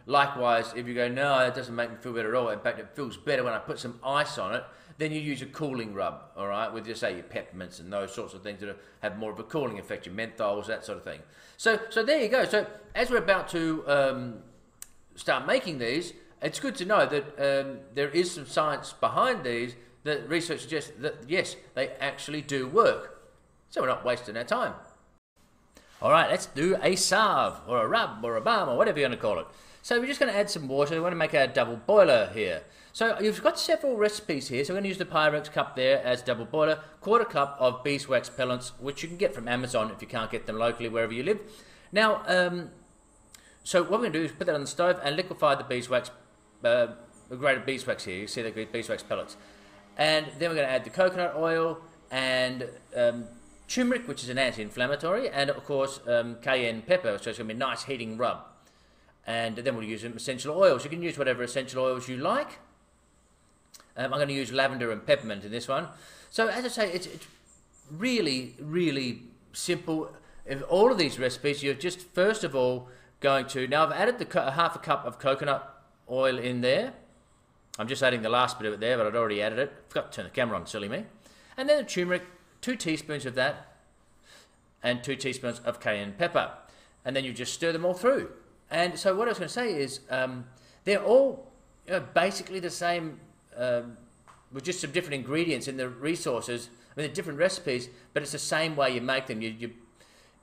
Likewise, if you go, no, it doesn't make me feel better at all, in fact, it feels better when I put some ice on it, then you use a cooling rub, all right, with just say your peppermints and those sorts of things that have more of a cooling effect, your menthols, that sort of thing. So there you go. So as we're about to start making these, it's good to know that there is some science behind these, that research suggests that yes, they actually do work. So we're not wasting our time. All right, let's do a salve or a rub or a balm or whatever you're going to call it. So we're just going to add some water. We want to make a double boiler here. So you've got several recipes here. So we're going to use the Pyrex cup there as double boiler, quarter cup of beeswax pellets, which you can get from Amazon if you can't get them locally wherever you live. Now, so what we're going to do is put that on the stove and liquefy the beeswax, grated beeswax here. You see the beeswax pellets. And then we're going to add the coconut oil and turmeric, which is an anti-inflammatory, and of course cayenne pepper, so it's going to be a nice heating rub. And then we'll use some essential oils. You can use whatever essential oils you like. I'm going to use lavender and peppermint in this one. So as I say, it's really, really simple. In all of these recipes, you're just first of all going to, now I've added half a cup of coconut oil in there. I'm just adding the last bit of it there, but I'd already added it. Forgot to turn the camera on, silly me. And then the turmeric, 2 teaspoons of that, and 2 teaspoons of cayenne pepper. And then you just stir them all through. And so what I was going to say is, they're all basically the same, with just some different ingredients in the resources. I mean, they're different recipes, but it's the same way you make them. You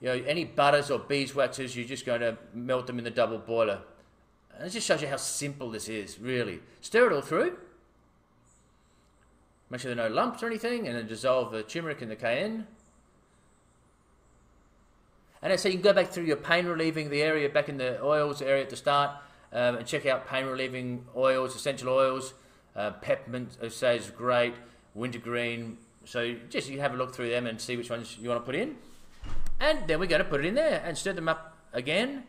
know, any butters or beeswaxes, you're just going to melt them in the double boiler. And it just shows you how simple this is, really. Stir it all through. Make sure there are no lumps or anything, and then dissolve the turmeric and the cayenne. And so you can go back through your pain relieving, the area back in the oils area at the start, and check out pain relieving oils, essential oils. Peppermint, I say, is great. Wintergreen. So just you have a look through them and see which ones you want to put in. And then we're going to put it in there and stir them up again.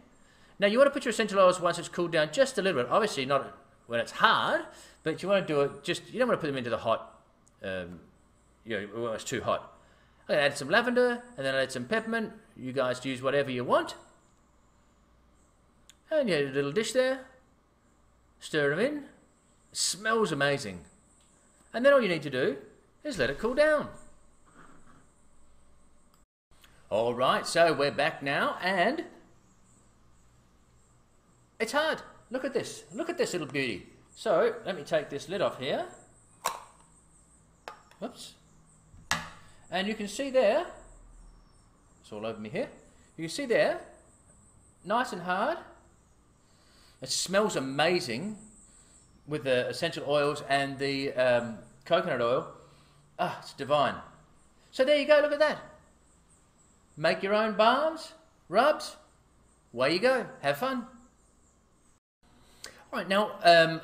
Now you want to put your essential oils once it's cooled down just a little bit. Obviously not when it's hard, but you want to do it just, you don't want to put them into the hot, when it's too hot. I'm going to add some lavender and then add some peppermint. You guys use whatever you want. And you have a little dish there. Stir them in. It smells amazing. And then all you need to do is let it cool down. All right, so we're back now, and it's hard. Look at this. Look at this little beauty. So let me take this lid off here. Whoops. And you can see there, it's all over me here. You can see there, nice and hard. It smells amazing with the essential oils and the coconut oil. Ah, it's divine. So there you go, look at that. Make your own balms, rubs, away you go, have fun. All right, now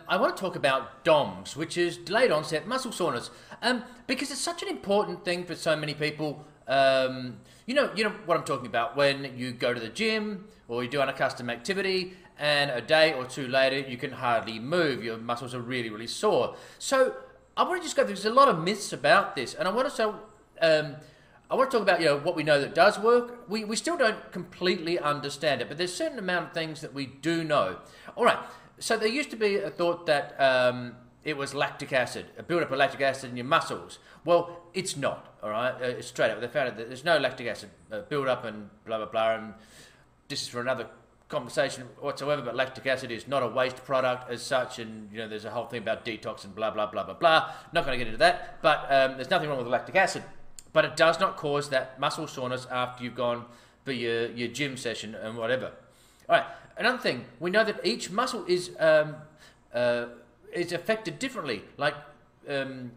I want to talk about DOMS, which is delayed onset muscle soreness, because it's such an important thing for so many people. You know what I'm talking about when you go to the gym or you do unaccustomed activity, and a day or two later you can hardly move. Your muscles are really, really sore. So I want to just go through. There's a lot of myths about this, and I want to talk about what we know that does work. We still don't completely understand it, but there's a certain amount of things that we do know. All right. So there used to be a thought that it was lactic acid, a build-up of lactic acid in your muscles. Well, it's not, all right? Straight up, they found out that there's no lactic acid build-up and blah, blah, blah, and this is for another conversation whatsoever, but lactic acid is not a waste product as such, and there's a whole thing about detox and blah, blah, blah, blah, blah. Not going to get into that, but there's nothing wrong with lactic acid. But it does not cause that muscle soreness after you've gone for your gym session and whatever. All right. Another thing, we know that each muscle is affected differently. Like the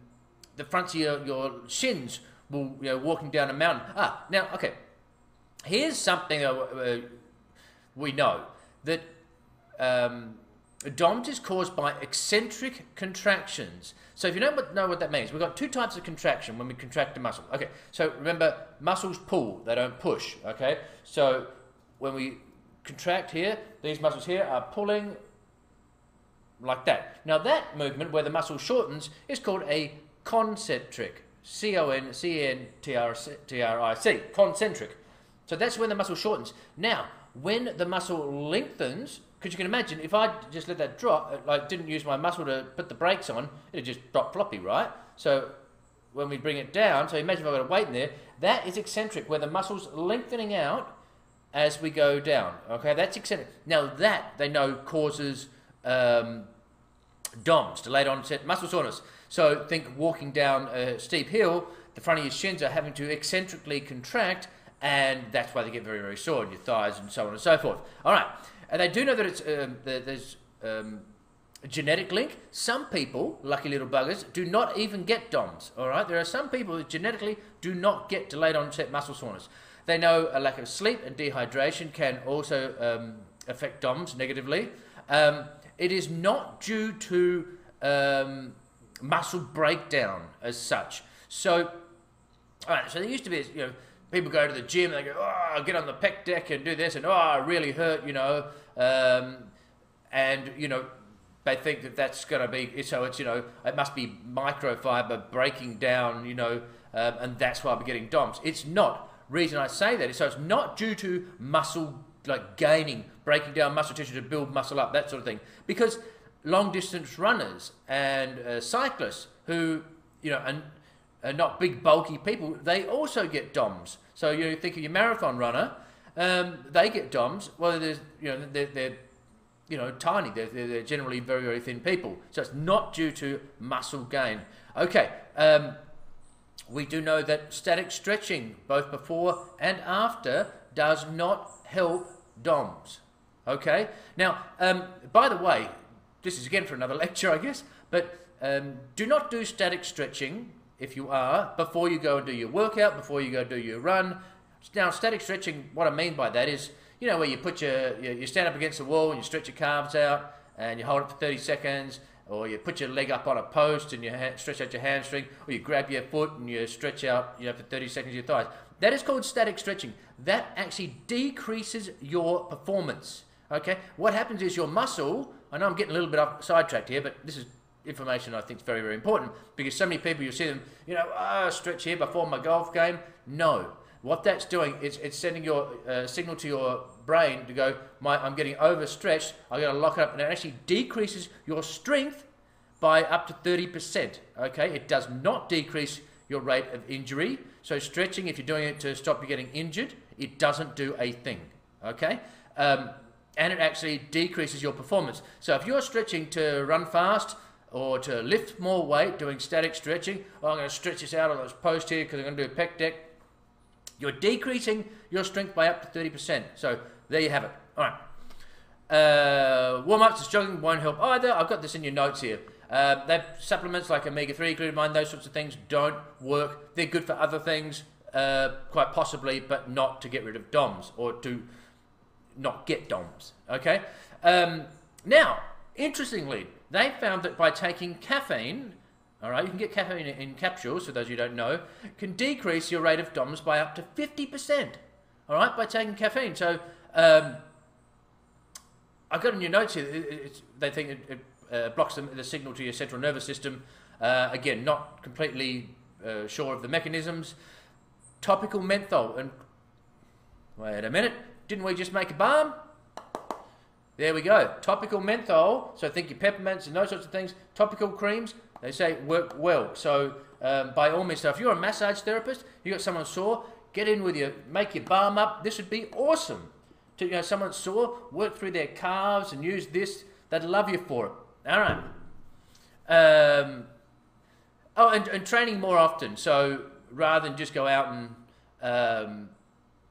fronts of your shins will, walking down a mountain. Now, okay. Here's something we know that DOMS is caused by eccentric contractions. So if you don't know what that means, we've got 2 types of contraction when we contract a muscle. Okay, so remember, muscles pull, they don't push. Okay, so when we contract here, these muscles here are pulling like that. Now that movement where the muscle shortens is called a concentric. C-O-N-C-E-N-T-R-I-C. Concentric. So that's when the muscle shortens. Now, when the muscle lengthens, because you can imagine if I just let that drop, like didn't use my muscle to put the brakes on, it'd just drop floppy, right? So when we bring it down, so imagine if I've got a weight in there, that is eccentric, where the muscle's lengthening out as we go down. Okay, that's eccentric. Now that they know causes DOMS, delayed onset muscle soreness. So think walking down a steep hill, the front of your shins are having to eccentrically contract, and that's why they get very, very sore in your thighs and so on and so forth. All right, and they do know that it's there's a genetic link. Some people, lucky little buggers, do not even get DOMS. All right, there are some people who genetically do not get delayed onset muscle soreness. They know a lack of sleep and dehydration can also affect DOMS negatively. It is not due to muscle breakdown as such. So, all right, so there used to be, people go to the gym and they go, oh, I'll get on the pec deck and do this, and oh, I really hurt, and, they think that that's going to be, so it's, it must be microfiber breaking down, and that's why we're getting DOMS. It's not. Reason I say that is so it's not due to muscle, like gaining, breaking down muscle tissue to build muscle up, that sort of thing. Because long distance runners and cyclists who, and not big bulky people, they also get DOMS. So you think of your marathon runner, they get DOMS. Well, there's, they're tiny. They're generally very, very thin people. So it's not due to muscle gain. Okay, we do know that static stretching, both before and after, does not help DOMS. Okay, now, by the way, this is again for another lecture, I guess, but do not do static stretching, if you are, before you go and do your workout, before you go do your run. Now, static stretching, what I mean by that is, where you put you stand up against the wall and you stretch your calves out and you hold it for 30 seconds, or you put your leg up on a post and you stretch out your hamstring, or you grab your foot and you stretch out, for 30 seconds your thighs. That is called static stretching. That actually decreases your performance. Okay, what happens is your muscle, I know I'm getting a little bit sidetracked here, but this is information I think is very, very important, because so many people, you see them, stretch here before my golf game. No, what that's doing is it's sending your signal to your brain to go, I'm getting overstretched, I got to lock it up, and it actually decreases your strength by up to 30%. Okay, it does not decrease your rate of injury. So stretching, if you're doing it to stop you getting injured, it doesn't do a thing. Okay. And it actually decreases your performance. So if you're stretching to run fast or to lift more weight, doing static stretching, I'm going to stretch this out on this post here because I'm going to do a pec deck, you're decreasing your strength by up to 30%. So there you have it. All right. Warm-ups, jogging won't help either. I've got this in your notes here. Supplements like omega-3, glutamine, those sorts of things don't work. They're good for other things, quite possibly, but not to get rid of DOMS or to not get DOMS, okay? Now, interestingly, they found that by taking caffeine, all right, you can get caffeine in capsules, for those of you who don't know, can decrease your rate of DOMS by up to 50%, all right, by taking caffeine. So, I've got in your notes here, they think it blocks the signal to your central nervous system. Again, not completely sure of the mechanisms. Topical menthol, and wait a minute, didn't we just make a balm? There we go. Topical menthol, so think your peppermints and those sorts of things. Topical creams, they say work well. So by all means, so if you're a massage therapist, you got someone sore, get in with you, make your balm up. This would be awesome. To someone sore, work through their calves and use this. They'd love you for it. All right. And training more often. So rather than just go out and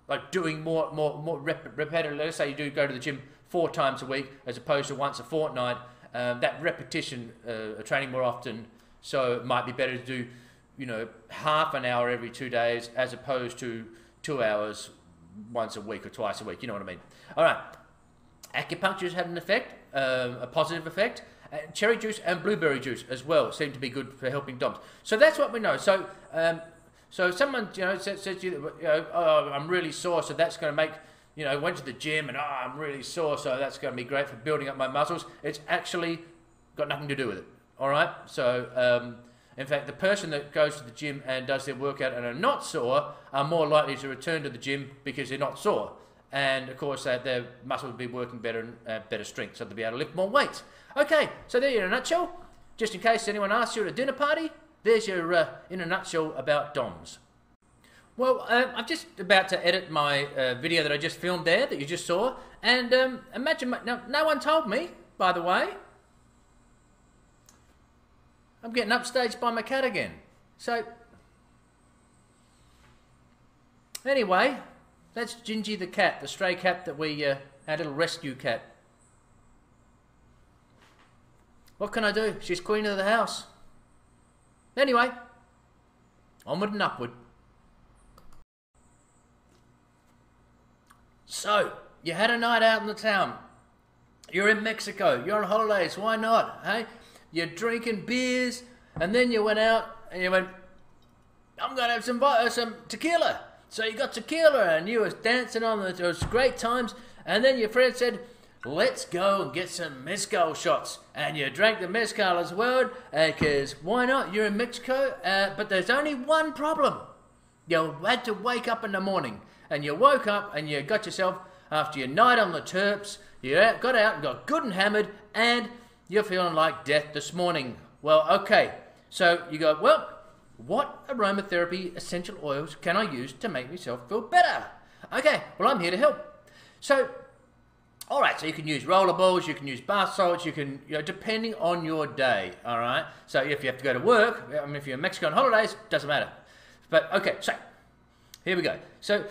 like doing more repetitive. Let's say you do go to the gym 4 times a week as opposed to once a fortnight. That repetition, training more often. So it might be better to do, half an hour every 2 days as opposed to 2 hours once a week or twice a week. You know what I mean? All right. Acupuncture has had an effect, a positive effect. Cherry juice and blueberry juice as well seem to be good for helping DOMS. So that's what we know. So so someone says to you, oh, I'm really sore, so that's going to make, went to the gym and I'm really sore, so that's going to be great for building up my muscles. It's actually got nothing to do with it. All right. So in fact, the person that goes to the gym and does their workout and are not sore are more likely to return to the gym because they're not sore. And of course, their muscles will be working better and better strength, so they'll be able to lift more weights. Okay, so there you're in a nutshell. Just in case anyone asks you at a dinner party, there's your in a nutshell about DOMS. Well, I'm just about to edit my video that I just filmed there that you just saw, and imagine, no one told me, by the way. I'm getting upstaged by my cat again. So, anyway, that's Gingy the cat, the stray cat that we, our little rescue cat. What can I do? She's queen of the house. Anyway, onward and upward. So, you had a night out in the town. You're in Mexico. You're on holidays. Why not? Hey, you're drinking beers, and then you went out and you went, I'm going to have some tequila. So you got tequila and you was dancing on it was great times, and then your friend said, let's go and get some mezcal shots. And you drank the mezcal as well, because why not? You're in Mexico, but there's only one problem. You had to wake up in the morning, and you woke up and you got yourself, after your night on the terps, you got out and got good and hammered, and you're feeling like death this morning. Well, okay, so you go, well, what aromatherapy essential oils can I use to make myself feel better? Okay, well, I'm here to help. So, all right, so you can use rollerballs, you can use bath salts, you can, depending on your day, all right? So if you have to go to work, I mean, if you're in Mexico on holidays, doesn't matter. But, okay, so here we go. So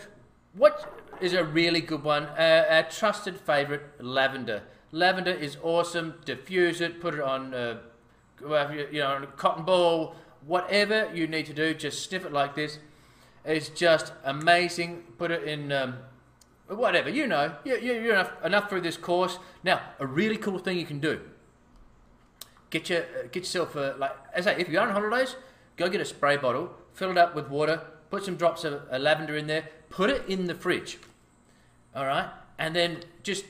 what is a really good one? Our trusted favorite, lavender. Lavender is awesome. Diffuse it, put it on, on a cotton ball, whatever you need to do, just sniff it like this. It's just amazing. Put it in... whatever, you're enough through this course. Now, a really cool thing you can do, get yourself like, as I say, if you're on holidays, go get a spray bottle, fill it up with water, put some drops of lavender in there, put it in the fridge, all right, and then just,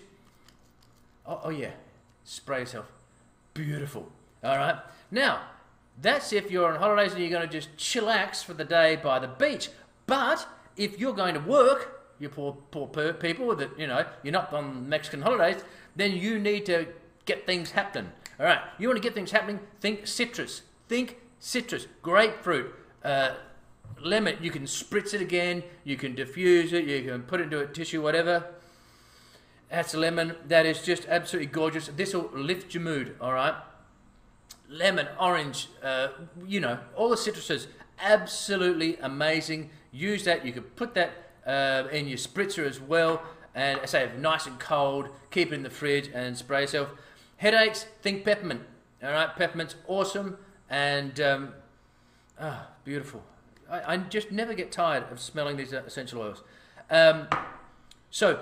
oh yeah, spray yourself, beautiful, all right. Now, that's if you're on holidays and you're going to just chillax for the day by the beach. But if you're going to work, you poor people that, you're not on Mexican holidays, then you need to get things happening. All right, you want to get things happening, think citrus. Think citrus, grapefruit, lemon. You can spritz it again, you can diffuse it, you can put it into a tissue, whatever. That's a lemon. That is just absolutely gorgeous. This will lift your mood, all right? Lemon, orange, all the citruses, absolutely amazing. Use that. You can put that in your spritzer as well, and I say nice and cold, keep it in the fridge and spray yourself. Headaches, think peppermint. All right, peppermint's awesome and beautiful. I just never get tired of smelling these essential oils. So,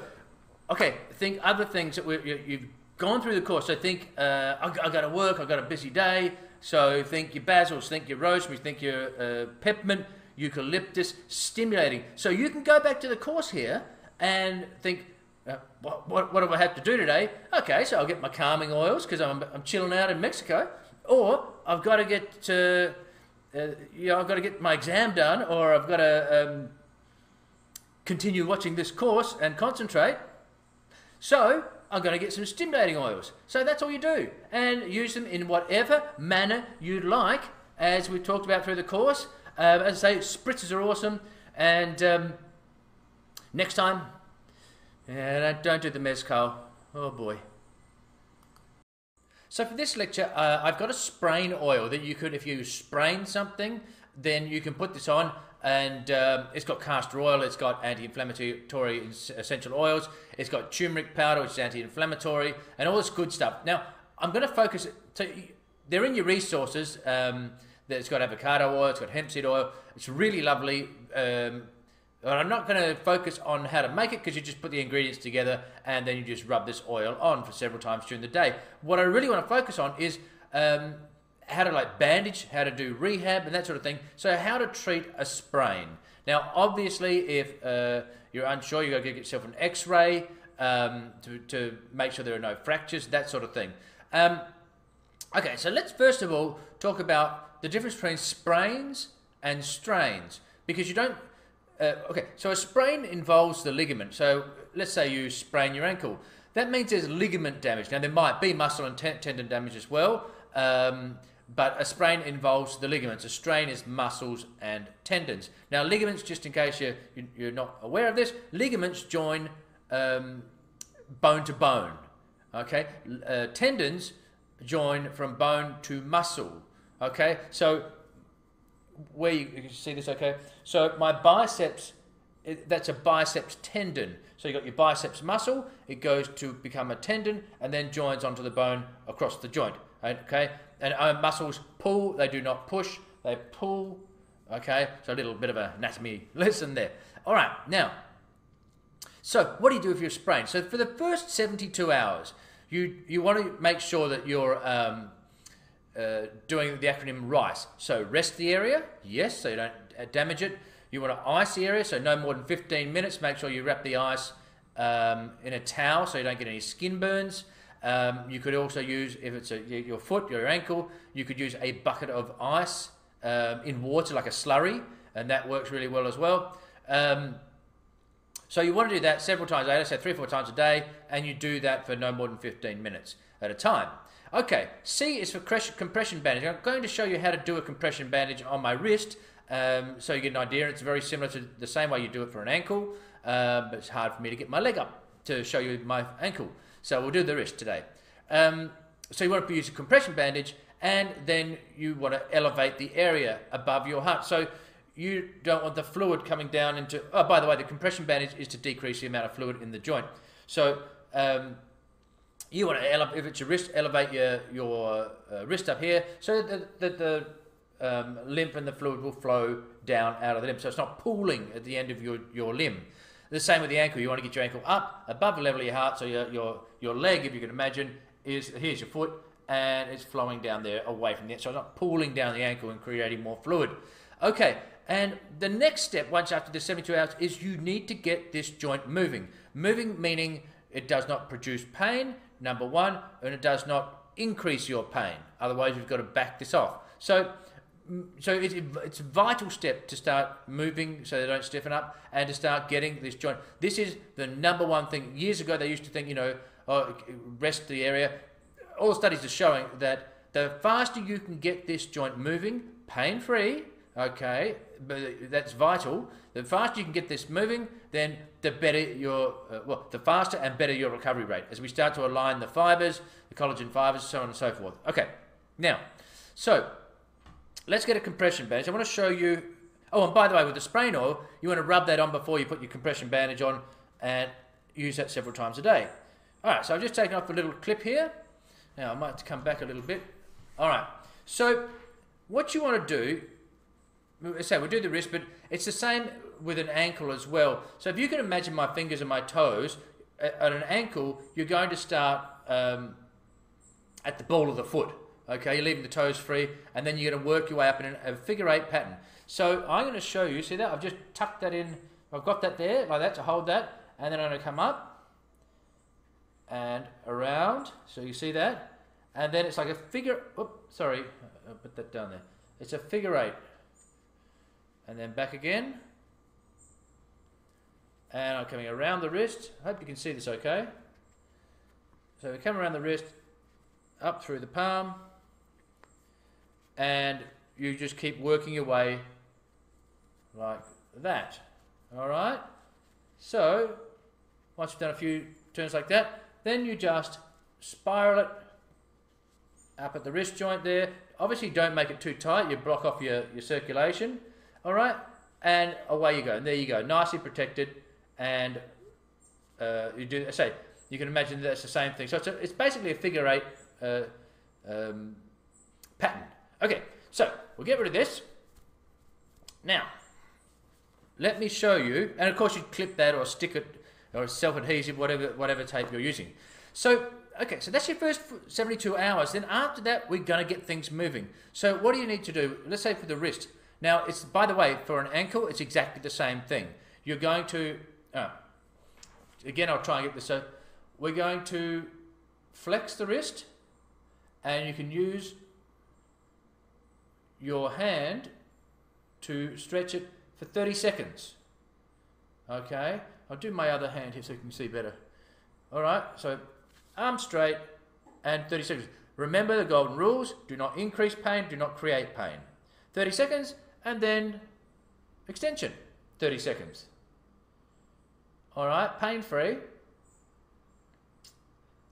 okay, think other things that you've gone through the course. So think, I got to work, I've got a busy day. So think your basils, think your rosemary, think your peppermint, eucalyptus, stimulating. So you can go back to the course here and think, what do I have to do today? Okay, so I'll get my calming oils because I'm chilling out in Mexico, or I've got to get to, I've got to get my exam done, or I've got to continue watching this course and concentrate. So I'm going to get some stimulating oils. So that's all you do, and use them in whatever manner you like, as we talked about through the course. As I say, spritzers are awesome, and next time, don't do the mezcal. Oh boy. So for this lecture, I've got a spraying oil that you could, if you sprain something, then you can put this on, and it's got castor oil, it's got anti-inflammatory essential oils, it's got turmeric powder, which is anti-inflammatory, and all this good stuff. Now, I'm going to focus, so they're in your resources. It's got avocado oil, it's got hempseed oil, it's really lovely. But I'm not going to focus on how to make it, because you just put the ingredients together and then you just rub this oil on for several times during the day. What I really want to focus on is how to bandage, how to do rehab and that sort of thing. So how to treat a sprain. Now, obviously, if you're unsure, you've got to get yourself an x-ray to make sure there are no fractures, that sort of thing. Okay, so let's first of all talk about the difference between sprains and strains, because you don't... okay, so a sprain involves the ligament. So let's say you sprain your ankle. That means there's ligament damage. Now, there might be muscle and tendon damage as well, but a sprain involves the ligaments. A strain is muscles and tendons. Now, ligaments, just in case you're not aware of this, ligaments join bone to bone. Okay, tendons join from bone to muscle. Okay, so where you can see this, okay? So my biceps, that's a biceps tendon. So you've got your biceps muscle, it goes to become a tendon and then joins onto the bone across the joint, okay? And muscles pull, they do not push, they pull, okay? So a little bit of an anatomy lesson there. All right, now, so what do you do if you're sprained? So for the first 72 hours, you want to make sure that you're doing the acronym RICE. So rest the area, yes, so you don't damage it. You want to ice the area, so no more than 15 minutes. Make sure you wrap the ice in a towel so you don't get any skin burns. You could also use, if it's your foot, your ankle, you could use a bucket of ice in water, like a slurry, and that works really well as well. So you want to do that several times a day, let's say 3 or 4 times a day, and you do that for no more than 15 minutes at a time. Okay, C is for compression bandage. I'm going to show you how to do a compression bandage on my wrist, so you get an idea. It's very similar to the same way you do it for an ankle, but it's hard for me to get my leg up to show you my ankle. So we'll do the wrist today. So you want to use a compression bandage, and then you want to elevate the area above your heart. So you don't want the fluid coming down into... Oh, by the way, the compression bandage is to decrease the amount of fluid in the joint. So you want to, if it's your wrist, elevate your wrist up here so that the lymph and the fluid will flow down out of the limb. So it's not pooling at the end of your limb. The same with the ankle. You want to get your ankle up above the level of your heart. So your leg, if you can imagine, here's your foot, and it's flowing down there away from the end. So it's not pooling down the ankle and creating more fluid. Okay, and the next step, once after the 72 hours, is you need to get this joint moving. Moving meaning it does not produce pain, number one, and it does not increase your pain. Otherwise, you've got to back this off. So it's a vital step to start moving so they don't stiffen up and to start getting this joint. This is the number one thing. Years ago, they used to think, rest the area. All the studies are showing that the faster you can get this joint moving, pain-free, okay, but that's vital. The faster you can get this moving, then the better the faster and better your recovery rate as we start to align the fibers, the collagen fibers, so on and so forth. Okay, now, so let's get a compression bandage. I want to show you. Oh, and by the way, with the spraying oil, you want to rub that on before you put your compression bandage on and use that several times a day. All right, so I've just taken off a little clip here. Now, I might have to come back a little bit. All right, so what you want to do, so we'll do the wrist, but it's the same with an ankle as well. So if you can imagine my fingers and my toes, at an ankle, you're going to start at the ball of the foot. Okay, you're leaving the toes free, and then you're going to work your way up in a figure 8 pattern. So I'm going to show you, see that? I've just tucked that in. I've got that there, like that, to hold that. And then I'm going to come up and around. So you see that? And then it's like a figure, oops, sorry, I'll put that down there. It's a figure 8. And then back again. And I'm coming around the wrist. I hope you can see this okay. So we come around the wrist, up through the palm, and you just keep working your way like that. All right? So, once you've done a few turns like that, then you just spiral it up at the wrist joint there. Obviously, don't make it too tight. You block off your circulation. All right? And away you go. And there you go. Nicely protected. And you do, say, you can imagine that's the same thing. So it's basically a figure 8 pattern. Okay, so we'll get rid of this. Now, let me show you, and of course you clip that or stick it or self-adhesive, whatever tape you're using. So, okay, so that's your first 72 hours. Then after that, we're going to get things moving. So what do you need to do? Let's say for the wrist. Now, it's, by the way, for an ankle, it's exactly the same thing. You're going to, again, I'll try and get this. So we're going to flex the wrist, and you can use your hand to stretch it for 30 seconds. Okay, I'll do my other hand here so you can see better. All right, so arm straight and 30 seconds. Remember the golden rules: do not increase pain, do not create pain. 30 seconds, and then extension, 30 seconds. All right, pain-free.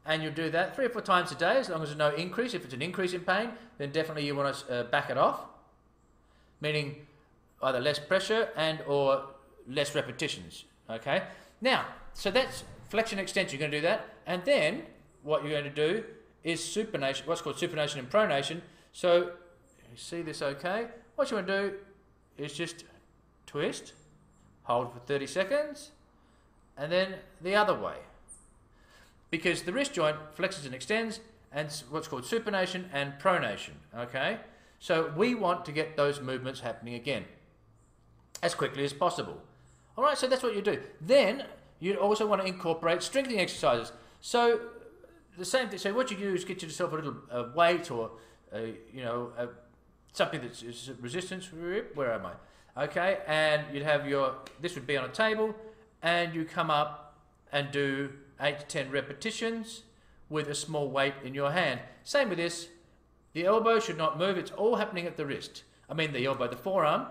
And you'll do that 3 or 4 times a day as long as there's no increase. If it's an increase in pain, then definitely you want to back it off, meaning either less pressure and or less repetitions. Okay. Now, so that's flexion extension. You're going to do that, and then what you're going to do is supination. What's called supination and pronation. So you see this okay? What you want to do is just twist, hold for 30 seconds, and then the other way. Because the wrist joint flexes and extends, and what's called supination and pronation, okay? So we want to get those movements happening again as quickly as possible. All right, so that's what you do. Then you also want to incorporate strengthening exercises. So the same thing. So what you do is get yourself a little weight or something that's resistance. Where am I? Okay, and you'd have this would be on a table, and you come up and do 8 to 10 repetitions with a small weight in your hand. Same with this. The elbow should not move. It's all happening at the wrist. I mean the elbow, the forearm.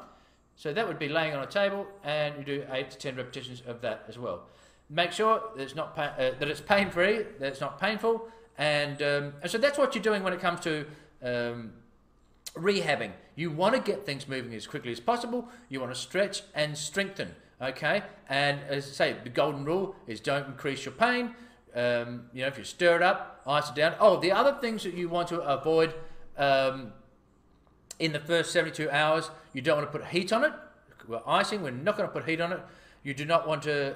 So that would be laying on a table, and you do 8 to 10 repetitions of that as well. Make sure that it's not that it's pain-free, that it's not painful, and so that's what you're doing when it comes to rehabbing. You want to get things moving as quickly as possible. You want to stretch and strengthen, okay? And as I say, the golden rule is don't increase your pain. If you stir it up, ice it down. Oh, the other things that you want to avoid in the first 72 hours, you don't want to put heat on it. We're icing, we're not going to put heat on it. You do not want to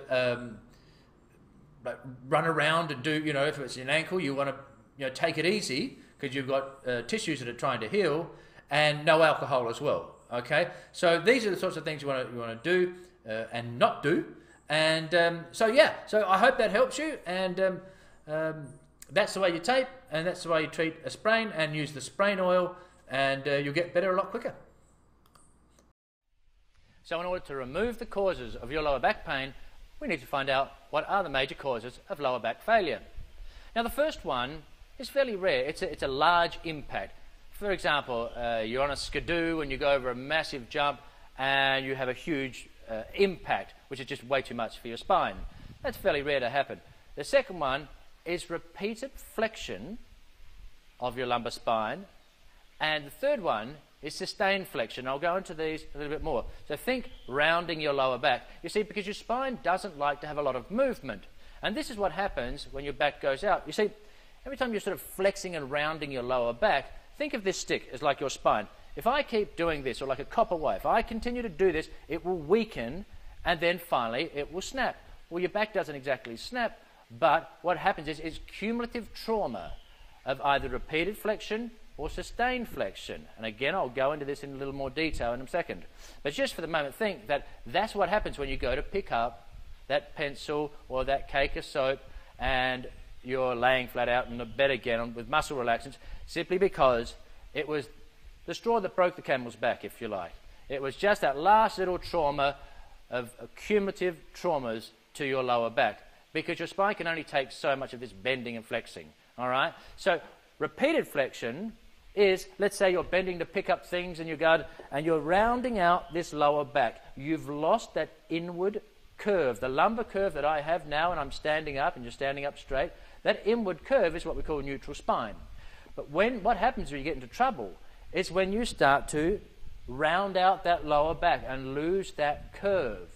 run around and do, if it's an ankle, you want to, take it easy because you've got tissues that are trying to heal, and no alcohol as well. Okay, so these are the sorts of things you want to do and not do. And so I hope that helps you. And that's the way you tape, and that's the way you treat a sprain, and use the sprain oil, and you'll get better a lot quicker. So in order to remove the causes of your lower back pain, we need to find out what are the major causes of lower back failure. Now the first one is fairly rare. It's a large impact. For example, you're on a skidoo and you go over a massive jump and you have a huge impact, which is just way too much for your spine. That's fairly rare to happen. The second one is repeated flexion of your lumbar spine. And the third one is sustained flexion. I'll go into these a little bit more. So think rounding your lower back. You see, because your spine doesn't like to have a lot of movement. And this is what happens when your back goes out. You see, every time you're sort of flexing and rounding your lower back, think of this stick as like your spine. If I keep doing this, or like a copper wire, if I continue to do this, it will weaken, and then finally it will snap. Well, your back doesn't exactly snap, but what happens is it's cumulative trauma of either repeated flexion or sustained flexion. And again, I'll go into this in a little more detail in a second. But just for the moment, think that that's what happens when you go to pick up that pencil or that cake of soap and you're laying flat out in the bed again with muscle relaxants, simply because it was the straw that broke the camel's back, if you like. It was just that last little trauma of cumulative traumas to your lower back, because your spine can only take so much of this bending and flexing, all right? So repeated flexion is, let's say you're bending to pick up things in your garden and you're rounding out this lower back. You've lost that inward curve, the lumbar curve that I have now, and I'm standing up and you're standing up straight. That inward curve is what we call neutral spine. But what happens when you get into trouble is when you start to round out that lower back and lose that curve.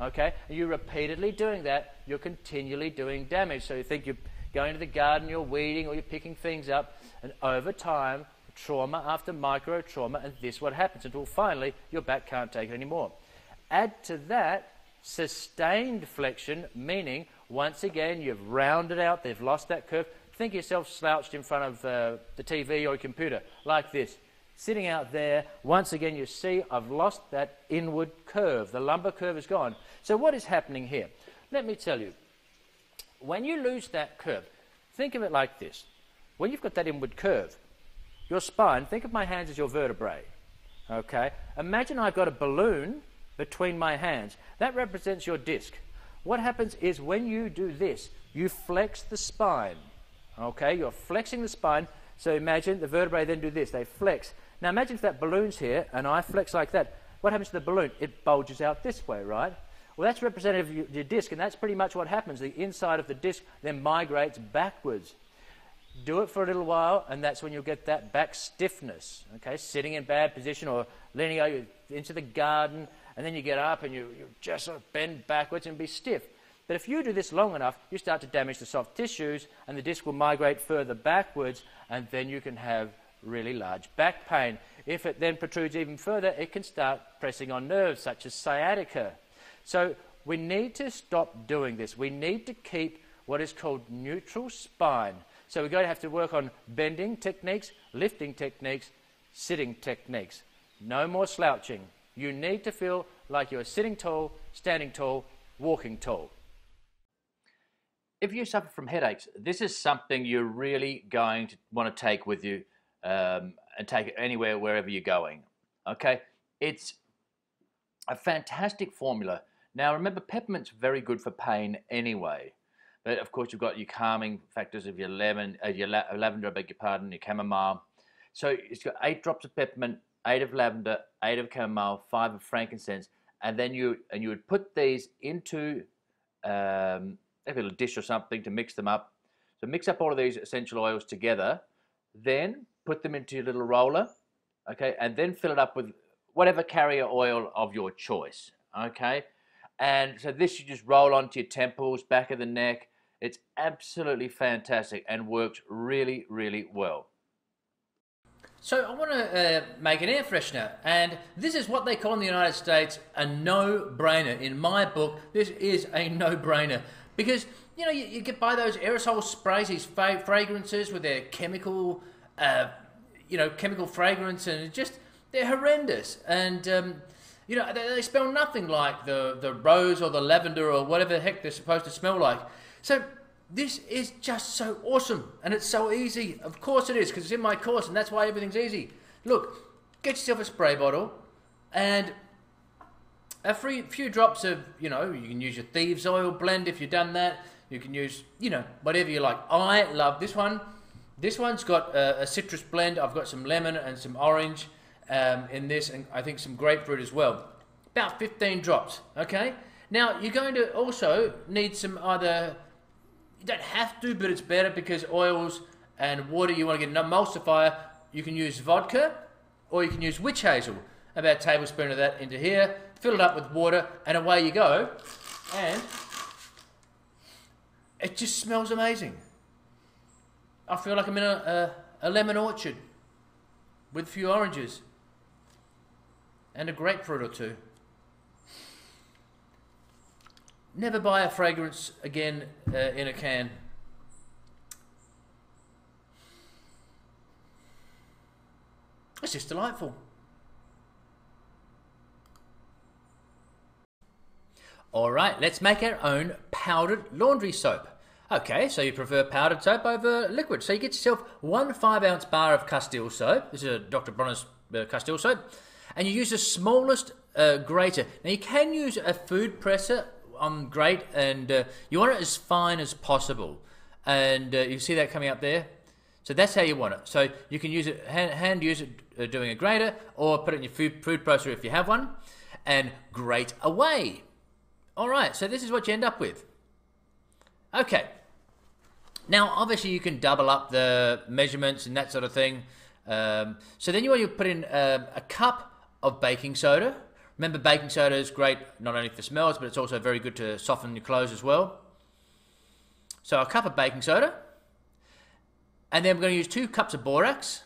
Okay? And you're repeatedly doing that, you're continually doing damage. So you think you're going to the garden, you're weeding, or you're picking things up, and over time, trauma after micro trauma, and this is what happens until finally your back can't take it anymore. Add to that sustained flexion, meaning once again you've rounded out, they've lost that curve. Think yourself slouched in front of the TV or your computer like this, sitting out there. Once again you see I've lost that inward curve, the lumbar curve is gone. So what is happening here? Let me tell you, when you lose that curve, think of it like this. When you've got that inward curve, your spine, think of my hands as your vertebrae, okay? Imagine I've got a balloon between my hands. That represents your disc. What happens is when you do this, you flex the spine, okay? You're flexing the spine, so imagine the vertebrae then do this, they flex. Now imagine if that balloon's here and I flex like that. What happens to the balloon? It bulges out this way, right? Well, that's representative of your disc, and that's pretty much what happens. The inside of the disc then migrates backwards. Do it for a little while, and that's when you'll get that back stiffness, okay? Sitting in bad position or leaning over into the garden, and then you get up and you just sort of bend backwards and be stiff. But if you do this long enough, you start to damage the soft tissues, and the disc will migrate further backwards, and then you can have really large back pain. If it then protrudes even further, it can start pressing on nerves, such as sciatica. So we need to stop doing this. We need to keep what is called neutral spine. So we're going to have to work on bending techniques, lifting techniques, sitting techniques. No more slouching. You need to feel like you're sitting tall, standing tall, walking tall. If you suffer from headaches, this is something you're really going to want to take with you and take it anywhere, wherever you're going. Okay? It's a fantastic formula. Now remember, peppermint's very good for pain anyway. But of course, you've got your calming factors of your lemon, lavender, I beg your pardon, your chamomile. So it's got 8 drops of peppermint, 8 of lavender, 8 of chamomile, 5 of frankincense, and then you would put these into a little dish or something to mix them up. So mix up all of these essential oils together, then put them into your little roller, okay, and then fill it up with whatever carrier oil of your choice, okay. And so this you just roll onto your temples, back of the neck. It's absolutely fantastic and works really, really well. So I want to make an air freshener, and this is what they call in the United States a no-brainer. In my book, this is a no-brainer because, you know, you get buy those aerosol sprays, these fragrances with their chemical, chemical fragrance, and they're horrendous. And you know, they smell nothing like the rose or the lavender or whatever the heck they're supposed to smell like. So this is just so awesome, and it's so easy. Of course it is, because it's in my course, and that's why everything's easy. Look, get yourself a spray bottle, and a few drops of, you know, you can use your thieves oil blend if you've done that. You can use, you know, whatever you like. I love this one. This one's got a citrus blend. I've got some lemon and some orange in this, and I think some grapefruit as well. About 15 drops, okay? Now, you're going to also need some other, you don't have to, but it's better because oils and water, you want to get an emulsifier. You can use vodka, or you can use witch hazel. About a tablespoon of that into here, fill it up with water, and away you go. And it just smells amazing. I feel like I'm in a lemon orchard with a few oranges and a grapefruit or two. Never buy a fragrance again in a can. It's just delightful. All right, let's make our own powdered laundry soap. Okay, so you prefer powdered soap over liquid. So you get yourself 1 5-ounce bar of Castile soap. This is a Dr. Bronner's Castile soap. And you use the smallest grater. Now you can use a food presser on grate, and you want it as fine as possible. And you see that coming up there? So that's how you want it. So you can use it, hand use it doing a grater, or put it in your food processor if you have one, and grate away. All right, so this is what you end up with. Okay. Now, obviously, you can double up the measurements and that sort of thing. So then you want to put in a cup of baking soda. Remember, baking soda is great not only for smells, but it's also very good to soften your clothes as well. So a cup of baking soda. And then we're going to use 2 cups of borax.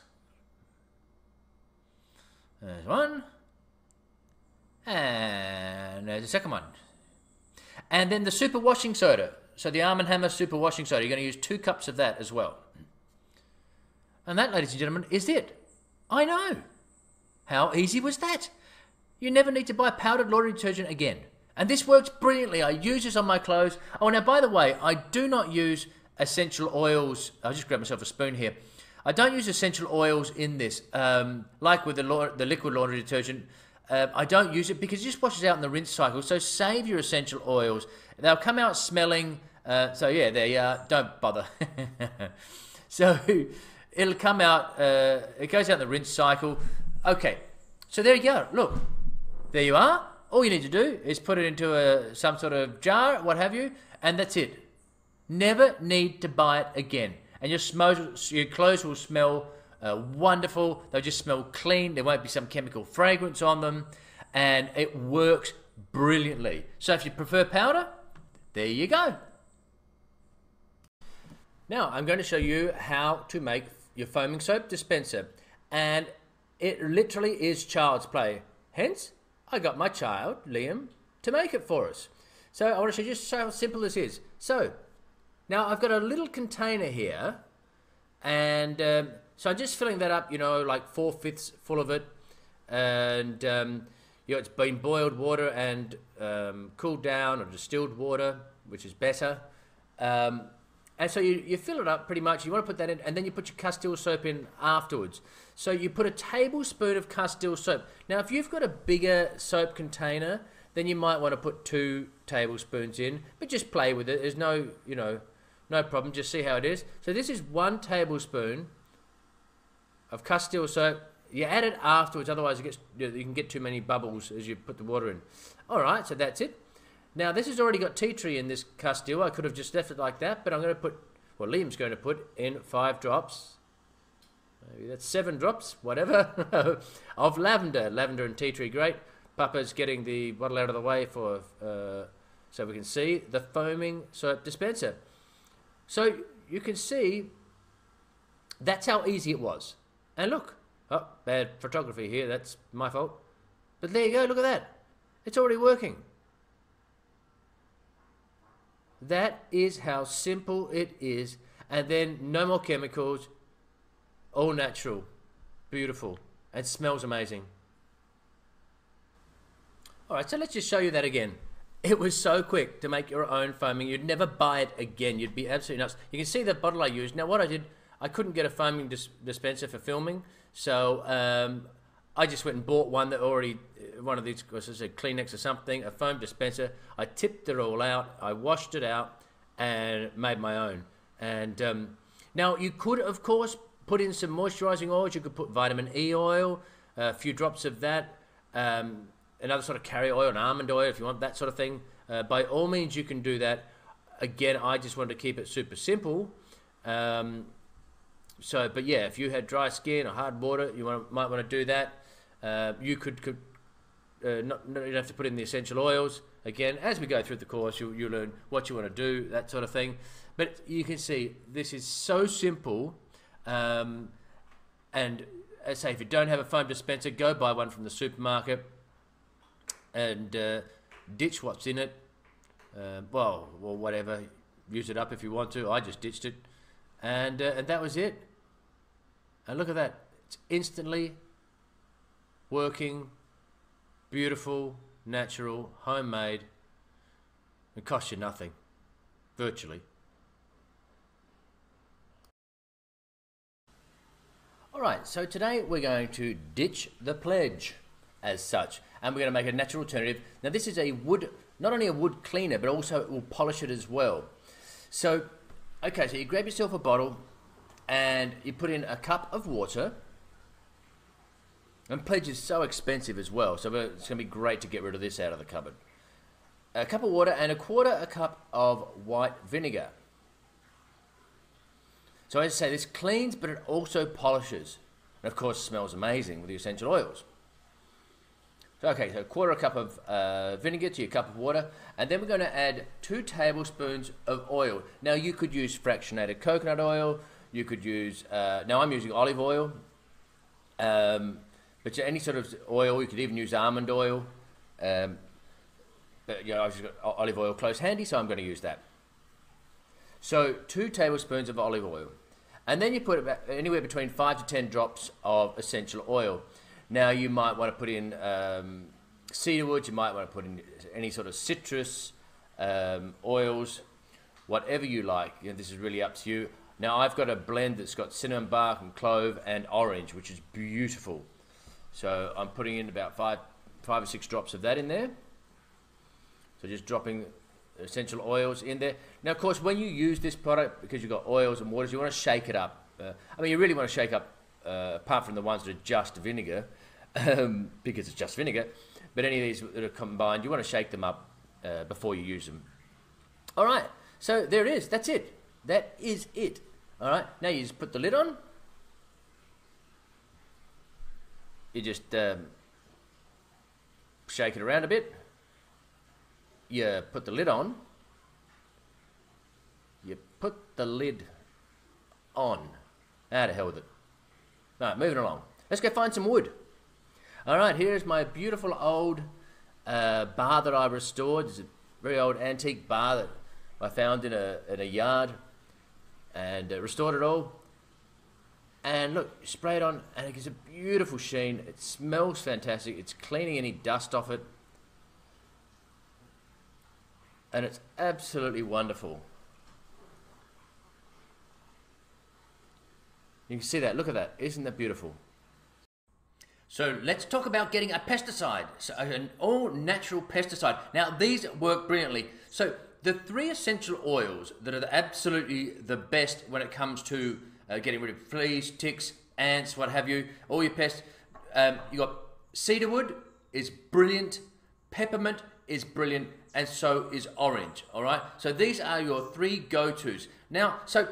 There's one. And there's a second one. And then the super washing soda. So the Arm & Hammer super washing soda. You're going to use 2 cups of that as well. And that, ladies and gentlemen, is it. I know. How easy was that? You never need to buy powdered laundry detergent again. And this works brilliantly. I use this on my clothes. Oh, now, by the way, I do not use essential oils. I'll just grab myself a spoon here. I don't use essential oils in this. Like with the liquid laundry detergent, I don't use it because it just washes out in the rinse cycle. So save your essential oils. They'll come out smelling. So yeah, there you are. Don't bother. So it'll come out. It goes out in the rinse cycle. Okay. So there you go. Look. There you are. All you need to do is put it into some sort of jar, what have you, and that's it. Never need to buy it again. And your clothes will smell wonderful. They'll just smell clean. There won't be some chemical fragrance on them. And it works brilliantly. So if you prefer powder, there you go. Now I'm going to show you how to make your foaming soap dispenser. And it literally is child's play. Hence, I got my child, Liam, to make it for us. So I want to show you just how simple this is. So, now I've got a little container here, and so I'm just filling that up, you know, like 4/5 full of it, and you know, it's been boiled water and cooled down, or distilled water, which is better. And so you fill it up pretty much. You want to put that in, and then you put your Castile soap in afterwards. So you put a tablespoon of Castile soap. Now, if you've got a bigger soap container, then you might want to put 2 tablespoons in, but just play with it. There's no, no problem. Just see how it is. So this is 1 tablespoon of castile soap. You add it afterwards, otherwise you can get too many bubbles as you put the water in. All right, so that's it. Now this has already got tea tree in this castile. I could have just left it like that, but I'm going to put, well, Liam's going to put in 5 drops. Maybe that's 7 drops, whatever, of lavender. Lavender and tea tree, great. Papa's getting the bottle out of the way for so we can see the foaming soap dispenser. So you can see that's how easy it was. And look. Oh, bad photography here, that's my fault. But there you go, look at that. It's already working. That is how simple it is. And then no more chemicals, all natural, beautiful, and smells amazing. All right, so let's just show you that again. It was so quick to make your own foaming. You'd never buy it again. You'd be absolutely nuts. You can see the bottle I used. Now what I did, I couldn't get a foaming dispenser for filming, so I just went and bought one that already, one of these, was a Kleenex or something, a foam dispenser. I tipped it all out, I washed it out, and made my own. And now you could, of course, put in some moisturizing oils. You could put vitamin E oil, a few drops of that, another sort of carrier oil, an almond oil, if you want that sort of thing. By all means, you can do that. Again, I just wanted to keep it super simple. But yeah, if you had dry skin or hard water, you might want to do that. You don't have to put in the essential oils. Again, as we go through the course, you'll learn what you want to do, that sort of thing. But you can see this is so simple. And as I say, if you don't have a foam dispenser, go buy one from the supermarket and ditch what's in it. Well, whatever. Use it up if you want to. I just ditched it. And that was it. And look at that. It's instantly working, beautiful, natural, homemade. It costs you nothing, virtually. All right, so today we're going to ditch the pledge as such, and we're going to make a natural alternative. Now this is a wood, not only a wood cleaner, but also it will polish it as well. So, okay, so you grab yourself a bottle and you put in a cup of water. And pledge is so expensive as well, so it's going to be great to get rid of this out of the cupboard. A cup of water and 1/4 cup of white vinegar. So as I say, this cleans, but it also polishes. And of course, smells amazing with the essential oils. So, okay, so 1/4 cup of vinegar to your cup of water. And then we're going to add 2 tablespoons of oil. Now, you could use fractionated coconut oil. You could use, now I'm using olive oil. But any sort of oil, you could even use almond oil. But I've just got olive oil close handy, so I'm going to use that. So 2 tablespoons of olive oil. And then you put about anywhere between 5 to 10 drops of essential oil. Now you might want to put in cedarwood, you might want to put in any sort of citrus, oils, whatever you like. This is really up to you. Now I've got a blend that's got cinnamon bark and clove and orange, which is beautiful. So I'm putting in about 5 or 6 drops of that in there. So just dropping essential oils in there. Now, of course, when you use this product, because you've got oils and waters, you want to shake it up. I mean, you really want to shake up, apart from the ones that are just vinegar, because it's just vinegar. But any of these that are combined, you want to shake them up before you use them. All right, so there it is. That's it. That is it. All right, now you just put the lid on. You just shake it around a bit. You put the lid on. You put the lid on. How to hell with it. All right, moving along. Let's go find some wood. All right, here's my beautiful old bar that I restored. It's a very old antique bar that I found in a yard, and restored it all. And look, spray it on, and it gives a beautiful sheen. It smells fantastic. It's cleaning any dust off it. And it's absolutely wonderful. You can see that. Look at that. Isn't that beautiful? So let's talk about getting a pesticide, so an all-natural pesticide. Now these work brilliantly. So the 3 essential oils that are absolutely the best when it comes to getting rid of fleas, ticks, ants, what have you, all your pests. You got cedarwood is brilliant, peppermint is brilliant, and so is orange. All right. So these are your 3 go-tos. Now, so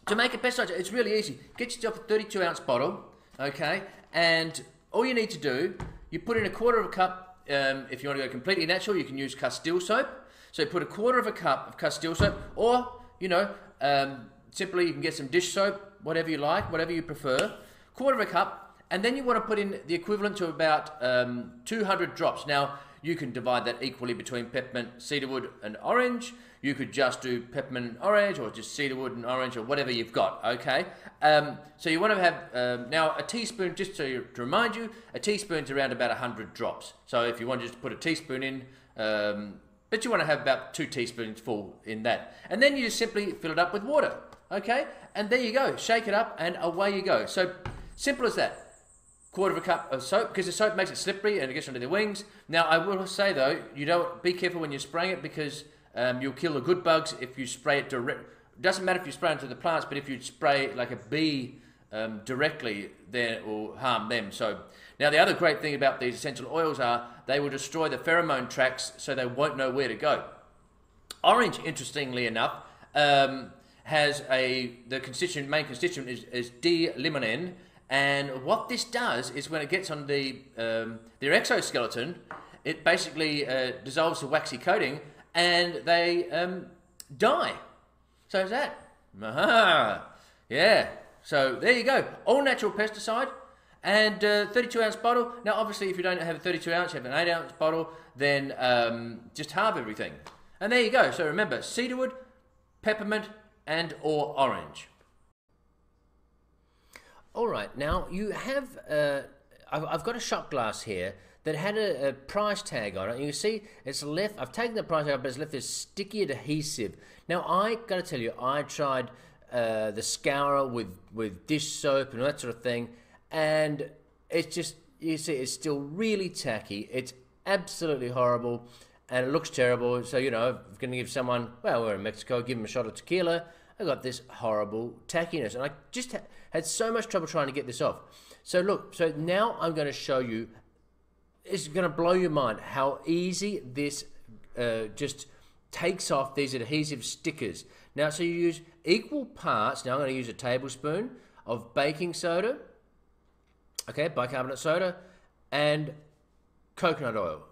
to make a pesticide, it's really easy. Get yourself a 32-ounce bottle. Okay, and all you need to do, you put in a quarter of a cup, if you want to go completely natural, you can use Castile soap. So you put a quarter of a cup of Castile soap, or, you know, simply you can get some dish soap, whatever you like, whatever you prefer. Quarter of a cup, and then you want to put in the equivalent to about 200 drops. Now, you can divide that equally between peppermint, cedarwood, and orange. You could just do peppermint and orange, or just cedarwood and orange, or whatever you've got, okay? So you want to have, now a teaspoon, just to remind you, a teaspoon's around about 100 drops. So if you want to just put a teaspoon in, but you want to have about 2 teaspoons full in that. And then you just simply fill it up with water, okay? And there you go, shake it up, and away you go. So simple as that. Quarter of a cup of soap, because the soap makes it slippery and it gets under the wings. Now I will say though, you don't, be careful when you're spraying it, because you'll kill the good bugs if you spray it direct. Doesn't matter if you spray it into the plants, but if you spray like a bee directly, then it will harm them. So now the other great thing about these essential oils are they will destroy the pheromone tracks, so they won't know where to go. Orange, interestingly enough, has the main constituent is D-limonene. And what this does is when it gets on their exoskeleton, it basically dissolves the waxy coating, and they die. So is that. Aha! Yeah. So there you go. All natural pesticide, and 32-ounce bottle. Now, obviously, if you don't have a 32-ounce, you have an 8-ounce bottle, then just halve everything. And there you go. So remember, cedarwood, peppermint, and or orange. All right, now you have, I've got a shot glass here that had a price tag on it. You can see it's left, I've taken the price tag, but it's left this sticky adhesive. Now I got to tell you, I tried the scourer with dish soap and all that sort of thing, and it's just, you see, it's still really tacky. It's absolutely horrible, and it looks terrible. So, you know, if I'm going to give someone, well, we're in Mexico, give them a shot of tequila, I got this horrible tackiness, and I just had so much trouble trying to get this off. So look, so now I'm going to show you, it's going to blow your mind how easy this just takes off these adhesive stickers. Now, so you use equal parts, now I'm going to use a tablespoon of baking soda, okay, bicarbonate soda, and coconut oil.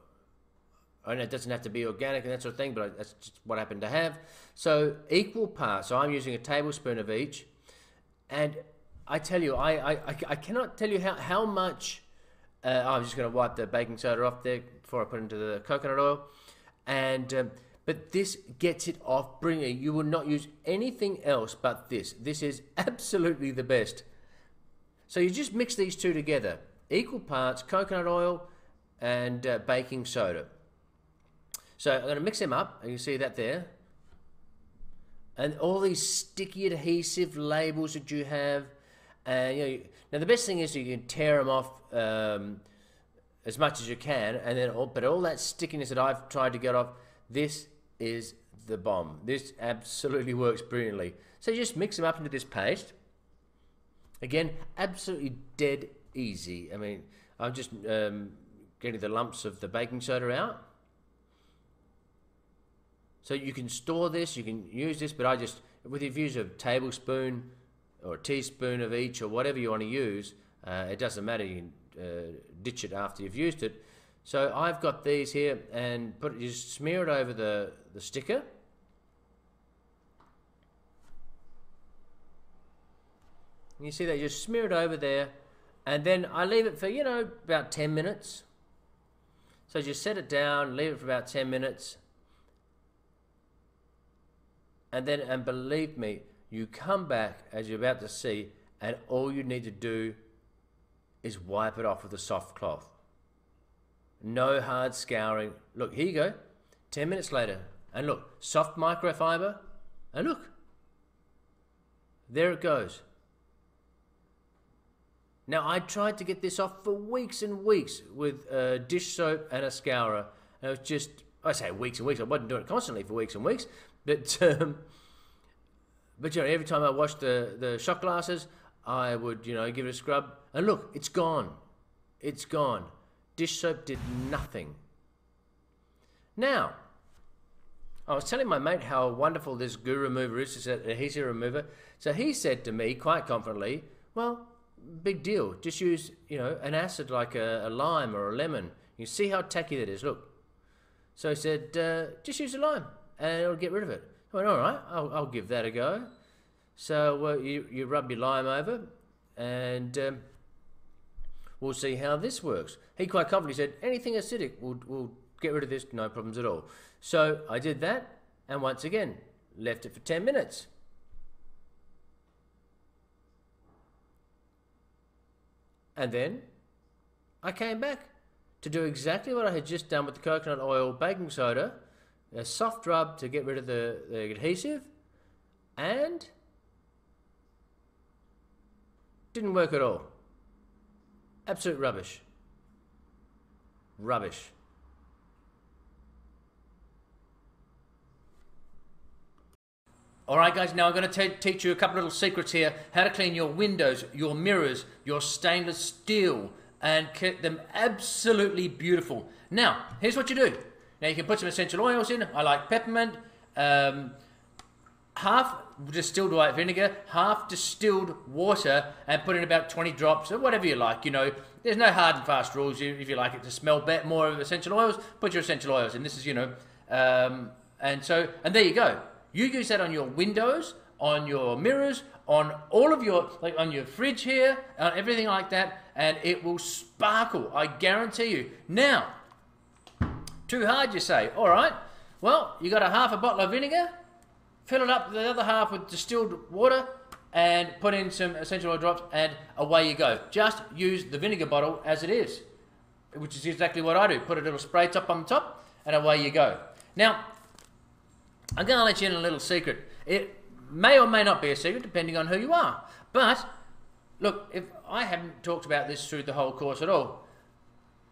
And it doesn't have to be organic and that sort of thing, but that's just what I happen to have. So equal parts. So I'm using a tablespoon of each. And I tell you, I cannot tell you how much. I'm just going to wipe the baking soda off there before I put it into the coconut oil. And but this gets it off brilliantly. You will not use anything else but this. This is absolutely the best. So you just mix these two together. Equal parts coconut oil and baking soda. So I'm going to mix them up. You can see that there. And all these sticky adhesive labels that you have. You know, now the best thing is you can tear them off as much as you can, and then but all that stickiness that I've tried to get off, this is the bomb. This absolutely works brilliantly. So you just mix them up into this paste. Again, absolutely dead easy. I mean, I'm just getting the lumps of the baking soda out. So you can store this, you can use this, but I just, with the use of a tablespoon or a teaspoon of each or whatever you want to use, it doesn't matter, you can ditch it after you've used it. So I've got these here, and you just smear it over the sticker. You see that, you just smear it over there, and then I leave it for, you know, about 10 minutes. So just set it down, leave it for about 10 minutes. And believe me, you come back, as you're about to see, and all you need to do is wipe it off with a soft cloth. No hard scouring. Look, here you go. 10 minutes later. And look, soft microfiber. And look. There it goes. Now, I tried to get this off for weeks and weeks with dish soap and a scourer. And it was just, I say weeks and weeks, I wasn't doing it constantly for weeks and weeks, but you know, every time I washed the shot glasses, I would, you know, give it a scrub, and look, it's gone. It's gone. Dish soap did nothing. Now, I was telling my mate how wonderful this goo remover is, this adhesive remover. So he said to me quite confidently, well, big deal. Just use, you know, an acid like a lime or a lemon. You see how tacky that is, look. So he said, just use a lime and it'll get rid of it. I went, all right, I'll give that a go. So you rub your lime over and we'll see how this works. He quite confidently said, anything acidic, we'll get rid of this, no problems at all. So I did that, and once again, left it for 10 minutes. And then I came back to do exactly what I had just done with the coconut oil, baking soda, a soft rub to get rid of the adhesive, and didn't work at all. Absolute rubbish. Rubbish. Alright guys, now I'm going to teach you a couple little secrets here. How to clean your windows, your mirrors, your stainless steel, and keep them absolutely beautiful. Now, here's what you do. Now you can put some essential oils in. I like peppermint, half distilled white vinegar, half distilled water, and put in about 20 drops or whatever you like. You know, there's no hard and fast rules. If you like it to smell better, more of essential oils, put your essential oils in. This is, you know, and there you go. You use that on your windows, on your mirrors, on all of your, like on your fridge here, everything like that, and it will sparkle, I guarantee you. Now, too hard you say, all right, well, you got a half a bottle of vinegar, fill it up the other half with distilled water, and put in some essential oil drops, and away you go. Just use the vinegar bottle as it is, which is exactly what I do. Put a little spray top on the top, and away you go. Now, I'm going to let you in a little secret. It may or may not be a secret, depending on who you are. But, look, if I haven't talked about this through the whole course at all,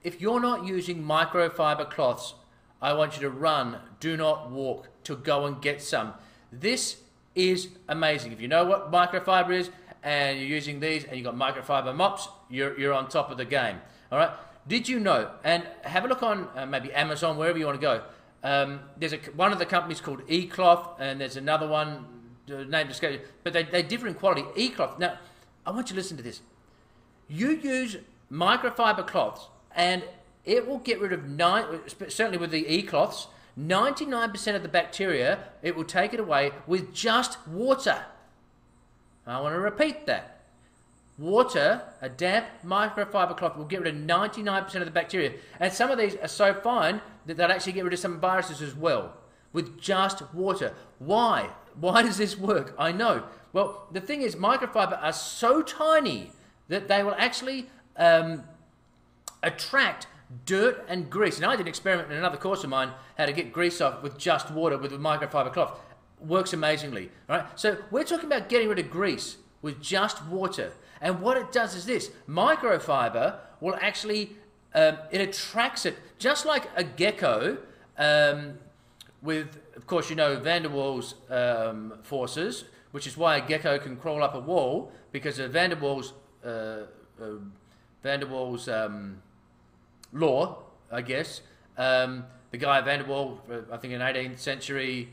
if you're not using microfiber cloths, I want you to run, do not walk, to go and get some. This is amazing. If you know what microfiber is, and you're using these, and you've got microfiber mops, you're on top of the game. All right? Did you know, and have a look on maybe Amazon, wherever you want to go, there's one of the companies called E-Cloth, and there's another one, name escapes, but they differ in quality. E-Cloth. Now, I want you to listen to this. You use microfiber cloths, and it will get rid of, certainly with the E-Cloths, 99% of the bacteria, it will take it away with just water. I want to repeat that. Water, a damp microfiber cloth, will get rid of 99% of the bacteria. And some of these are so fine that they'll actually get rid of some viruses as well, with just water. Why? Why does this work? I know. Well, the thing is, microfiber are so tiny that they will actually attract dirt and grease. And I did an experiment in another course of mine, how to get grease off with just water with a microfiber cloth. Works amazingly. Right? So we're talking about getting rid of grease with just water. And what it does is this. Microfiber will actually, it attracts it, just like a gecko with, of course, you know, Van der Waals forces, which is why a gecko can crawl up a wall, because of Van der Waals law, I guess. The guy Van der Waal, I think in 18th century,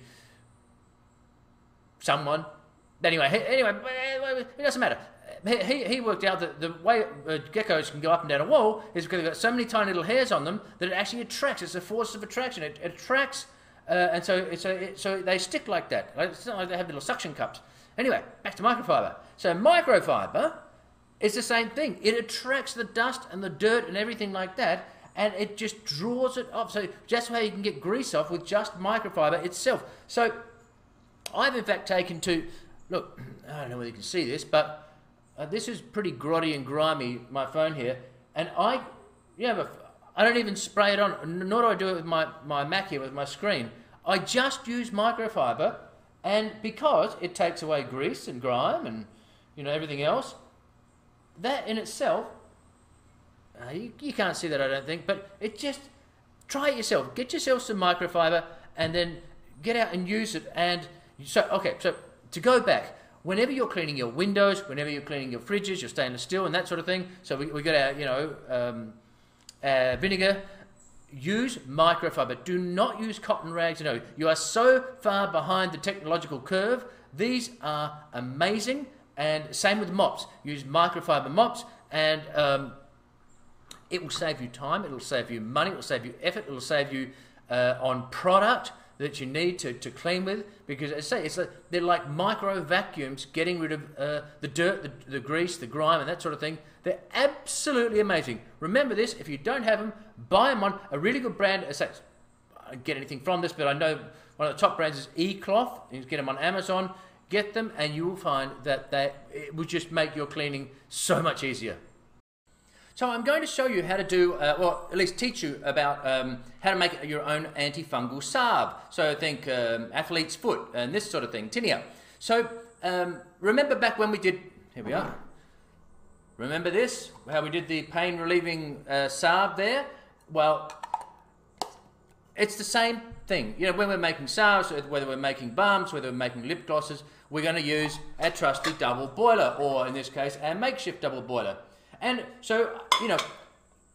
someone. Anyway, it doesn't matter. He worked out that the way geckos can go up and down a wall is because they've got so many tiny little hairs on them that it actually attracts. It's a force of attraction. It attracts, and so they stick like that. It's not like they have little suction cups. Anyway, back to microfiber. So microfiber is the same thing. It attracts the dust and the dirt and everything like that, and it just draws it off. So that's how you can get grease off with just microfiber itself. So I've in fact taken to, look, I don't know whether you can see this, but this is pretty grotty and grimy, my phone here, and I don't even spray it on, nor do I do it with my Mac here, with my screen. I just use microfiber, and because it takes away grease and grime and, you know, everything else, that in itself, you can't see that, I don't think, but it just, try it yourself. Get yourself some microfiber and then get out and use it. And so, okay, so to go back, whenever you're cleaning your windows, whenever you're cleaning your fridges, your stainless steel and that sort of thing, so we got our, you know, vinegar, use microfiber. Do not use cotton rags. You know, you are so far behind the technological curve. These are amazing. And same with mops. Use microfiber mops, and it will save you time, it will save you money, it will save you effort, it will save you on product that you need to clean with, because as I say, they're like micro vacuums getting rid of the dirt, the grease, the grime and that sort of thing. They're absolutely amazing. Remember this, if you don't have them, buy them on a really good brand. I don't get anything from this, but I know one of the top brands is E-Cloth. You can get them on Amazon. Get them and you will find that it will just make your cleaning so much easier. So I'm going to show you how to do, or at least teach you about how to make your own antifungal salve. So think athlete's foot and this sort of thing, tinea. So remember back when we did, here we are. Remember this, how we did the pain relieving salve there? Well, it's the same thing. You know, when we're making salves, whether we're making balms, whether we're making lip glosses, we're going to use a trusty double boiler, or in this case, a makeshift double boiler. And so, you know,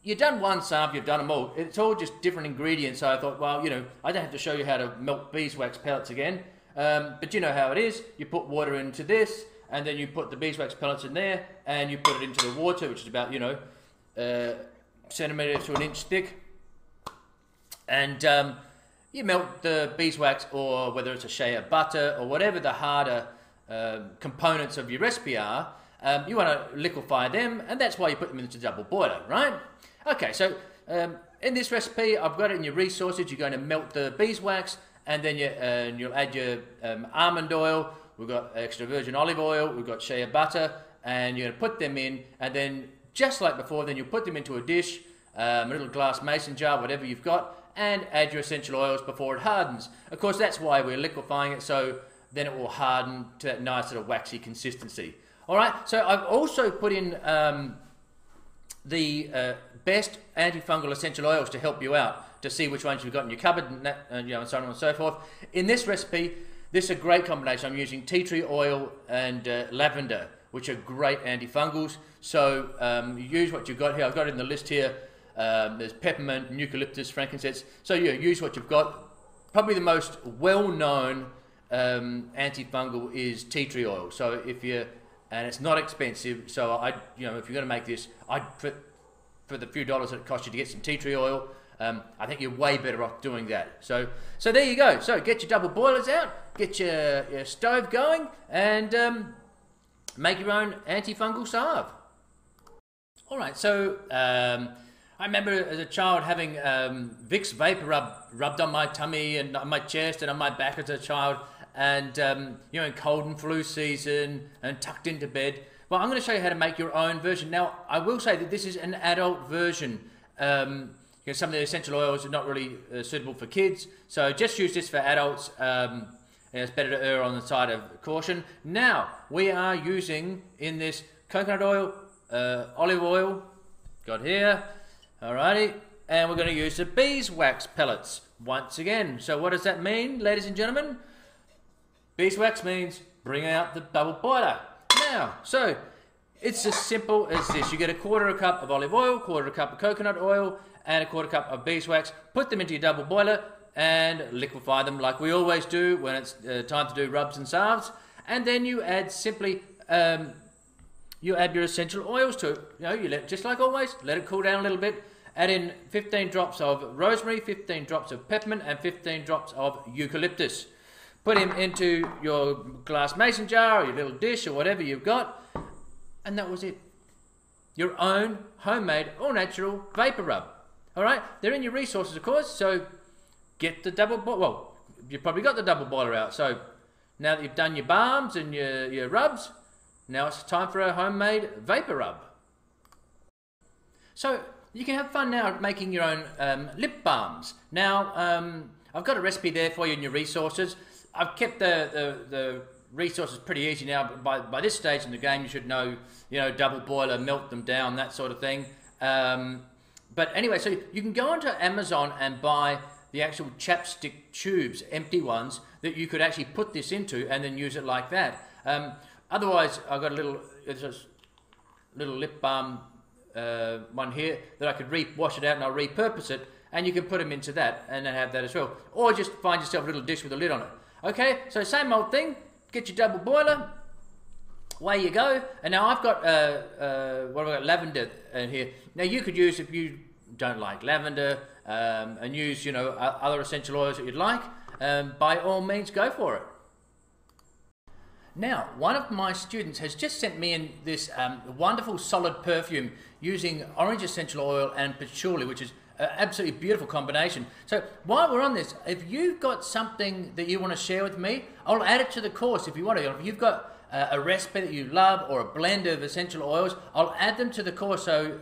you've done one salve, you've done them all. It's all just different ingredients. So I thought, well, you know, I don't have to show you how to melt beeswax pellets again. But you know how it is. You put water into this, and then you put the beeswax pellets in there, and you put it into the water, which is about, you know, centimetre to an inch thick. And you melt the beeswax, or whether it's a shea of butter, or whatever the harder components of your recipe are. You want to liquefy them, and that's why you put them into the double boiler, right? Okay, so in this recipe, I've got it in your resources. You're going to melt the beeswax, and then you'll add your almond oil. We've got extra virgin olive oil. We've got shea butter, and you're going to put them in, and then just like before, then you put them into a dish, a little glass mason jar, whatever you've got, and add your essential oils before it hardens. Of course, that's why we're liquefying it, so then it will harden to that nice sort of waxy consistency. All right, so I've also put in the best antifungal essential oils to help you out, to see which ones you've got in your cupboard, and that, you know, and so on and so forth. In this recipe, this is a great combination. I'm using tea tree oil and lavender, which are great antifungals. So you use what you've got here. I've got it in the list here. There's peppermint, eucalyptus, frankincense. So yeah, use what you've got. Probably the most well-known antifungal is tea tree oil. So if you, and it's not expensive. So you know, if you're going to make this, for the few dollars that it costs you to get some tea tree oil, I think you're way better off doing that. So there you go. So get your double boilers out, get your stove going, and make your own antifungal salve. All right. So I remember as a child having Vicks Vapor Rub rubbed on my tummy and on my chest and on my back as a child, and you know, in cold and flu season, and tucked into bed. Well, I'm going to show you how to make your own version. Now, I will say that this is an adult version. You know, some of the essential oils are not really suitable for kids, so just use this for adults. It's better to err on the side of caution. Now, we are using in this coconut oil, olive oil, got here. Alrighty, and we're going to use the beeswax pellets once again. So what does that mean, ladies and gentlemen? Beeswax means bring out the double boiler. Now, so it's as simple as this. You get a quarter cup of olive oil, quarter cup of coconut oil, and a quarter cup of beeswax. Put them into your double boiler and liquefy them like we always do when it's time to do rubs and salves. And then you add simply you add your essential oils to it. You know, you let, just like always, let it cool down a little bit. Add in 15 drops of rosemary, 15 drops of peppermint, and 15 drops of eucalyptus. Put them into your glass mason jar or your little dish or whatever you've got, and that was it. Your own homemade, all-natural vapor rub. All right, they're in your resources, of course. So get the double boiler. Well, you've probably got the double boiler out. So now that you've done your balms and your rubs, now it's time for a homemade vapor rub. So you can have fun now making your own lip balms. Now, I've got a recipe there for you in your resources. I've kept the resource is pretty easy now. By this stage in the game, you should know, double boiler, melt them down, that sort of thing. But anyway, so you can go onto Amazon and buy the actual chapstick tubes, empty ones, that you could actually put this into and then use it like that. Otherwise, I've got a little lip balm one here that I could wash it out and I'll repurpose it, and you can put them into that and then have that as well. Or just find yourself a little dish with a lid on it. Okay, so same old thing, get your double boiler, away you go. And now I've got, what have I got, lavender in here. Now you could use, if you don't like lavender, and use, other essential oils that you'd like, by all means go for it. Now, one of my students has just sent me in this wonderful solid perfume using orange essential oil and patchouli, which is an absolutely beautiful combination. So while we're on this, if you've got something that you want to share with me, I'll add it to the course if you want to. If you've got a recipe that you love or a blend of essential oils, I'll add them to the course. So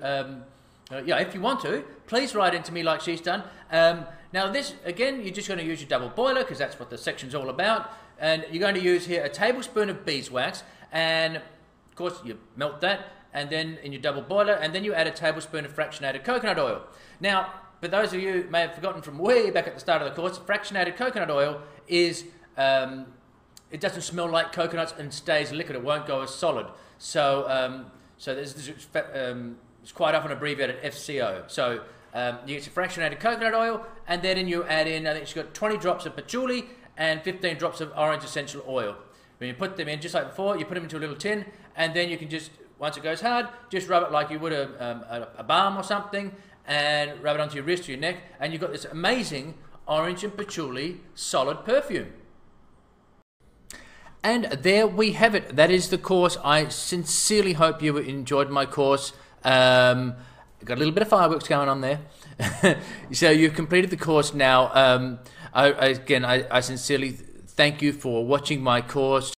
if you want to, please write into me like she's done. Now this, again, you're just going to use your double boiler because that's what the section's all about. And you're going to use here a tablespoon of beeswax, and of course you melt that, and then in your double boiler, and then you add a tablespoon of fractionated coconut oil. Now, for those of you who may have forgotten from way back at the start of the course, fractionated coconut oil is, it doesn't smell like coconuts and stays liquid. It won't go as solid. So, it's quite often abbreviated FCO. So you get your fractionated coconut oil, and then you add in, I think she's got 20 drops of patchouli and 15 drops of orange essential oil. When you put them in, just like before, you put them into a little tin, and then you can just, once it goes hard, just rub it like you would a balm or something, and rub it onto your wrist or your neck, and you've got this amazing orange and patchouli solid perfume. And there we have it. That is the course. I sincerely hope you enjoyed my course. Got a little bit of fireworks going on there. So you've completed the course now. I sincerely thank you for watching my course.